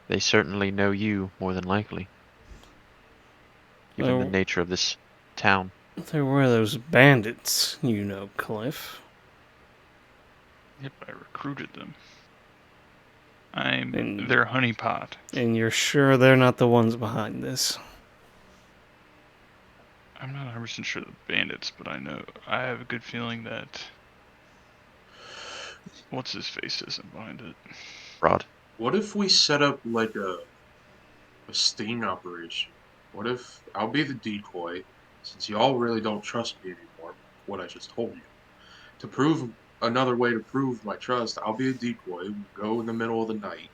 they certainly know you more than likely, given the nature of this town. There were those bandits, you know, Cliff. Yep, I recruited them. I'm their honeypot. And you're sure they're not the ones behind this? I'm not 100% sure the bandits, but I have a good feeling that what's his face isn't behind it. Rod. What if we set up like a sting operation? What if I'll be the decoy, since y'all really don't trust me anymore, what I just told you. To prove another way to prove my trust, I'll be a decoy. We'll go in the middle of the night,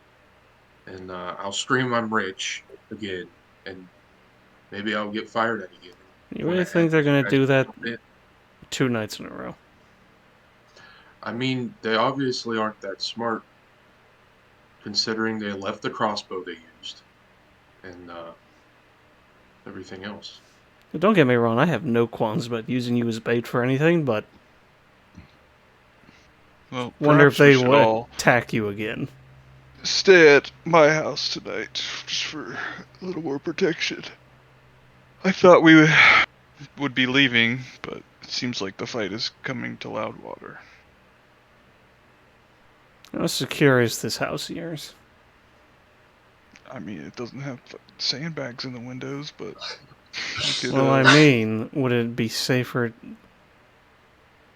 and I'll scream I'm rich again, and maybe I'll get fired at again. You really think they're going to do that 2 nights in a row? I mean, they obviously aren't that smart, considering they left the crossbow they used, and everything else. Don't get me wrong, I have no qualms about using you as bait for anything, but Well, wonder if they would will attack you again. Stay at my house tonight, just for a little more protection. I thought we would be leaving, but it seems like the fight is coming to Loudwater. How secure is this house of yours? I mean, it doesn't have sandbags in the windows, but we could. Well, I mean, would it be safer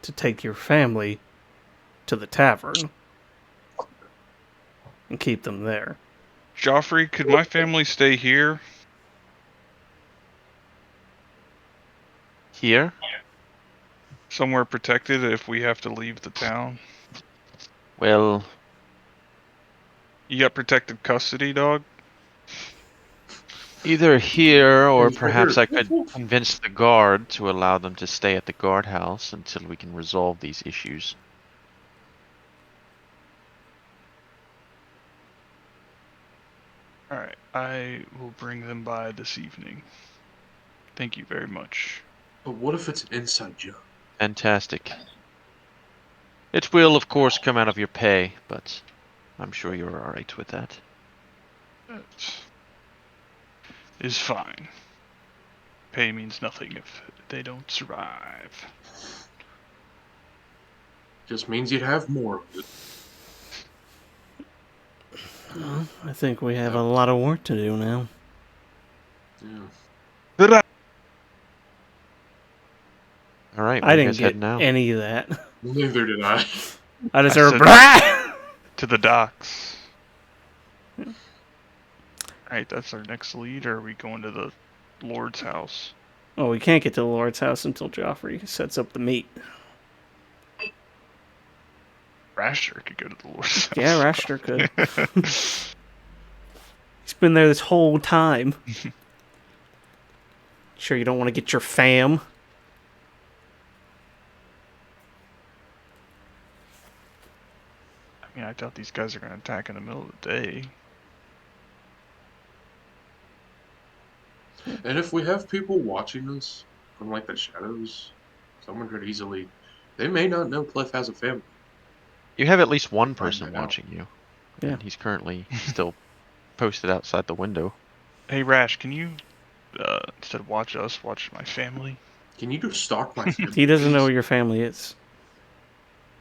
to take your family to the tavern and keep them there? Joffrey, could my family stay here? Here? Somewhere protected if we have to leave the town? Well, You got protected custody, dog? either here or Hey, perhaps I here. could convince the guard to allow them to stay at the guardhouse until we can resolve these issues. Alright, I will bring them by this evening. Thank you very much. But what if it's an inside job? Fantastic. It will, of course, come out of your pay, but I'm sure you're alright with that. That is fine. Pay means nothing if they don't survive. Just means you'd have more of it. Well, I think we have a lot of work to do now. Yeah. Alright, I where you didn't guys head get now? any of that. Neither did I. I just I heard said- blah! To the docks. Alright, that's our next lead, or are we going to the Lord's house? Oh, we can't get to the Lord's house until Joffrey sets up the meat. Rasher could go to the Lord's house. Yeah, Rashter could. He's been there this whole time. Sure you don't want to get your fam? I mean, I doubt these guys are going to attack in the middle of the day. And if we have people watching us from like the shadows, someone could easily. They may not know Cliff has a family. You have at least one Find person that out. watching you. Yeah. And he's currently still posted outside the window. Hey, Rash, can you, instead of watch us, watch my family? Can you just stalk my family? He doesn't know please? where your family is.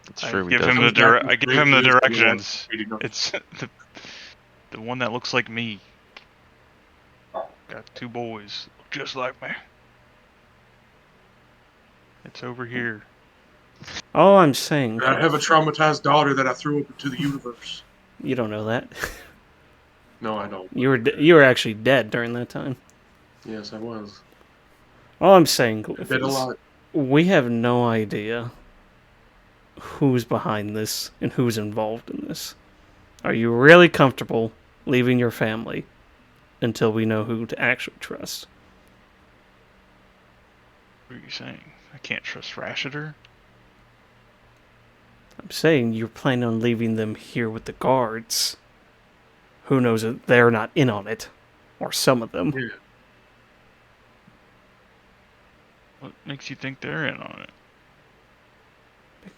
It's I true, he give him doesn't. the Comes back I with give him the great news, directions. everyone. It's the one that looks like me. Got two boys, look just like me. It's over here. All I'm saying, I have a traumatized daughter that I threw up into the universe. you don't know that. No, I don't. You were actually dead during that time. Yes, I was. All I'm saying, I Cliff, did a is lot. we have no idea who's behind this and who's involved in this. Are you really comfortable leaving your family until we know who to actually trust? What are you saying? I can't trust Rashider? I'm saying you're planning on leaving them here with the guards. Who knows that they're not in on it? Or some of them. Yeah. What makes you think they're in on it?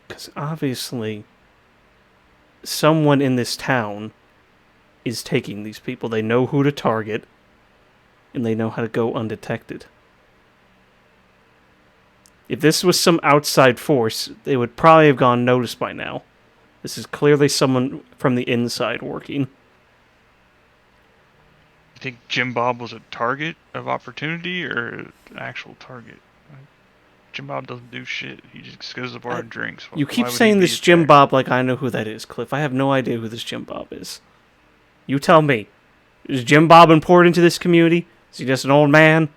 Because obviously, someone in this town is taking these people. They know who to target, and they know how to go undetected. If this was some outside force, they would probably have gone noticed by now. This is clearly someone from the inside working. You think Jim Bob was a target of opportunity or an actual target? Jim Bob doesn't do shit. He just goes to the bar and drinks. You Why keep would he saying be this Jim attacked? Bob like I know who that is, Cliff. I have no idea who this Jim Bob is. You tell me. Is Jim Bob important to this community? Is he just an old man?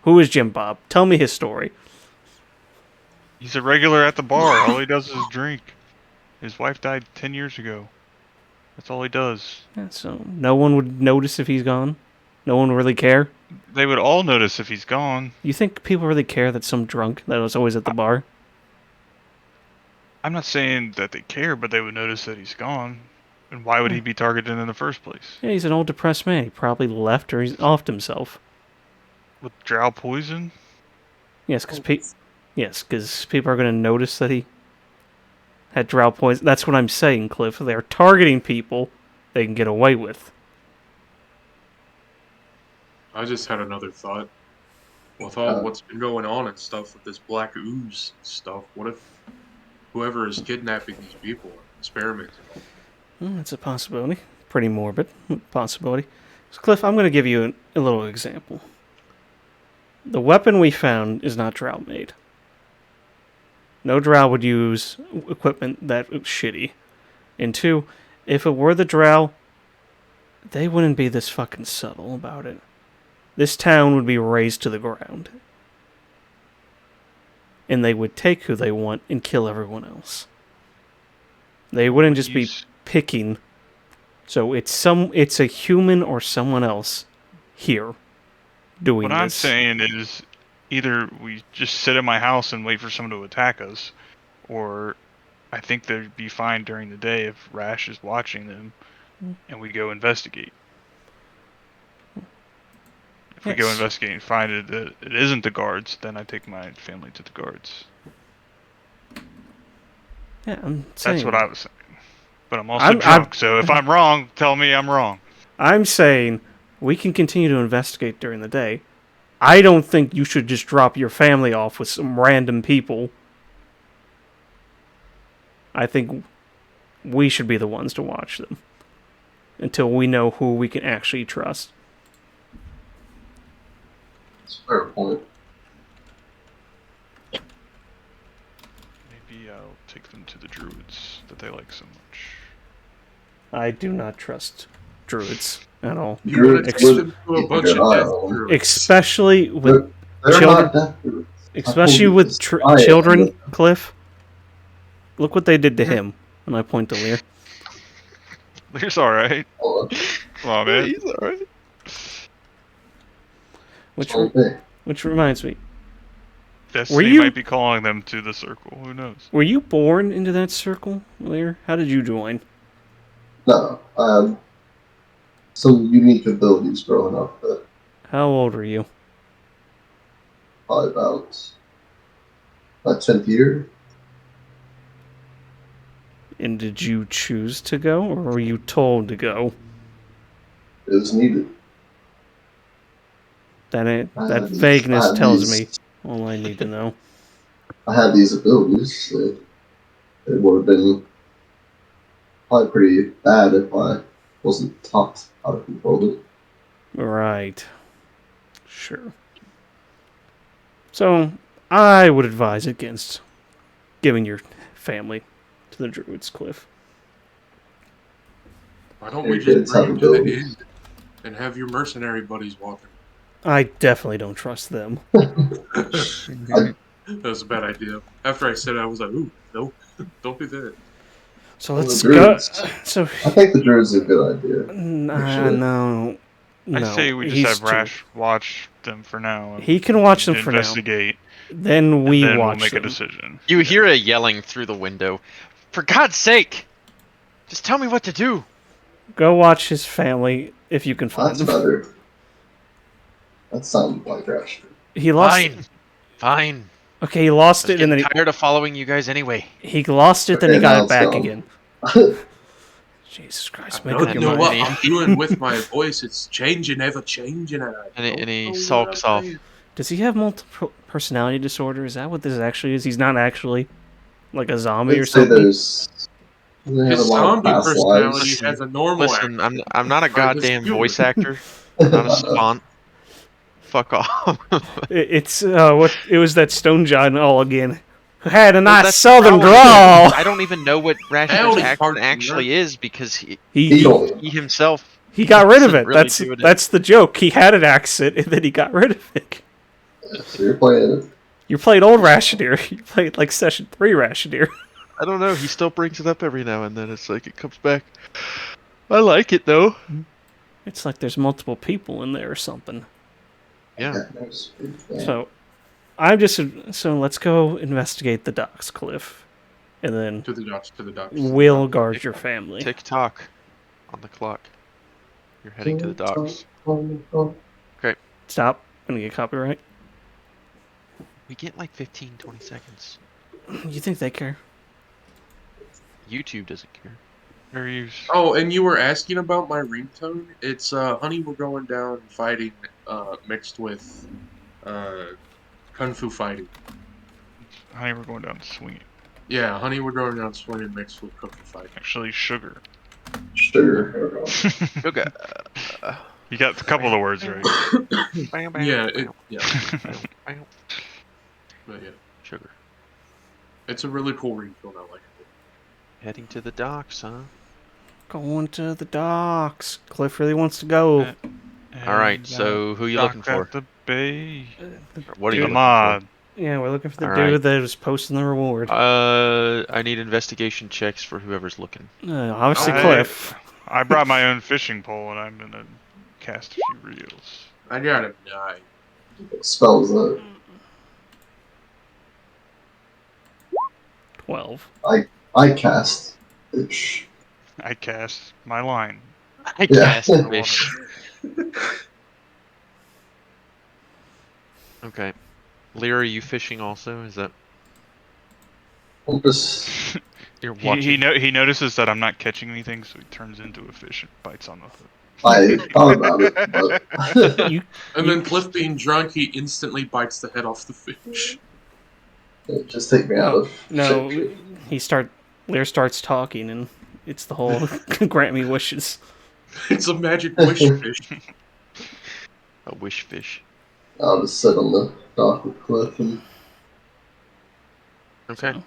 Who is Jim Bob? Tell me his story. He's a regular at the bar. All he does is drink. His wife died 10 years ago. That's all he does. Yeah, so no one would notice if he's gone? No one would really care? They would all notice if he's gone. You think people really care that some drunk that was always at the bar? I'm not saying that they care, but they would notice that he's gone. And why would he be targeted in the first place? Yeah, he's an old depressed man. He probably left or he's offed himself. With drow poison? Yes, because people are going to notice that he had drow poison. That's what I'm saying, Cliff. They're targeting people they can get away with. I just had another thought. With all what's been going on and stuff with this black ooze stuff, what if whoever is kidnapping these people are experimenting on them? That's a possibility. Pretty morbid possibility. So Cliff, I'm going to give you a little example. The weapon we found is not drow made. No drow would use equipment that shitty. And two, if it were the drow, they wouldn't be this fucking subtle about it. This town would be razed to the ground. And they would take who they want and kill everyone else. They wouldn't just be picking. So it's a human or someone else here doing What this. I'm saying is either we just sit in my house and wait for someone to attack us, or I think they'd be fine during the day if Rash is watching them and we go investigate. If we go investigate and find that it isn't the guards, then I take my family to the guards. Yeah, I'm saying. That's what I was saying. But I'm also drunk, so if I'm wrong, tell me I'm wrong. I'm saying we can continue to investigate during the day. I don't think you should just drop your family off with some random people. I think we should be the ones to watch them until we know who we can actually trust. That's a fair point. Maybe I'll take them to the druids that they like so much. I do not trust druids at all. You would have taken them to a bunch of death druids. Especially with They're children. not death druids. Especially with children, Cliff. Look what they did to him. And I point to Lear. Lear's alright. Come on, man. He's alright. Which reminds me. Destiny might be calling them to the circle. Who knows? Were you born into that circle, Lear? How did you join? No, I had some unique abilities growing up. But how old were you? Probably about my 10th year. And did you choose to go, or were you told to go? It was needed. That vagueness tells me all I need to know. I had these abilities. It would have been probably pretty bad if I wasn't taught how to control it. Right. Sure. So, I would advise against giving your family to the Druids, Cliff. Why don't we just bring them to the inn and have your mercenary buddies walking? I definitely don't trust them. That was a bad idea. After I said it, I was like, ooh, no, don't do that. So let's go. So I think the Druids is a good idea. No. I say we just have Rash watch them for now. He can watch them for investigate, now. Then we'll make a decision. You hear a yelling through the window. For God's sake! Just tell me what to do! Go watch his family if you can find them. That's better. That sounds like Rash. He lost. Fine. Okay, he lost it, and then tired of following you guys anyway. He lost it, then he got it back again. Jesus Christ! I don't know what I'm doing with my voice. It's changing, ever changing. And he sulks off. Does he have multiple personality disorder? Is that what this actually is? He's not actually like a zombie or something. His zombie personality has a normal. Listen, I'm not a goddamn voice actor. I'm not a savant. Fuck off. It's it was that Stone John all again. Who had a nice southern drawl. I don't even know what Rashid's accent actually is because he himself. He got rid of it. That's the joke. He had an accent and then he got rid of it. So you're playing it. You played old Rashidir. You played like session 3 Rashidir. I don't know. He still brings it up every now and then. It's like it comes back. I like it though. It's like there's multiple people in there or something. Yeah. So let's go investigate the docks, Cliff, and then to the docks. We'll guard your family. Tick-tock on the clock. You're heading to the docks. Okay. Stop. I'm gonna get copyright. We get like 15, 20 seconds. You think they care? YouTube doesn't care. Oh, and you were asking about my ringtone? It's Honey, we're going down fighting mixed with Kung Fu fighting. Honey, we're going down swinging. Yeah, Honey, we're going down swinging mixed with Kung Fu fighting. Actually, sugar. Sugar. Sugar. You got a couple of the words right. But yeah, Sugar. it's a really cool ringtone. I like it. Heading to the docks, huh? Going to the docks. Cliff really wants to go. All right, so who you looking for? At the bay. What are you Dude, looking for? Ahmad. Yeah, we're looking for the All dude right. that was posting the reward. I need investigation checks for whoever's looking. Obviously, I- Cliff. I brought my own fishing pole and I'm gonna cast a few reels. I got a 9. What spells that? 12. I cast fish. I cast my line. I Yeah. cast fish. Okay. Lear, are you fishing also? Is that I'm just you're watching? He notices that I'm not catching anything, so he turns into a fish and bites on the hook. I thought about it, but You, And then Cliff being drunk, he instantly bites the head off the fish. just take me out of no, shape. Lear starts talking, and it's the whole grant me wishes. It's a magic wish fish. A wish fish. I'll just sit on the dock with Cliff, and Okay. So,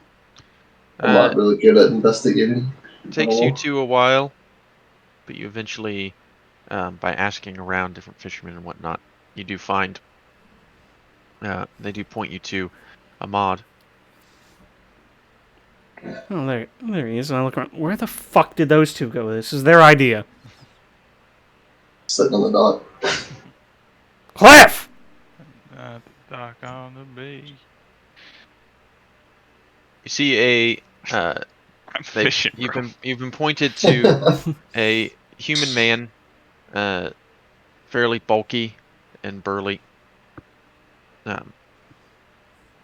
I'm not really good at investigating. Takes you two a while, but you eventually, by asking around different fishermen and whatnot, you do find. They do point you to Ahmad. oh, there he is. And I look around. Where the fuck did those two go? This is their idea. Sitting on the dock. Cliff! Dock on the bay. You see I'm fishing, bro. you've been pointed to a human man, fairly bulky and burly,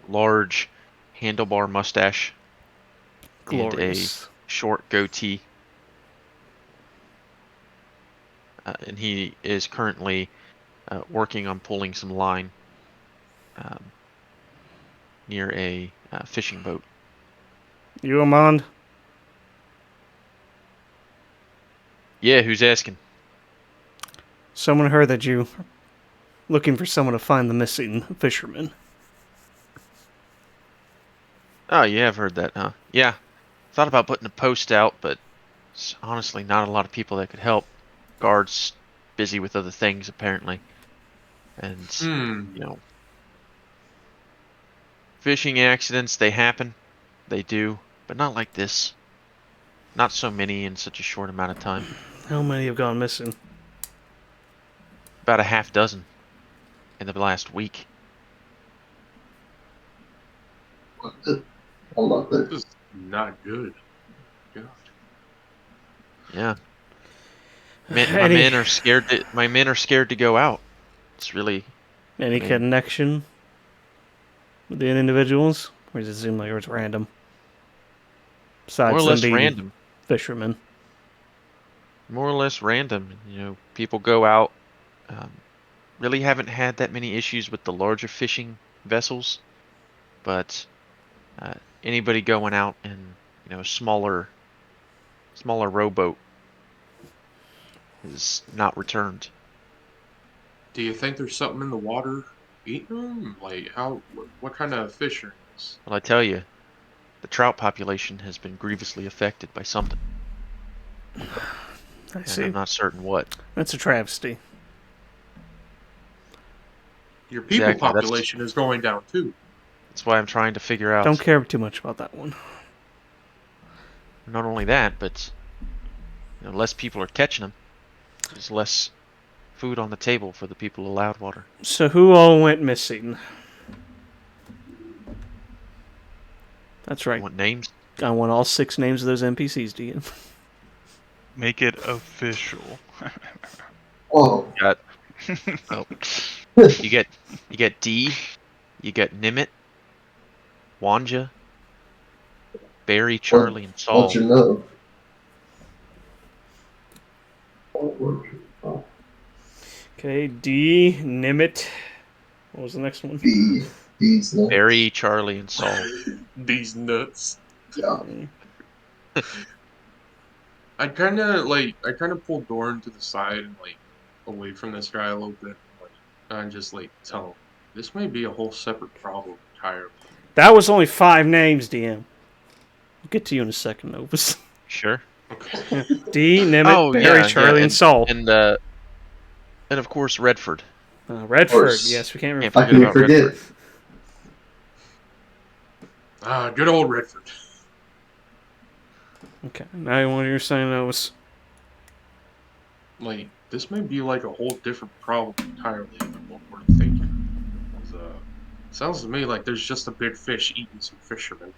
large handlebar mustache, Glorious. and a short goatee. And he is currently working on pulling some line near a fishing boat. You, Amand? Yeah, who's asking? Someone heard that you are looking for someone to find the missing fisherman. Oh, yeah, I've heard that, huh? Yeah. Thought about putting a post out, but it's honestly not a lot of people that could help. Guards busy with other things, apparently. And, you know, fishing accidents, they happen. They do. But not like this. Not so many in such a short amount of time. How many have gone missing? About a half dozen in the last week. I'm not there. This is not good. God. Yeah. My men are scared to go out. It's really Any connection with the individuals? Or does it seem like it's random? Besides more or them less being random. fishermen. More or less random. You know, people go out. Really haven't had that many issues with the larger fishing vessels, but anybody going out in a smaller rowboat is not returned. Do you think there's something in the water eating them? Like, what kind of fish are these? Well, I tell you, the trout population has been grievously affected by something. I And see. I'm not certain what. That's a travesty. Your people Exactly, population is going down too. That's why I'm trying to figure out. Don't care too much about that one. Not only that, but less people are catching them. There's less food on the table for the people of Loudwater. So who all went missing? That's right. You want names? I want all 6 names of those NPCs, do you? Make it official. Oh, Got you get D, you get Nimit, Wanja, Barry, Charlie, and Saul. don't you know? Okay, D, Nimit. What was the next one? These nuts. Barry, Charlie, and Saul. These nuts. Yeah. I kind of pulled Doran to the side and away from this guy a little bit, and just like tell him this may be a whole separate problem entirely. That was only 5 names, DM. I'll get to you in a second, Novus. Sure. Okay. D, Nimit, Oh Barry, yeah, Charlie, and Saul. and of course Redford. Redford. course. Yes, we can't Can't How remember. forget can you about forget? Redford. Good old Redford. Okay, now what you're saying, Novus. Like, this may be like a whole different problem entirely than what we're thinking. 'Cause, sounds to me like there's just a big fish eating some fishermen.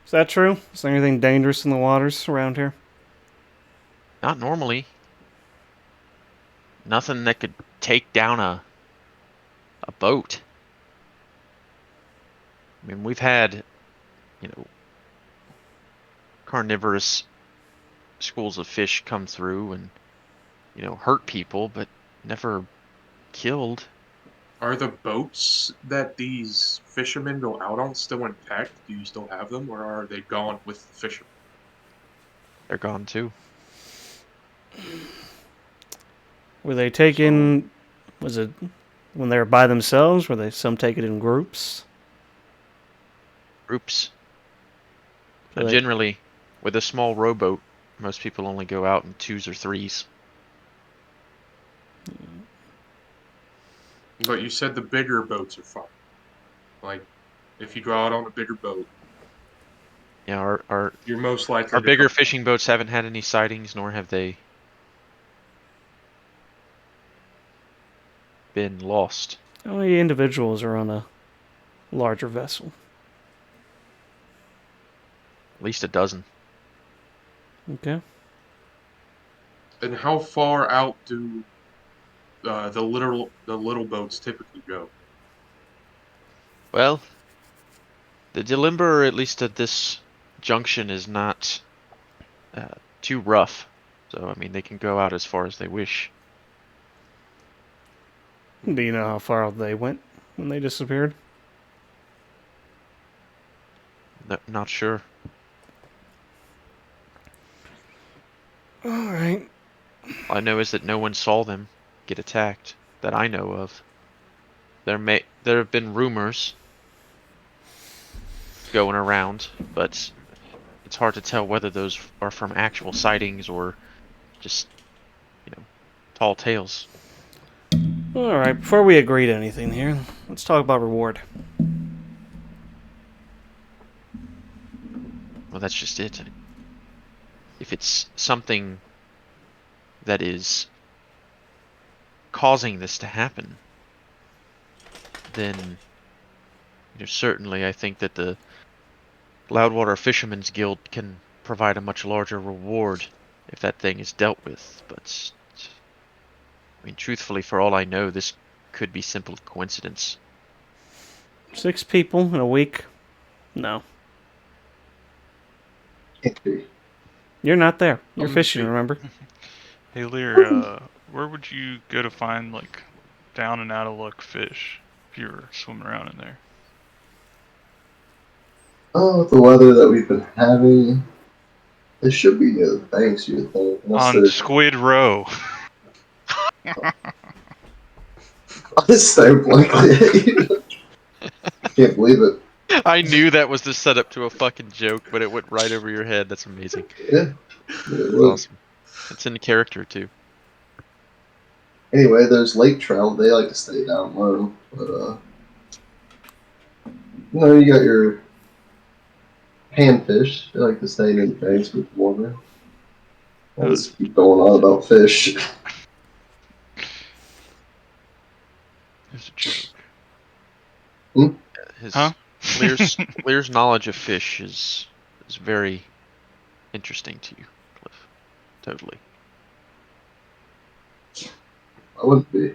Is that true? Is there anything dangerous in the waters around here? Not normally. Nothing that could take down a boat. I mean, we've had, carnivorous schools of fish come through and, hurt people, but never killed. Are the boats that these fishermen go out on still intact? Do you still have them, or are they gone with the fishermen? They're gone too. Were they taken? Was it when they were by themselves? Were they some taken in groups? Groups. So they- Generally, with a small rowboat, most people only go out in 2s or 3s. But you said the bigger boats are fine. Like, if you go out on a bigger boat, Yeah, our you're most likely our to bigger come. fishing boats haven't had any sightings, nor have they been lost. How many individuals are on a larger vessel? At least a dozen. Okay. And how far out do the little boats typically go? Well, the Delimber, at least at this junction, is not too rough. So, I mean, they can go out as far as they wish. Do you know how far out they went when they disappeared? No, not sure. All right. All I know is that no one saw them get attacked that I know of. There have been rumors going around, but it's hard to tell whether those are from actual sightings or just, tall tales. All right. Before we agree to anything here, let's talk about reward. Well, that's just it. If it's something that is causing this to happen, then, certainly I think that the Loudwater Fishermen's Guild can provide a much larger reward if that thing is dealt with. But, I mean, truthfully, for all I know, this could be simple coincidence. 6 people in a week? No. Can't be. You're not there. You're I'm fishing, big- remember? Hey Lear, where would you go to find like down and out of luck fish if you were swimming around in there? Oh, with the weather that we've been having, they should be near the banks, you would think. Unless On they're Squid Row. so blankly. Can't believe it. I knew that was the setup to a fucking joke, but it went right over your head. That's amazing. Yeah. That's awesome. It's in the character, too. Anyway, those lake trout, they like to stay down low. But, you got your panfish. They like to stay in the banks with water. Let's keep going on about fish. There's a joke. His Huh? Lear's knowledge of fish is very interesting to you, Cliff. Totally. I wouldn't be.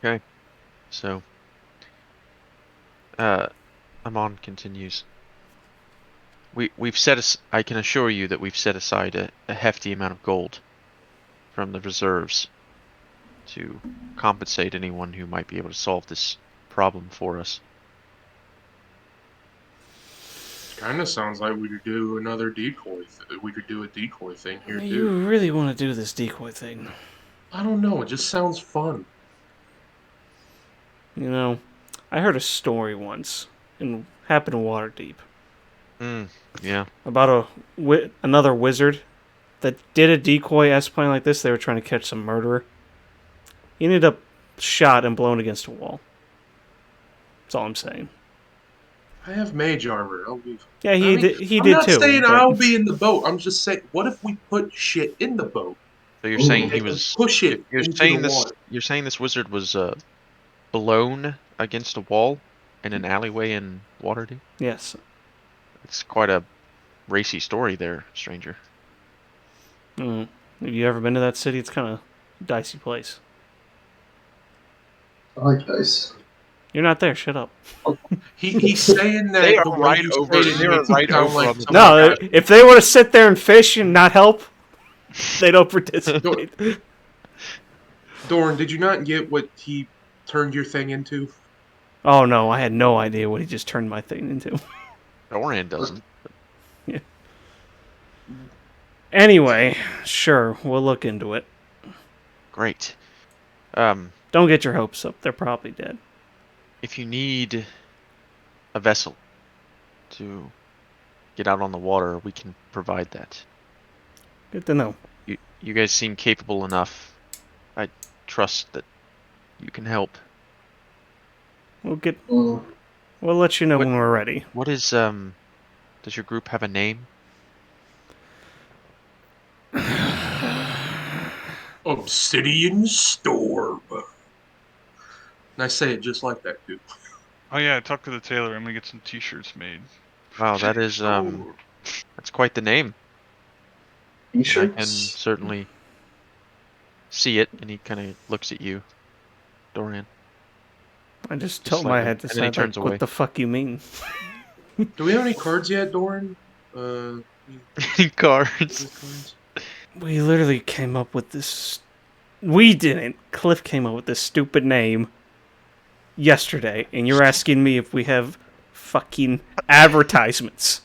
Okay. So, Amon continues. I can assure you that we've set aside a hefty amount of gold from the reserves to compensate anyone who might be able to solve this problem for us. Kind of sounds like we could do another decoy. We could do a decoy thing here You too. really want to do this decoy thing? I don't know. It just sounds fun. You know, I heard a story once, and happened in Waterdeep, Yeah. about another wizard that did a decoy S plan like this. They were trying to catch some murderer. He ended up shot and blown against a wall. That's all I'm saying. I have mage armor. I'll be. Yeah, I mean, he I'm did not too. saying but- I'll be in the boat. I'm just saying, what if we put shit in the boat? So you're Ooh. saying he And was. push it You're into saying the this. water. You're saying this wizard was blown against a wall in an alleyway in Waterdeep. Yes. It's quite a racy story there, stranger. Mm. Have you ever been to that city? It's kind of a dicey place. I like ice. You're not there. Shut up. He's saying that They the are way right you over. say it They are makes it right sound over like on the. some No, guy- if they want to sit there and fish and not help, they don't participate. Doran, did you not get what he turned your thing into? Oh no, I had no idea what he just turned my thing into. Doran doesn't. Anyway, sure, we'll look into it. Great. Don't get your hopes up. They're probably dead. If you need a vessel to get out on the water, we can provide that. Good to know. You guys seem capable enough. I trust that you can help. We'll Mm. let you know What- when we're ready. What is does your group have a name? Obsidian Storm. And I say it just like that, too. Oh yeah, talk to the tailor. I'm gonna get some T-shirts made. Wow, that is Storm. that's quite the name. And I can T-shirts. certainly see it, and he kind of looks at you, Dorian. I just Just tilt my slightly, head to and then he say, turns like, away. what the fuck you mean? Do we have any cards yet, Doran? Cards. Cards? We literally came up with this. We didn't. Cliff came up with this stupid name yesterday, and you're asking me if we have fucking advertisements.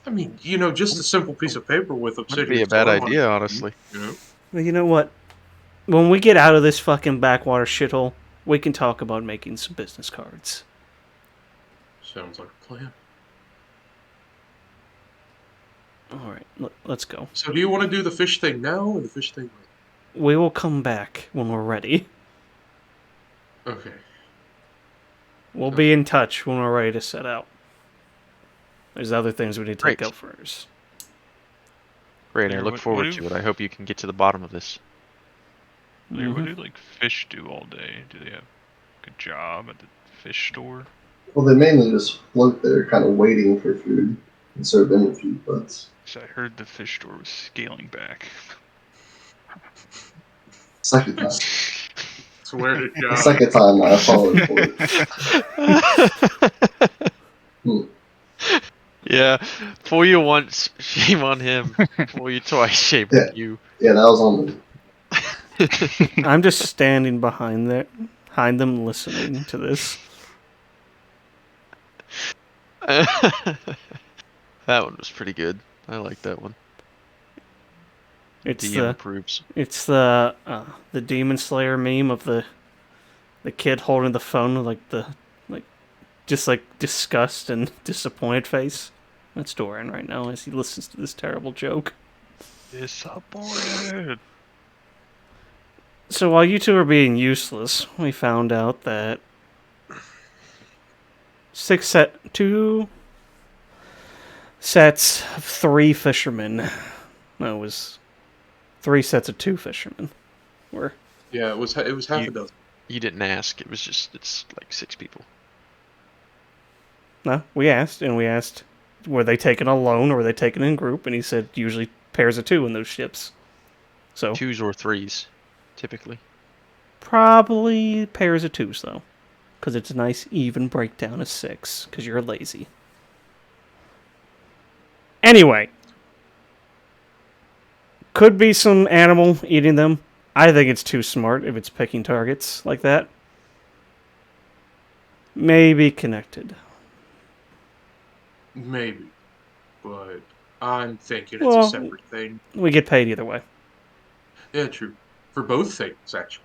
I mean, just a simple piece of paper with Obsidian Wouldn't be a bad Storm on idea, it, honestly. You know? Well, you know what? When we get out of this fucking backwater shithole, we can talk about making some business cards. Sounds like a plan. Alright, let's go. So do you want to do the fish thing now or the fish thing later? We will come back when we're ready. Okay. We'll be in touch when we're ready to set out. There's other things we need to take Great. out first. Great, I Yeah, look what forward do- to it. I hope you can get to the bottom of this. Like, what do like fish do all day? Do they have a job at the fish store? Well, they mainly just float there, kind of waiting for food and serve them a few butts. So I heard the fish store was scaling back. Second time. Swear to The God. second time I followed for it. Yeah, fool you once, shame on him. Fool you twice, shame Yeah. on you. Yeah, that was on me. I'm just standing behind them listening to this. That one was pretty good. I like that one. It's DM approves. the Demon Slayer meme of the kid holding the phone with just disgust and disappointed face. That's Doran right now as he listens to this terrible joke. Disappointed. So while you two are being useless, we found out that two sets of 3 fishermen. No, it was 3 sets of 2 fishermen. Yeah, it was half a dozen. You didn't ask. It was just, it's like 6 people. No, we asked, were they taken alone or were they taken in group? And he said usually pairs of 2 in those ships. So 2s or 3s, typically. probably pairs of 2s though, because it's a nice even breakdown of 6. Because you're lazy. Anyway, could be some animal eating them. I think it's too smart if it's picking targets like that. Maybe connected. Maybe, but I'm thinking it's a Well, separate thing. we get paid either way. Yeah, true. For both things, actually.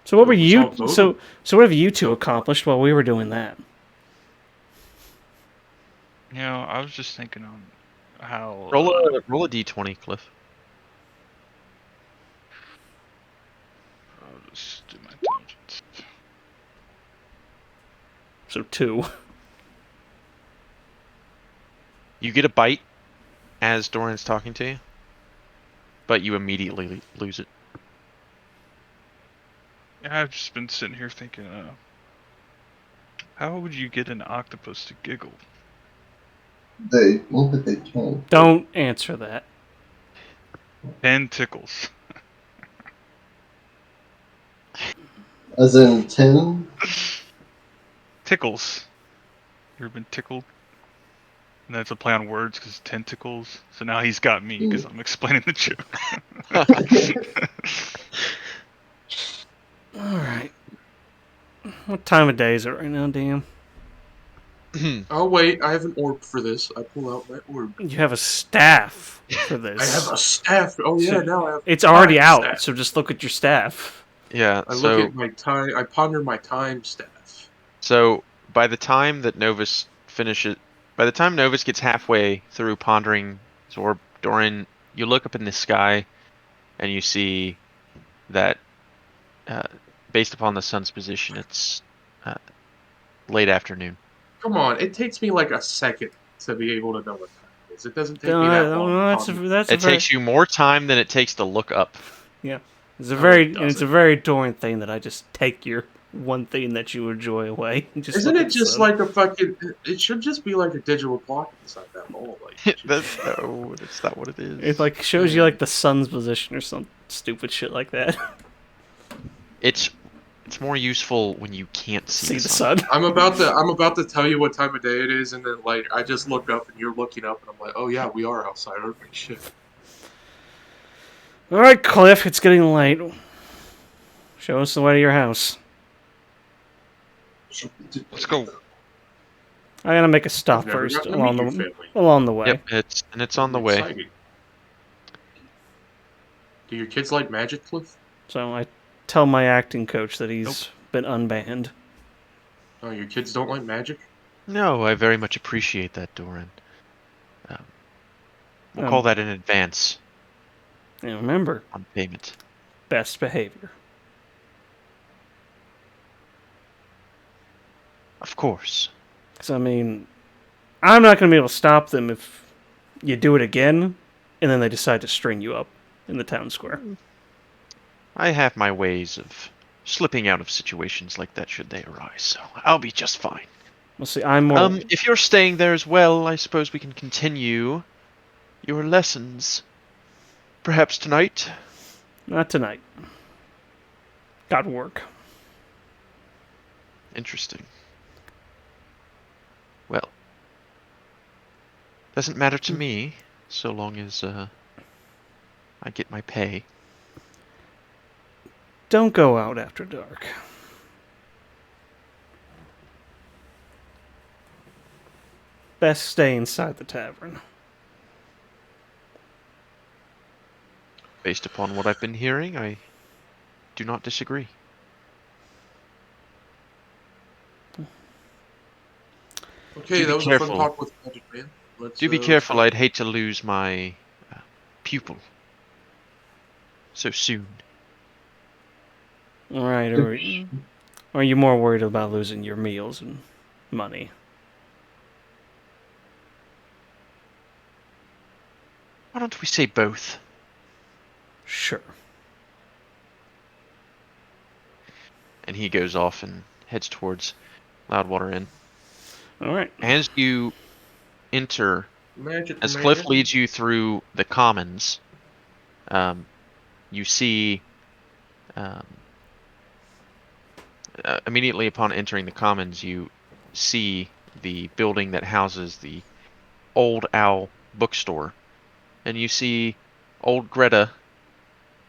So what So were if we you? solve both of So what have you two so accomplished while we were doing that? You know, I was just thinking on how. Roll a d20, Cliff. I'll just do my intelligence. So 2. You get a bite as Doran's talking to you, but you immediately lose it. Yeah, I've just been sitting here thinking, how would you get an octopus to giggle? They look like they can. Don't answer that. 10 tickles. As in 10? Tickles. You ever been tickled? And that's a play on words because tentacles. So now he's got me because I'm explaining the joke. Alright. What time of day is it right now, Dan? Oh wait, I have an orb for this. I pull out my orb. You have a staff for I this. have a staff. Oh yeah, So now I have. it's already time out, staff. so just look at your staff. Yeah, I look at my time. I ponder my time staff. so by the time Novus gets halfway through pondering his orb, Doran, you look up in the sky and you see that, based upon the sun's position, it's late afternoon. Come on, it takes me like a second to be able to know what time it is. It doesn't take me that long. It takes you more time than it takes to look up. Yeah, it's No, it it's a doesn't. very Dorian thing that I just take your one thing that you enjoy away. And just Isn't look it at the just sun. like a fucking? It should just be like a digital clock inside that ball. Like, No, that's not what it is. It like shows you like the sun's position or some stupid shit like that. It's more useful when you can't see the sun. I'm about to tell you what time of day it is, and then like I just look up and you're looking up, and I'm like, oh yeah, we are outside, aren't we? Shit. All right, Cliff, it's getting late. Show us the way to your house. Let's go. I gotta make a stop I've never first gotten to meet your family. along the way. Yep, it's on the way. Exciting. Do your kids like magic, Cliff? So I tell my acting coach that he's been unbanned. Oh, your kids don't like magic? No, I very much appreciate that, Doran. We'll call that in advance. And remember, on payment. Best behavior. Of course. Because, I mean, I'm not going to be able to stop them if you do it again, and then they decide to string you up in the town square. I have my ways of slipping out of situations like that should they arise, so I'll be just fine. Well, see, I'm more... if you're staying there as well, I suppose we can continue your lessons. Perhaps tonight? Not tonight. Got work. Interesting. Well, doesn't matter to me, so long as I get my pay. Don't go out after dark. Best stay inside the tavern. Based upon what I've been hearing, I do not disagree. Okay, that was a fun talk with Magic Man. Do be careful, I'd hate to lose my pupil so soon. Alright, or are you more worried about losing your meals and money? Why don't we say both? Sure. And he goes off and heads towards Loudwater Inn. Alright. As you enter, as Man. Cliff leads you through the commons, you see, immediately upon entering the commons, you see the building that houses the Old Owl bookstore. And you see old Greta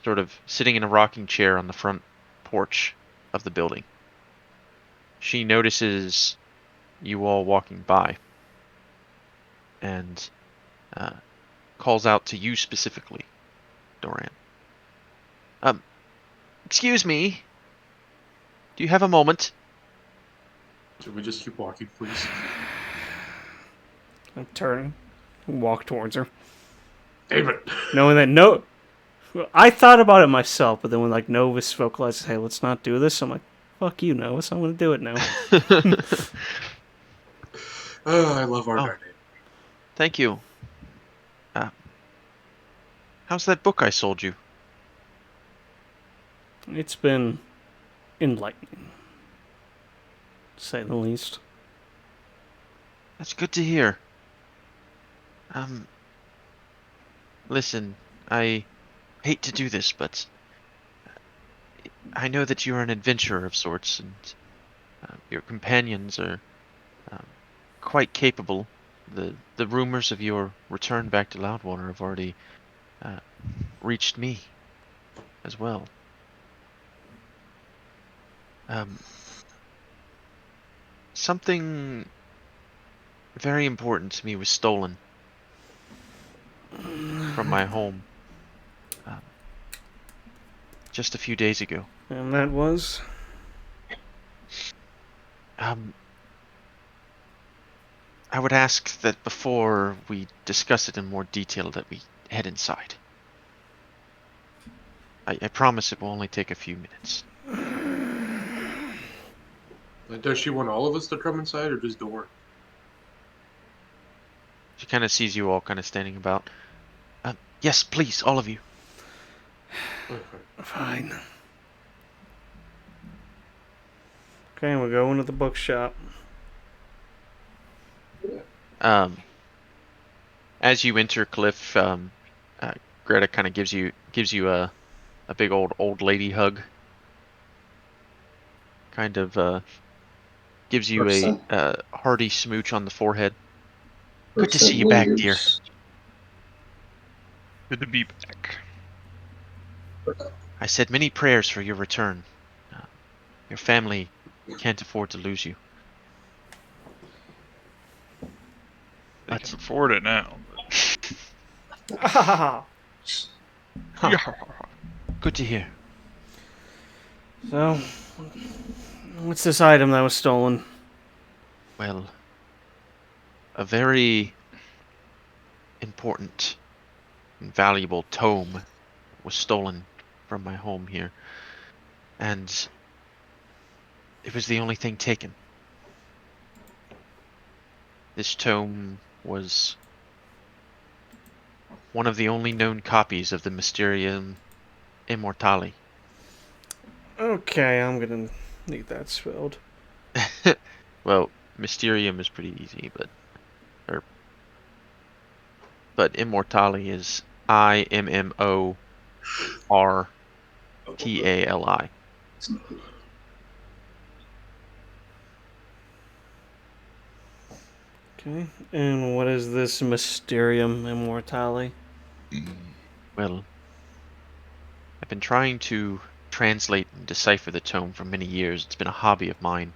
sort of sitting in a rocking chair on the front porch of the building. She notices you all walking by and calls out to you specifically, Doran. Excuse me. Do you have a moment? Should we just keep walking, please? I turn and walk towards her. David! Knowing that no... I thought about it myself, but then when like Novus vocalizes, hey, let's not do this, I'm like, fuck you, Novus, I'm going to do it now. Oh, I love our Oh. dynamic. Thank you. How's that book I sold you? It's been enlightening, to say the least. That's good to hear. Listen, I hate to do this, but I know that you're an adventurer of sorts, and your companions are quite capable. The rumors of your return back to Loudwater have already reached me as well. Something very important to me was stolen from my home just a few days ago. And that was? I would ask that before we discuss it in more detail that we head inside. I promise it will only take a few minutes. Does she want all of us to come inside, or just Doran? She kind of sees you all kind of standing about. Yes, please, all of you. Okay. Fine. Okay, we'll go into the bookshop. As you enter, Cliff, Greta kind of gives you a big old lady hug. Kind of gives you a hearty smooch on the forehead. Good to see you back, dear. Good to be back. I said many prayers for your return. Your family can't afford to lose you. They can afford it now. Huh. Good to hear. So, what's this item that was stolen? Well, a very important and valuable tome was stolen from my home here, and it was the only thing taken. This tome was one of the only known copies of the Mysterium Immortale. Okay, I'm gonna need that spelled. Well, Mysterium is pretty easy, but Immortale is Immortali. Okay, and what is this Mysterium Immortale? Well, I've been trying to translate and decipher the tome for many years. It's been a hobby of mine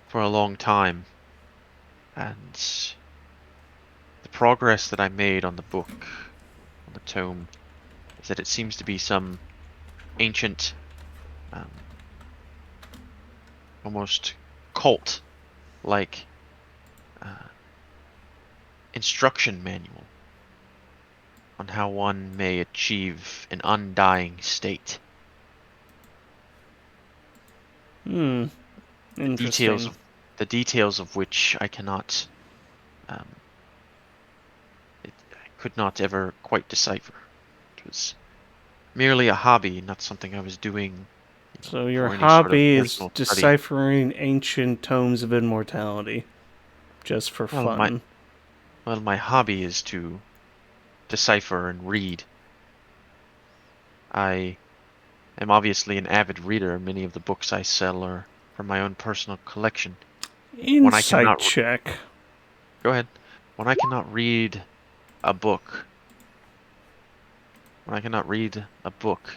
for a long time, and the progress that I made on the book, on the tome, is that it seems to be some ancient, almost cult-like instruction manual on how one may achieve an undying state. Interesting. The details of which I cannot, I could not ever quite decipher. It was merely a hobby, not something I was doing. So your for any sort of hobby is personal study. deciphering ancient tomes of immortality, just for fun. My hobby is to decipher and read. I am obviously an avid reader. Many of the books I sell are from my own personal collection. Insight check. Go ahead. When I cannot read a book,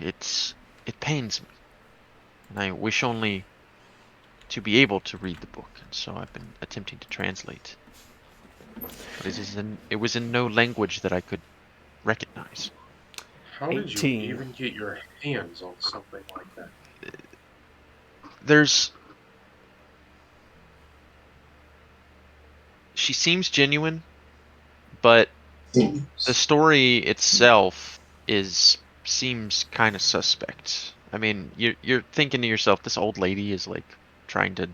it pains me. And I wish only to be able to read the book, and so I've been attempting to translate. But it was in no language that I could recognize. How did you 18. even get your hands on something like that? She seems genuine, but the Seems. story itself seems kind of suspect. I mean, you're thinking to yourself, this old lady is like trying to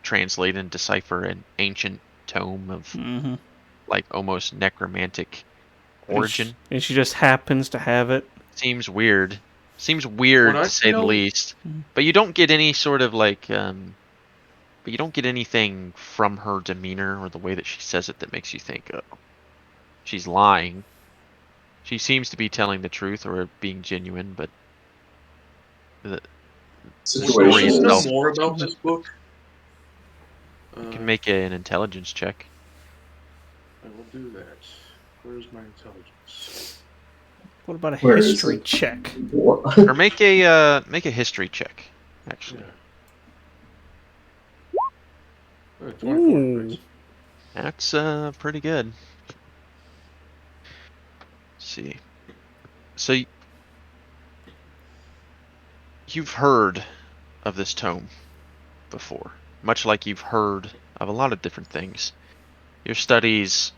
translate and decipher an ancient tome of Mm-hmm. like almost necromantic origin. And she just happens to have it. Seems weird. Seems When weird I to say the tell- least. Mhm. But you don't get any sort of like but you don't get anything from her demeanor or the way that she says it that makes you think, oh, she's lying. She seems to be telling the truth or being genuine, but the story Would you know itself, Situations. more about this book? you can make an intelligence check. I will do that. Where's my intelligence? What about a Where is history it? check? What? Or make a history check, actually. Yeah. 24 Ooh. credits. That's pretty good. Let's see. So you've heard of this tome before, much like you've heard of a lot of different things. Your studies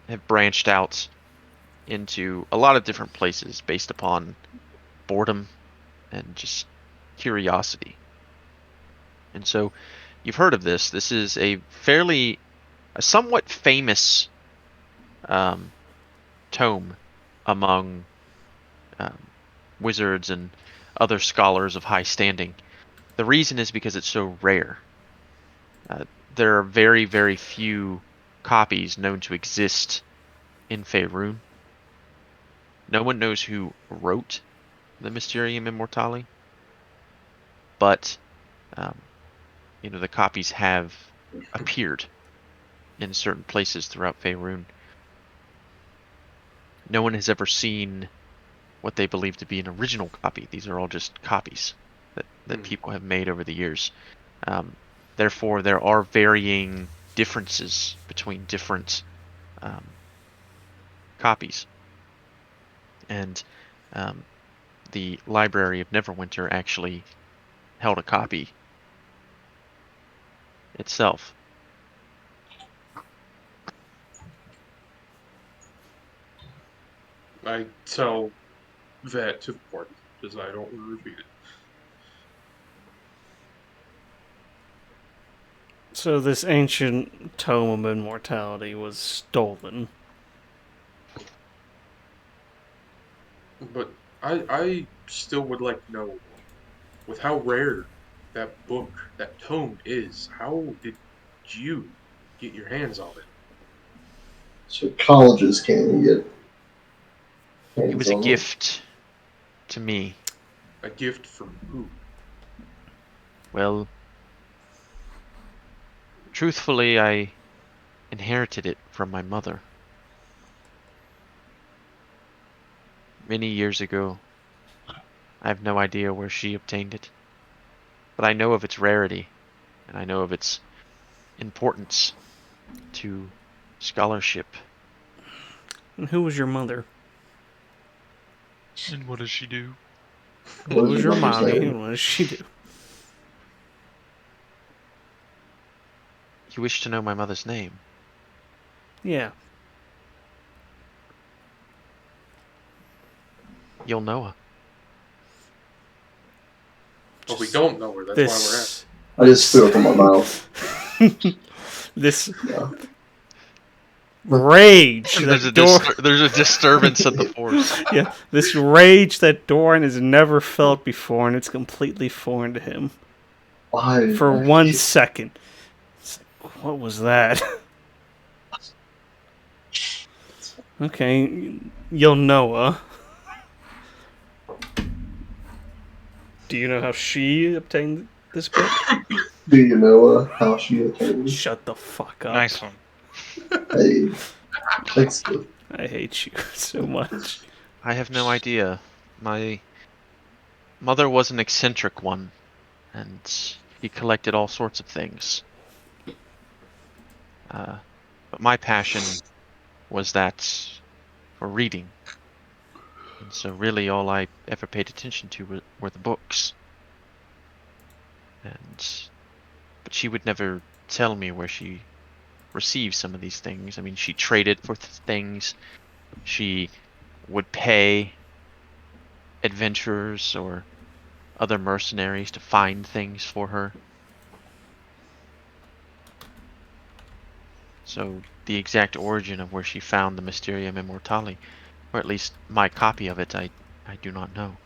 have branched out into a lot of different places based upon boredom and just curiosity. And so you've heard of this. This is a somewhat famous tome among um, wizards and other scholars of high standing. The reason is because it's so rare. There are very, very few copies known to exist in Faerun. No one knows who wrote the Mysterium Immortale, but the copies have appeared in certain places throughout Faerun. No one has ever seen what they believe to be an original copy. These are all just copies that people have made over the years. Therefore, there are varying differences between different copies. And the Library of Neverwinter actually held a copy itself. I tell that to the party because I don't want to repeat it. So this ancient tome of immortality was stolen. But I still would like to know, with how rare that book, that tome is, how did you get your hands on it? So colleges can't even get It hands was a on it. gift to me. A gift from who? Well, truthfully, I inherited it from my mother. Many years ago. I have no idea where she obtained it. But I know of its rarity, and I know of its importance to scholarship. And who was your mother? And what does she do? Who was your mother's mommy? name? And what did she do? You wish to know my mother's name? Yeah. You'll know her. But we don't know her. That's why we're This. I just threw up in my mouth. This Yeah. rage that There's a disturbance of the force. yeah, this rage that Doran has never felt before, and it's completely foreign to him. Why? For 1 second. It's like, what was that? Okay, you'll know her. Do you know how she obtained this book? Do you know how she obtained it? Shut the fuck up. Nice one. Hey, thanks. I hate you so much. I have no idea. My mother was an eccentric one, and he collected all sorts of things. But my passion was that for reading. And so really all I ever paid attention to were the books. But she would never tell me where she received some of these things. I mean, she traded for things. She would pay adventurers or other mercenaries to find things for her. So the exact origin of where she found the Mysterium Immortale, or at least my copy of it, I do not know.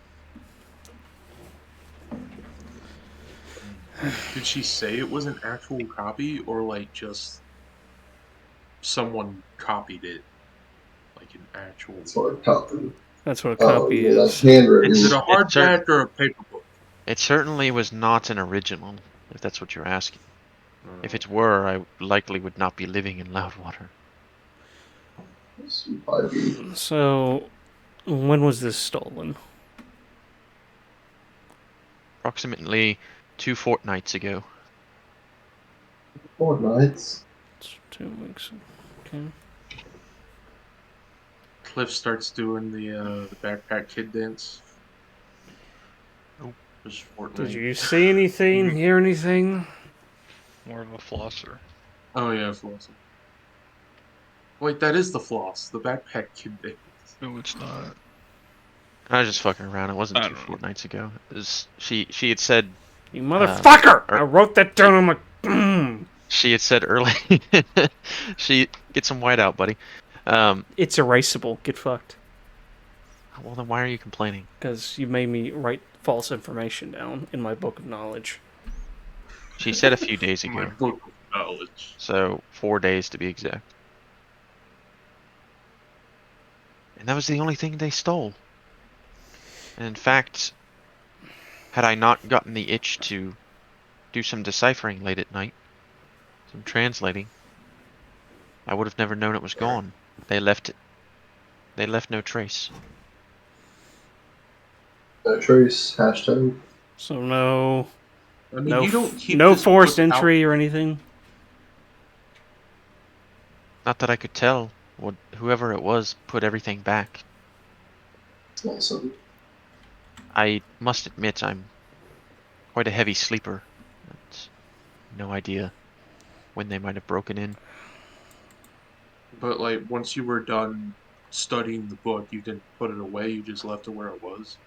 Did she say it was an actual copy, or like just someone copied it, like an actual? That's what a copy. That's what a Oh, copy yeah, like is. handwritten. Is it a It's hardback or a paper book? It certainly was not an original, if that's what you're asking. If it Okay. were, I likely would not be living in Loudwater. So, when was this stolen? Approximately 2 fortnights ago. Fortnights. It's 2 weeks. Okay. Cliff starts doing the backpack kid dance. Nope. Just Did Fortnite. you see anything? Hear anything? More of a flosser. Oh yeah, flossing. Wait, that is the floss. The backpack kid dance. No, it's not. I was just fucking around. It wasn't I 2 don't know. fortnights ago. It was, she had said You motherfucker! er, I wrote that down on my. she had said early. She get some white out, buddy. It's erasable. Get fucked. Well, then why are you complaining? Because you made me write false information down in my book of knowledge. She said a few days My ago, book of knowledge. so 4 days to be exact. And that was the only thing they stole. And in fact, had I not gotten the itch to do some deciphering late at night, some translating, I would have never known it was gone. They left no trace. No trace. Hashtag. So no, I mean, you don't keep no this forced book out. entry or anything. Not that I could tell. Whoever it was put everything back. Awesome. I must admit I'm quite a heavy sleeper. And no idea when they might have broken in. But like, once you were done studying the book, you didn't put it away. You just left it where it was.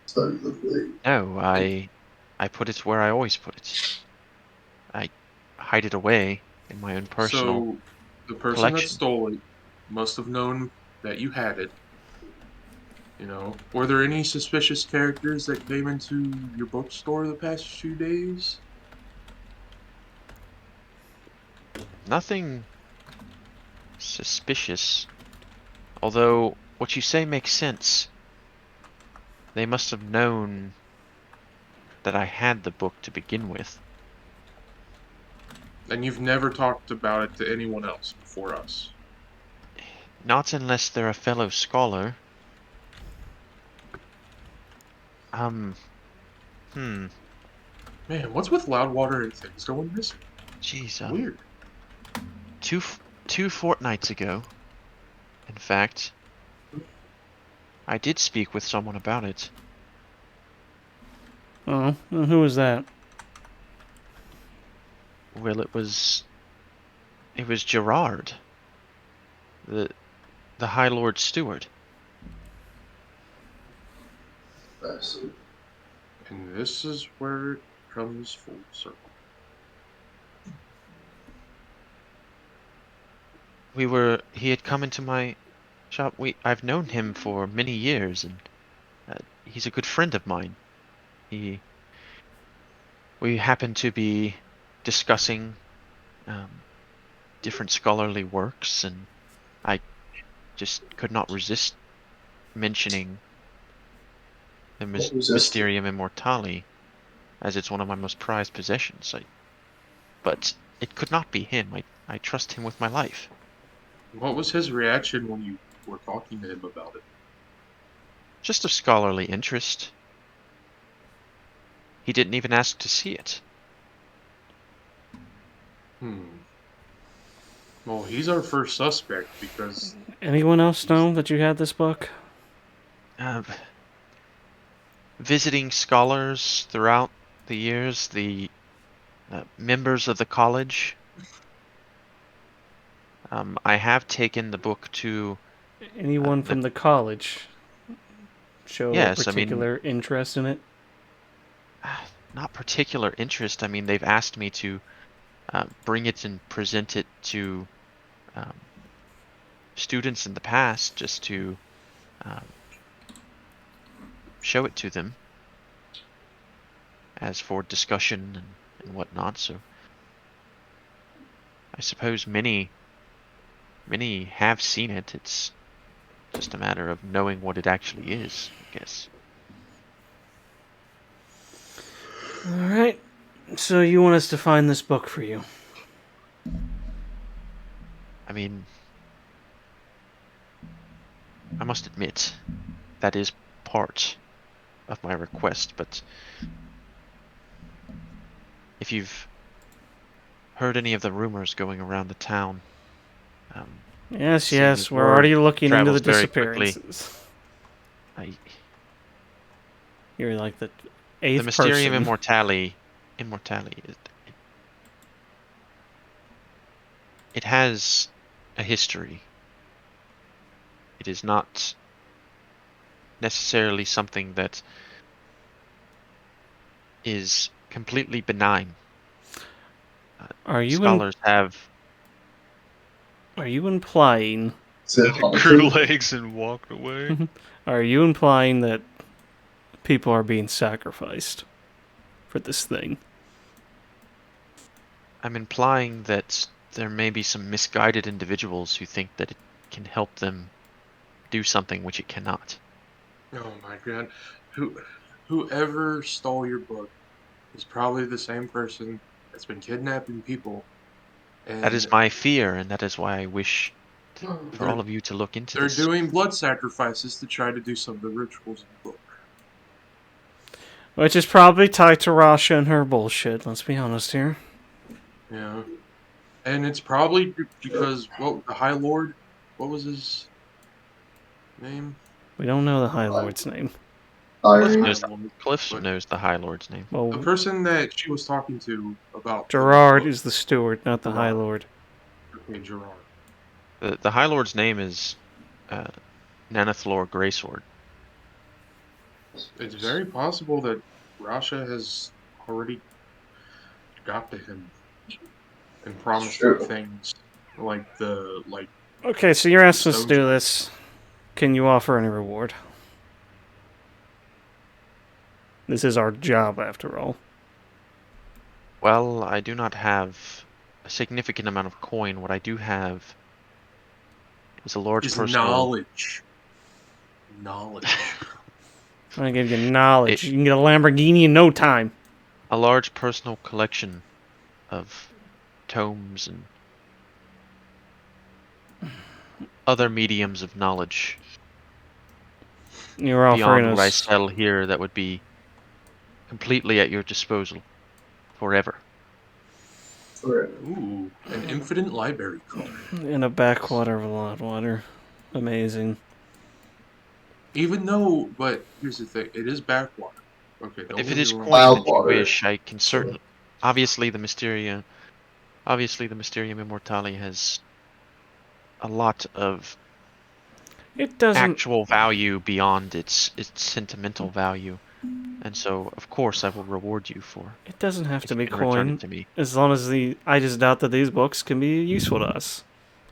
Study the thing. No, I put it where I always put it. I hide it away in my own personal So, the person that collection. stole it must have known that you had it. Were there any suspicious characters that came into your bookstore the past few days? Nothing suspicious. Although, what you say makes sense. They must have known that I had the book to begin with. And you've never talked about it to anyone else before us. Not unless they're a fellow scholar. Hmm. Man, what's with Loudwater and things going missing? Jeez, Weird. two fortnights ago, in fact, I did speak with someone about it. Oh, well, who was that? Well, it was Gerard, the High Lord Steward. Awesome. And this is where it comes full circle. He had come into my shop. I've known him for many years, and he's a good friend of mine. We happened to be discussing different scholarly works, and I just could not resist mentioning the What was this? Mysterium Immortale, as it's one of my most prized possessions. But it could not be him. I trust him with my life. What was his reaction when you were talking to him about it? Just of scholarly interest. He didn't even ask to see it. Well, he's our first suspect because Anyone else know that you had this book? Visiting scholars throughout the years, the members of the college. I have taken the book to. Anyone from the college show a Yes, I mean, particular interest in it? not particular interest. I mean, they've asked me to bring it and present it to students in the past, just to um, show it to them as for discussion and whatnot. So I suppose many have seen it. It's just a matter of knowing what it actually is, I guess. All right. So you want us to find this book for you? I mean, I must admit, that is part of my request, but if you've heard any of the rumors going around the town, Yes, seeing yes. as We're word already looking into the travels very quickly, disappearances. I You're like the the eighth Mysterium person. Immortality, it has a history. It is not necessarily something that is completely benign. Are you Scholars have. Are you implying? Is it They grew haunted? legs and walked away. Are you implying that people are being sacrificed for this thing? I'm implying that there may be some misguided individuals who think that it can help them do something which it cannot. oh my god, whoever stole your book is probably the same person that's been kidnapping people, That is and my fear, and that is why I wish for all they're of you to look into they're this. doing blood sacrifices to try to do some of the rituals in the book. Which is probably tied to Rasha and her bullshit. Let's be honest here. Yeah, and it's probably because the High Lord, what was his name? We don't know the High Lord's name. Cliff Irene. High knows Lord, Cliff but knows the High Lord's name. the Well, person that she was talking to about the Gerard book, is the steward, not the High Gerard. Lord. Okay, Gerard. The High Lord's name is uh, Nanathlor Greysword. It's very possible that Rasha has already got to him and promised him True. things like the Okay, so you're asking us to stone do jewel. this. Can you offer any reward? This is our job, after all. Well, I do not have a significant amount of coin. What I do have is a large Is personal. knowledge. I'm gonna give you knowledge. a, You can get a Lamborghini in no time. a large personal collection of tomes and other mediums of knowledge You're offering beyond what I us. sell here that would be completely at your disposal forever. Right. Ooh, an infinite library card. In a backwater of a lot of water. Amazing. Even though, but here's the thing, it is backwater. Okay, But don't if get it me is wrong. coin that you Wildwater. wish, I can So, certainly. Obviously, the Mysterium Immortale has a lot of It doesn't. actual value beyond its sentimental value, and so of course I will reward you for It doesn't have if to you be can return it coin. to me. As long as the. I just doubt that these books can be useful to us,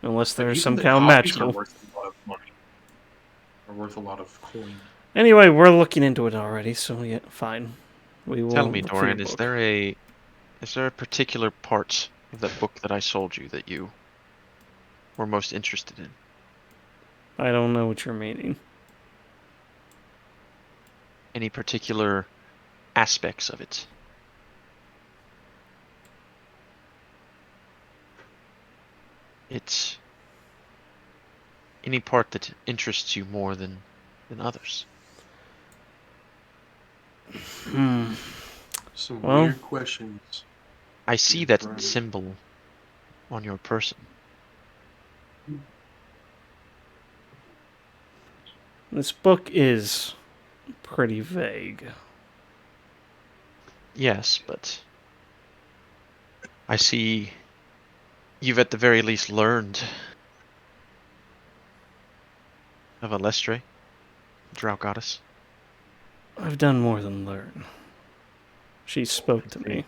unless But they're even the somehow copies are magical. worth a lot of money. Are worth a lot of coin. Anyway, we're looking into it already, so yeah, fine. We will Tell me, look for your Dorian, is book. there a particular part of that book that I sold you that you were most interested in? I don't know what you're meaning. Any particular aspects of it? It's any part that interests you more than others. Some Well- weird questions. I see Dear that friend. symbol on your person. This book is pretty vague. Yes, but I see you've at the very least learned of Alestre, Drow Goddess. I've done more than learn. She spoke to me.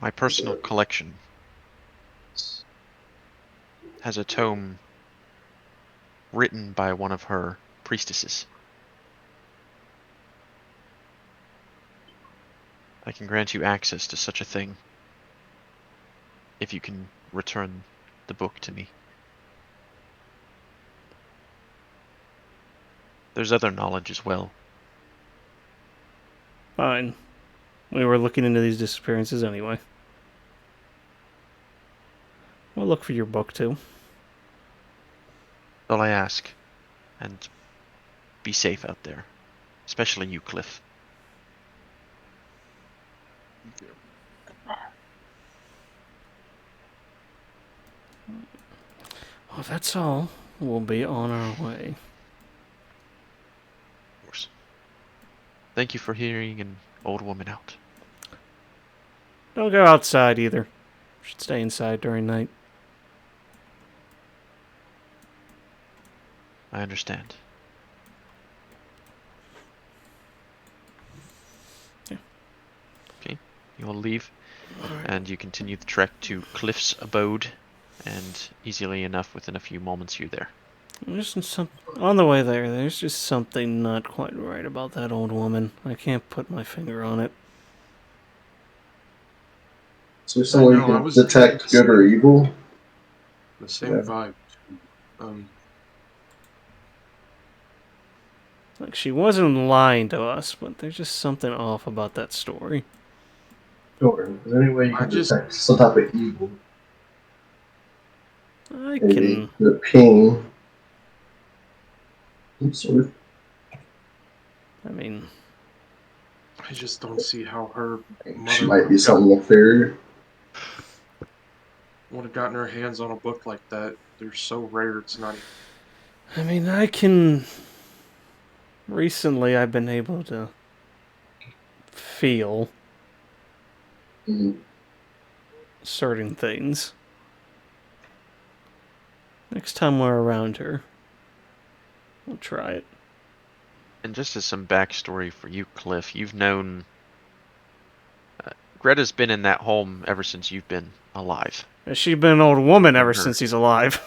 My personal collection has a tome written by one of her priestesses. I can grant you access to such a thing if you can return the book to me. There's other knowledge as well. Fine. We were looking into these disappearances anyway. We'll look for your book too. All I ask, and be safe out there, especially you, Cliff. Well, if that's all, we'll be on our way. Of course. Thank you for hearing an old woman out. Don't go outside either. Should stay inside during night. I understand. Yeah. Okay, you will leave, and you continue the trek to Cliff's abode, and easily enough, within a few moments, you're there. On the way there, there's just something not quite right about that old woman. I can't put my finger on it. So someone I can was detect getting good or evil. the same Yeah. vibe. Like, she wasn't lying to us, but there's just something off about that story. Sure. Is there any way you I can just- detect some type of evil? I Maybe can... the ping. Some sort. I mean... I just don't see how her mother She might be something nefarious. would have gotten her hands on a book like that. They're so rare, it's not even... I mean, I can... Recently, I've been able to feel Mm. certain things. Next time we're around her, we'll try it. And just as some backstory for you, Cliff, you've known... Greta's been in that home ever since you've been alive. She's been an old woman ever Her. since he's alive.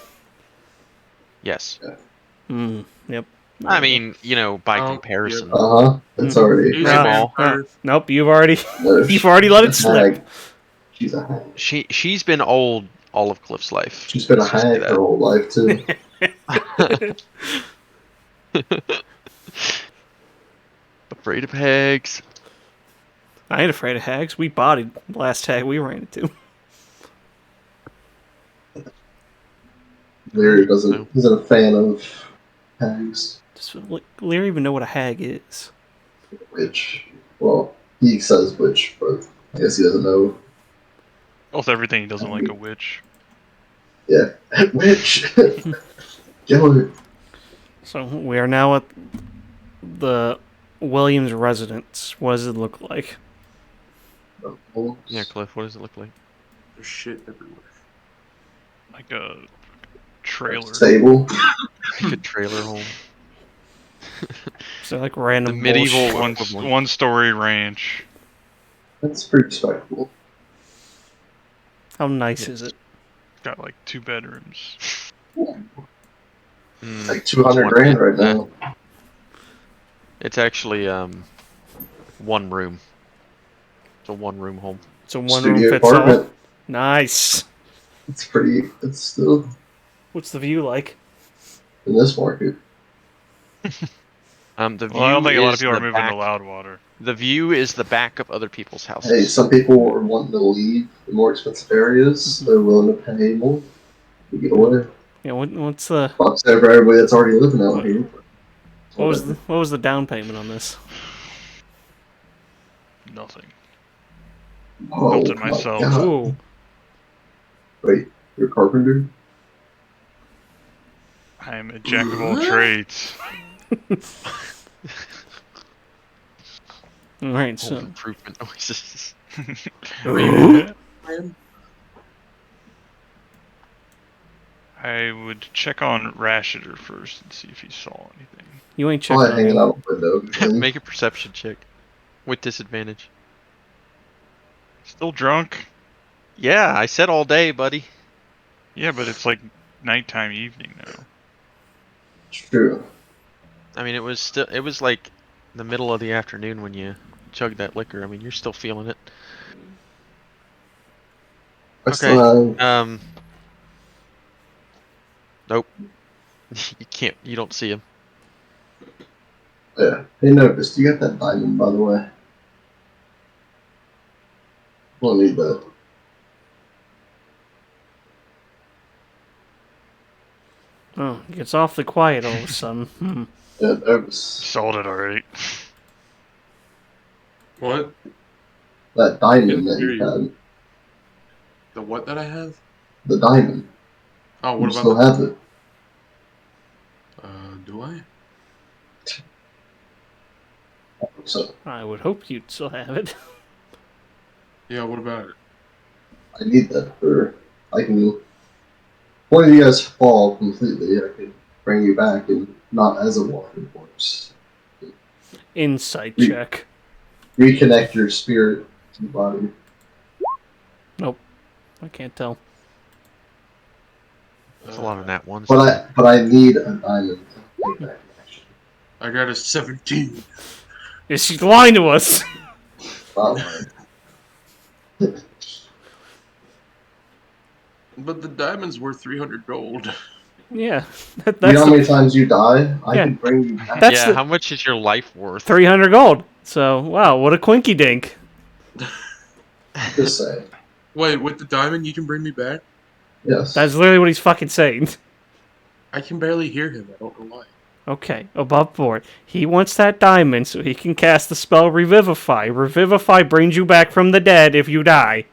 Yes. Yep. I mean, you know, by Oh, comparison. That's already. She's Very a small. vampire. Nope, you've already No, you've already let it she's a hag. slip. She's a hag. She's been old all of Cliff's life. She's been a Let's just say hag her whole life too. Afraid of hags. I ain't afraid of hags. We bodied the last hag we ran into. Larry isn't a fan of hags, Larry even know what a hag is. which, well, he says which, but I guess he doesn't know. Almost everything he doesn't like a witch. Yeah, witch. Kill her. So we are now at the Williams residence. What does it look like? Yeah, Cliff, what does it look like? There's shit everywhere. Like a trailer. Table. Like a trailer home. So like random The medieval bullshit. one-story ranch. That's pretty respectable. How nice is it? Got like 2 bedrooms. It's like 200 grand right now. It's actually one room. It's a one-room home. It's a one room Studio fits all. apartment. Nice. It's pretty. It's still What's the view like? in this market. The view Well, I don't think a lot of is people are the moving back- to Loudwater. The view is the back of other people's houses. Hey, some people are wanting to leave the more expensive areas. They're willing to pay more to get away. Yeah, what's the Fucks over everybody that's already living out here. what was the down payment on this? Nothing. Oh Built it my myself. God. Ooh. Wait, you're a carpenter? I am a jack of all What? trades. All right, Home so improvement noises. Yeah. Man, I would check on Rashider first and see if he saw anything. you ain't checking Probably on hanging him. out the window again. Make a perception check with disadvantage. Still drunk? Yeah, I said all day, buddy. Yeah, but it's like nighttime, evening now. True. I mean, it was like the middle of the afternoon when you chugged that liquor. I mean, you're still feeling it. I Okay. still have. Nope. You can't. You don't see him. Yeah. Hey, Novus, do you got that diamond, by the way? We'll need that. Oh, it gets awfully quiet all of a sudden. Yeah, Novus. Sold it already. what? That I diamond didn't that hear you you. had. The what that I have? The diamond. Oh, You what still about have it. Do I? So I would hope you'd still have it. Yeah, what about it? I need that for. I can. When you guys fall completely, I can bring you back and not as a walking corpse. Insight Re- check. Reconnect your spirit to the body. Nope, I can't tell. That's a lot of nat ones. But I need a diamond to make that connection. I got a 17. Is she lying to us? Not lying. But the diamond's worth 300 gold. Yeah, You that's know how many times you die? I Yeah. can bring you back. That's Yeah. the- How much is your life worth? 300 gold. So wow, what a quinky dink. Just saying. Wait, with the diamond you can bring me back? Yes. That's literally what he's fucking saying. I can barely hear him. I don't know why. Okay, above board. He wants that diamond so he can cast the spell Revivify. Revivify brings you back from the dead if you die.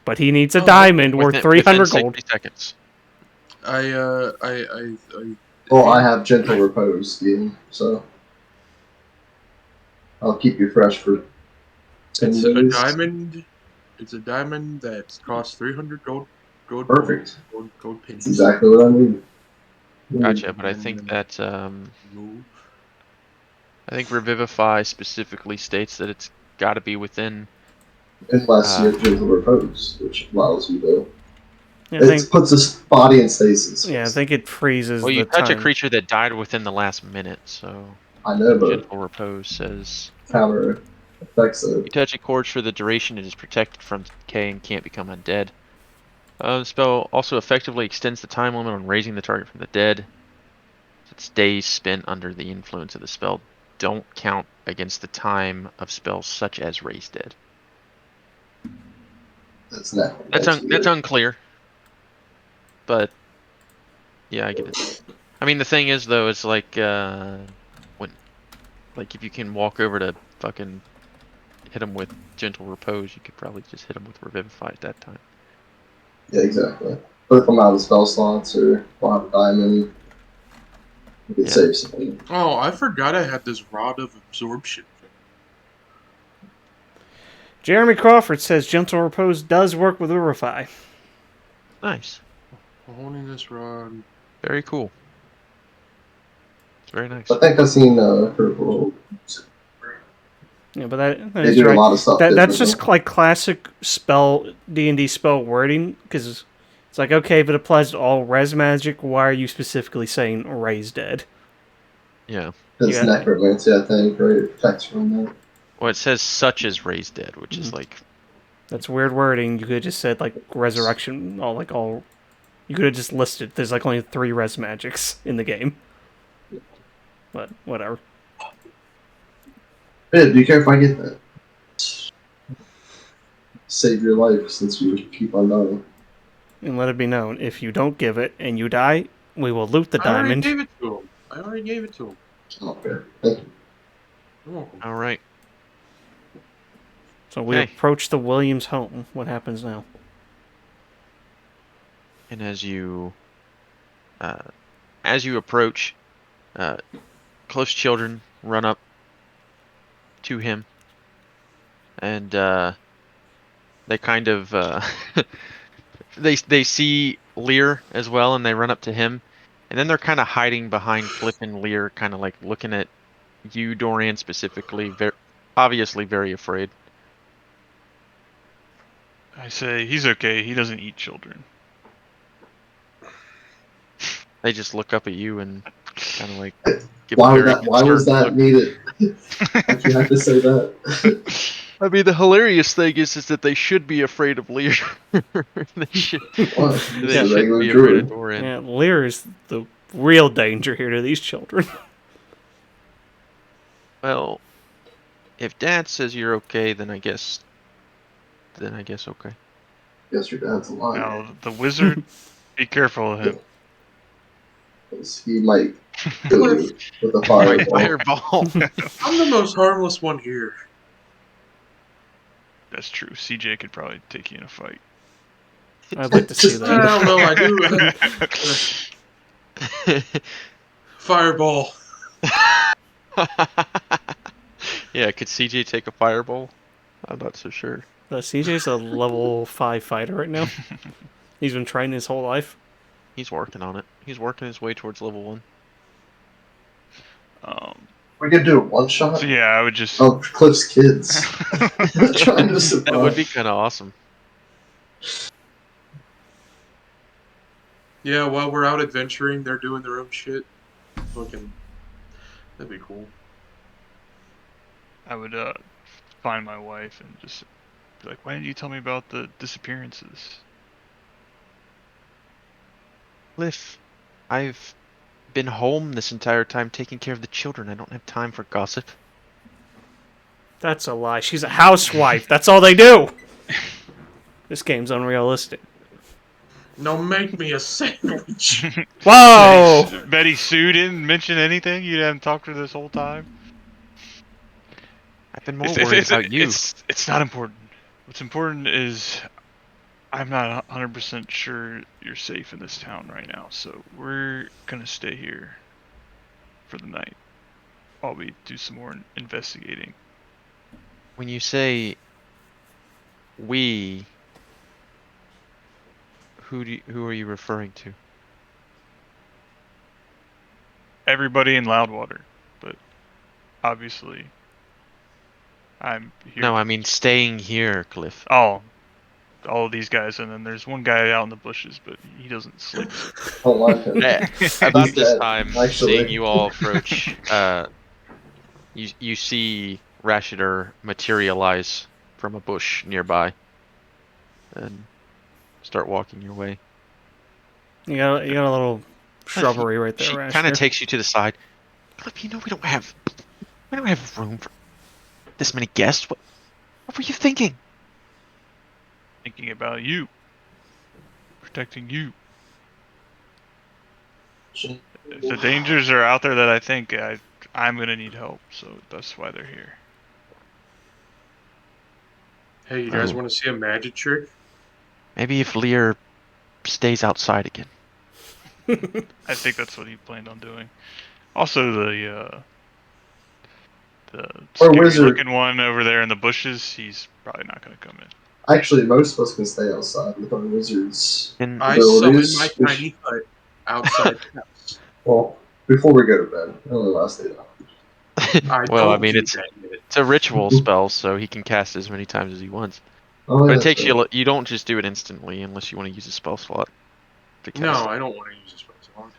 But he needs a Oh, diamond worth Within 300 gold. 60 seconds. Well, I have gentle repose, Dean, so I'll keep you fresh for 10 It's days. a diamond. It's a diamond that costs 300 gold. Perfect. Gold pennies. That's exactly what I need. Gotcha. But I And, think that move. I think Revivify specifically states that it's got to be within. Unless you have gentle repose, which allows you to. Yeah, It puts his body in stasis. I think it freezes Well, you the touch a time. creature that died within the last minute, so I know, but Gentle Repose says counter affects you it. touch a corpse for the duration it is protected from decay and can't become undead. The spell also effectively extends the time limit on raising the target from the dead. Its days spent under the influence of the spell don't count against the time of spells such as Raise Dead. That's not. That's unclear, but yeah, I get it. I mean, the thing is though, it's like if you can walk over to fucking hit him with Gentle Repose, you could probably just hit him with Revivify at that time. Yeah, exactly. But if I'm out of spell slots or want a diamond, you can save something. Oh, I forgot I had this Rod of Absorption. Jeremy Crawford says Gentle Repose does work with Urify. Nice. Holding this rod. Very cool. It's very nice. I think I've seen Critical. Yeah, but that They is do right. a lot of stuff. That's just like classic spell D&D spell wording, because it's like, okay, if it applies to all res magic, why are you specifically saying Raise Dead? Yeah. It's necromancy, I think, right? It protects from that. Well, it says such as Raise Dead, which is like... That's weird wording. You could have just said, like, Resurrection, all... You could have just listed, there's like only 3 res magics in the game. But, whatever. Hey, be careful I get that. Save your life since you keep on dying. And let it be known, if you don't give it and you die, we will loot the diamond. I already gave it to him. Okay, thank you. You're welcome. All right. So we approach the Williams home. What happens now? And as you approach, close children run up to him, and they kind of they see Lear as well, and they run up to him, and then they're kind of hiding behind Cliff and Lear, kind of like looking at you, Dorian, specifically, obviously very afraid. I say he's okay. He doesn't eat children. They just look up at you and kind of like give Why a very was that look. needed? Like you have to say that. I mean, the hilarious thing is that they should be afraid of Lear. they should. Why? They Just a shouldn't regular be afraid of druid. Dorian. Yeah, Lear is the real danger here to these children. Well, if Dad says you're okay, then I guess okay. Guess your dad's alive. Now the wizard, be careful of him. He might kill you with a fireball. Fireball. I'm the most harmless one here. That's true. CJ could probably take you in a fight. I'd like to see I that. don't know. I do. Fireball. Yeah, could CJ take a fireball? I'm not so sure. CJ's a level 5 fighter right now. He's been training his whole life. He's working on it. He's working his way towards level 1. We could do a one shot. So yeah, I would just. Oh, Cliff's kids. Trying to survive. That would be kind of awesome. Yeah, while we're out adventuring, they're doing their own shit. Fucking, that'd be cool. I would find my wife and just be like, "Why didn't you tell me about the disappearances?" Cliff, I've been home this entire time taking care of the children. I don't have time for gossip. That's a lie. She's a housewife. That's all they do. This game's unrealistic. No, make me a sandwich. Whoa! Betty Sue didn't mention anything? You haven't talked to her this whole time? I've been more worried about you. It's not important. What's important is I'm not 100% sure you're safe in this town right now, so we're gonna stay here for the night while we do some more investigating. When you say we, who are you referring to? Everybody in Loudwater, but obviously I'm here. No, I mean staying here, Cliff. Oh, all of these guys, and then there's one guy out in the bushes, but he doesn't sleep. Don't like him. About He's this dead, time, actually. seeing you all approach, you see Rashider materialize from a bush nearby, and start walking your way. You got a little shrubbery right there, She Rash. kind of takes you to the side. Cliff, you know we don't have room for this many guests. What were you thinking? Thinking about you, protecting you. If the dangers are out there that I think, I'm gonna need help, so that's why they're here. Hey, you guys want to see a magic trick? Maybe if Lear stays outside again. I think that's what he planned on doing. Also, the scary-looking one over there in the bushes, he's probably not gonna come in. Actually, most of us can stay outside with our wizards' I summon abilities. my tiny hut outside the house. Well, before we go to bed, it only lasts 8 hours. Well, I mean, it's a ritual spell, so he can cast as many times as he wants. Oh, But yeah, it takes so- you don't just do it instantly unless you want to use a spell slot to cast No, it. I don't want to use a spell slot.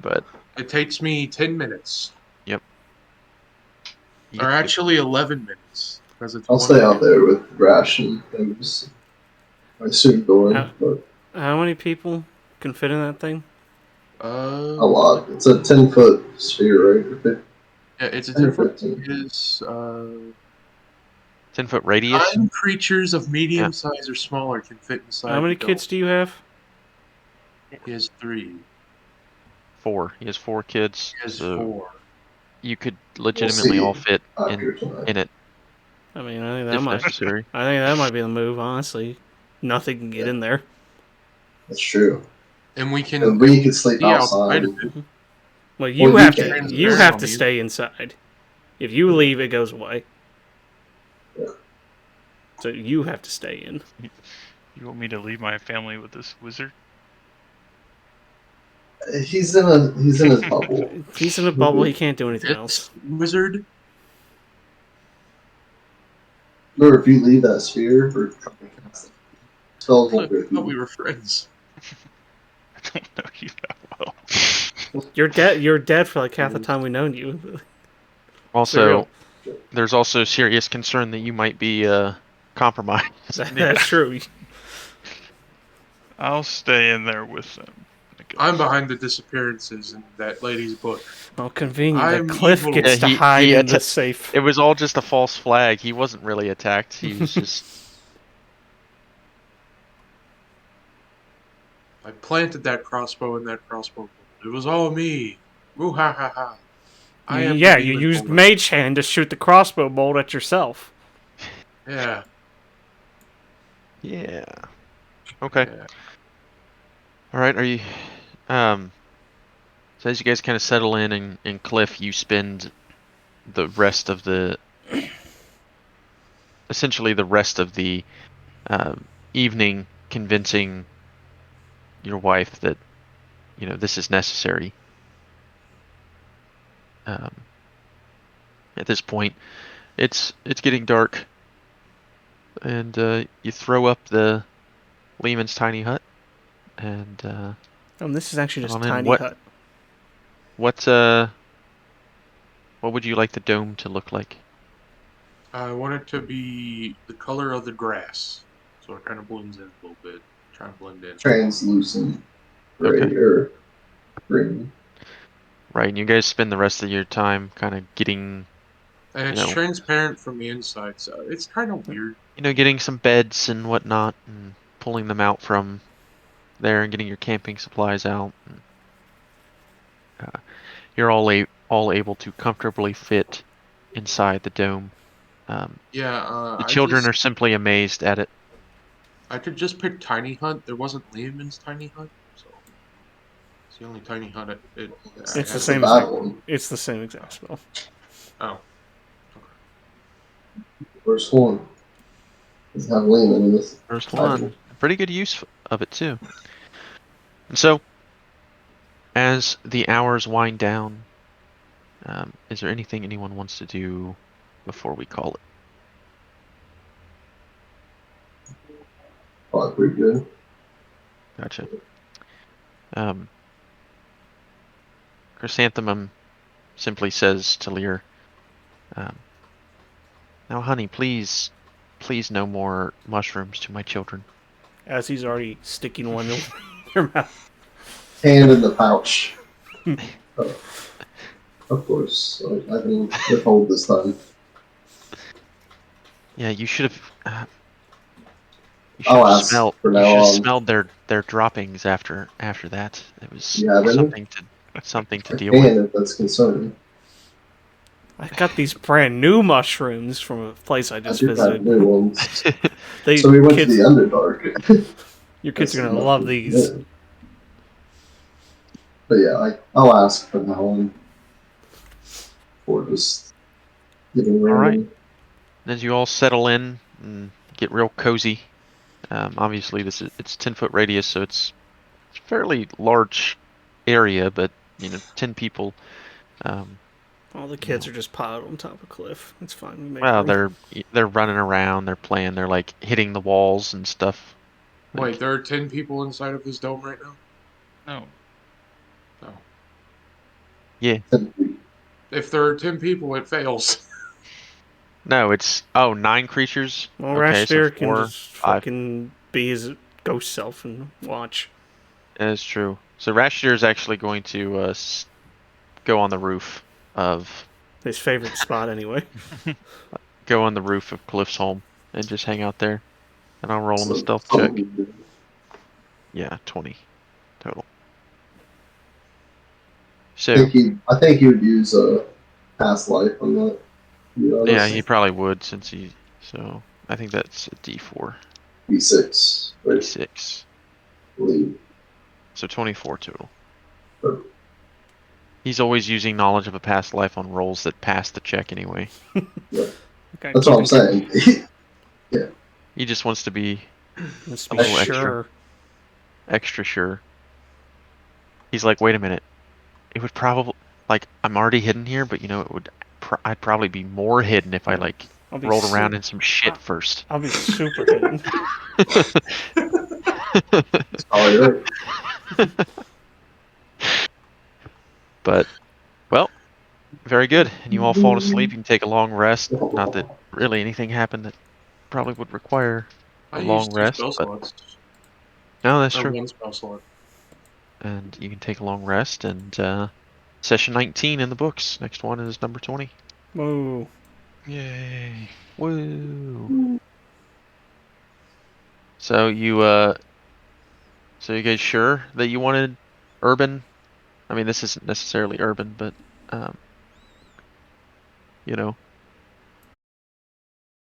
But It takes me 10 minutes. you Or could- actually 11 minutes. Because it's I'll one stay minute. out there with Rash and things. I assume Doran, but How many people can fit in that thing? a lot. It's a 10-foot sphere, right? Yeah, it's a 10 or 10-foot. 15. It is 10-foot radius. 9 creatures of medium size or smaller can fit inside. How many the kids do you have? dome. He has 3. 4. He has 4 kids. He has So 4. you could legitimately all fit after tonight. in it. I mean, I think that if might. necessary. I think that might be the move. Honestly, nothing can get in there. That's true. And we can And we could sleep be outside. outside of it. Well, Well, you you have can't. to. You Transparent have on to the stay inside. If you leave, it goes away. Yeah. So you have to stay in. You want me to leave my family with this wizard? He's in his bubble. He's in a bubble. He can't do anything else. Wizard. Remember, if you leave that sphere or spells I won't go thought through. we were friends. I don't know you that well. You're dead. You're dead for like half the time we've known you. Also, there's also serious concern that you might be compromised. That's true. I'll stay in there with them. I guess. I'm behind the disappearances in that lady's book. Well, convenient I'm that Cliff evil. gets Yeah, to hide in the atta- safe. It was all just a false flag. He wasn't really attacked. He was just. I planted that crossbow in that crossbow. It was all me. Woo ha ha ha. I am Yeah, the you demon used bullet. Mage Hand to shoot the crossbow bolt at yourself. Yeah. Yeah. Okay. Yeah. All right. Are you? So as you guys kind of settle in, and Cliff, you spend the rest of the, essentially the rest of the evening convincing your wife that, this is necessary. At this point, it's getting dark, and you throw up the Lehman's tiny hut, and This is actually just on in. tiny What- hut. what would you like the dome to look like? I want it to be the color of the grass. So it kind of blends in a little bit. Try and blend in. Translucent gray Okay. or green. Right, and you guys spend the rest of your time kind of getting, And it's transparent from the inside, so it's kind of weird. getting some beds and whatnot, and pulling them out from there, and getting your camping supplies out. And, you're all able to comfortably fit inside the dome. The children are simply amazed at it. I could just pick Tiny Hut. There wasn't Lehman's Tiny Hut, so it's the only Tiny Hut. It's the That's same the bad exact. one. It's the same exact spell. Oh, First one. Doesn't have Lehman in this. First title. one. Pretty good use of it, too. And so, as the hours wind down, is there anything anyone wants to do before we call it? Probably pretty good. Gotcha. Chrysanthemum simply says to Lear, now, honey, please no more mushrooms to my children. As he's already sticking one in your mouth. Hand in the pouch. Of course. I can withhold this time. Yeah, you should have. You I'll should have ask smelled. from You now should have on. smelled their droppings after that. It was You have any? something to I deal with. can if that's concerning. I got these brand new mushrooms from a place I I just do have visited. new ones. They, So we went kids, to the Underdark. your kids are That's gonna love much these. good. But yeah, I'll ask from now on. Or just getting All right. random. As you all settle in and get real cozy, obviously it's 10-foot radius, so it's a fairly large area, but 10 people. All the kids are just piled on top of Cliff. It's fine. We make Well, room. they're running around, they're playing, they're like hitting the walls and stuff. wait, there are 10 people inside of this dome right now? No. No. Yeah. If there are 10 people, it fails. No, it's 9 creatures. Well, Okay, so Rashdir can 4, just 5. fucking be his ghost self and watch. That's true. So Rashdir is actually going to go on the roof of His favorite spot, anyway. Cliff's home and just hang out there. And I'll roll him a So, stealth check. something- Yeah, 20 total. I So think he would use a past life on that. To be honest. yeah, he probably would since he So I think that's a D4. D6. Wait, D6. lead. So 24 total. Perfect. He's always using knowledge of a past life on rolls that pass the check anyway. Okay, That's all I'm saying. He just wants to be Let's a be little sure. extra sure. He's like, wait a minute. It would probably, like, I'm already hidden here, but I'd probably be more hidden if I like I'll be rolled around in some shit first. I'll be super hidden. That's probably right. But, well, very good. And you all fall asleep. You can take a long rest. Not that really anything happened that probably would require a I long used 2 rest, spell but slots. no, that's Or true. 1 spell slot. And you can take a long rest. And session 19 in the books. Next one is number 20. Whoa. Yay! Woo! So you guys sure that you wanted urban? I mean, this isn't necessarily urban, but um,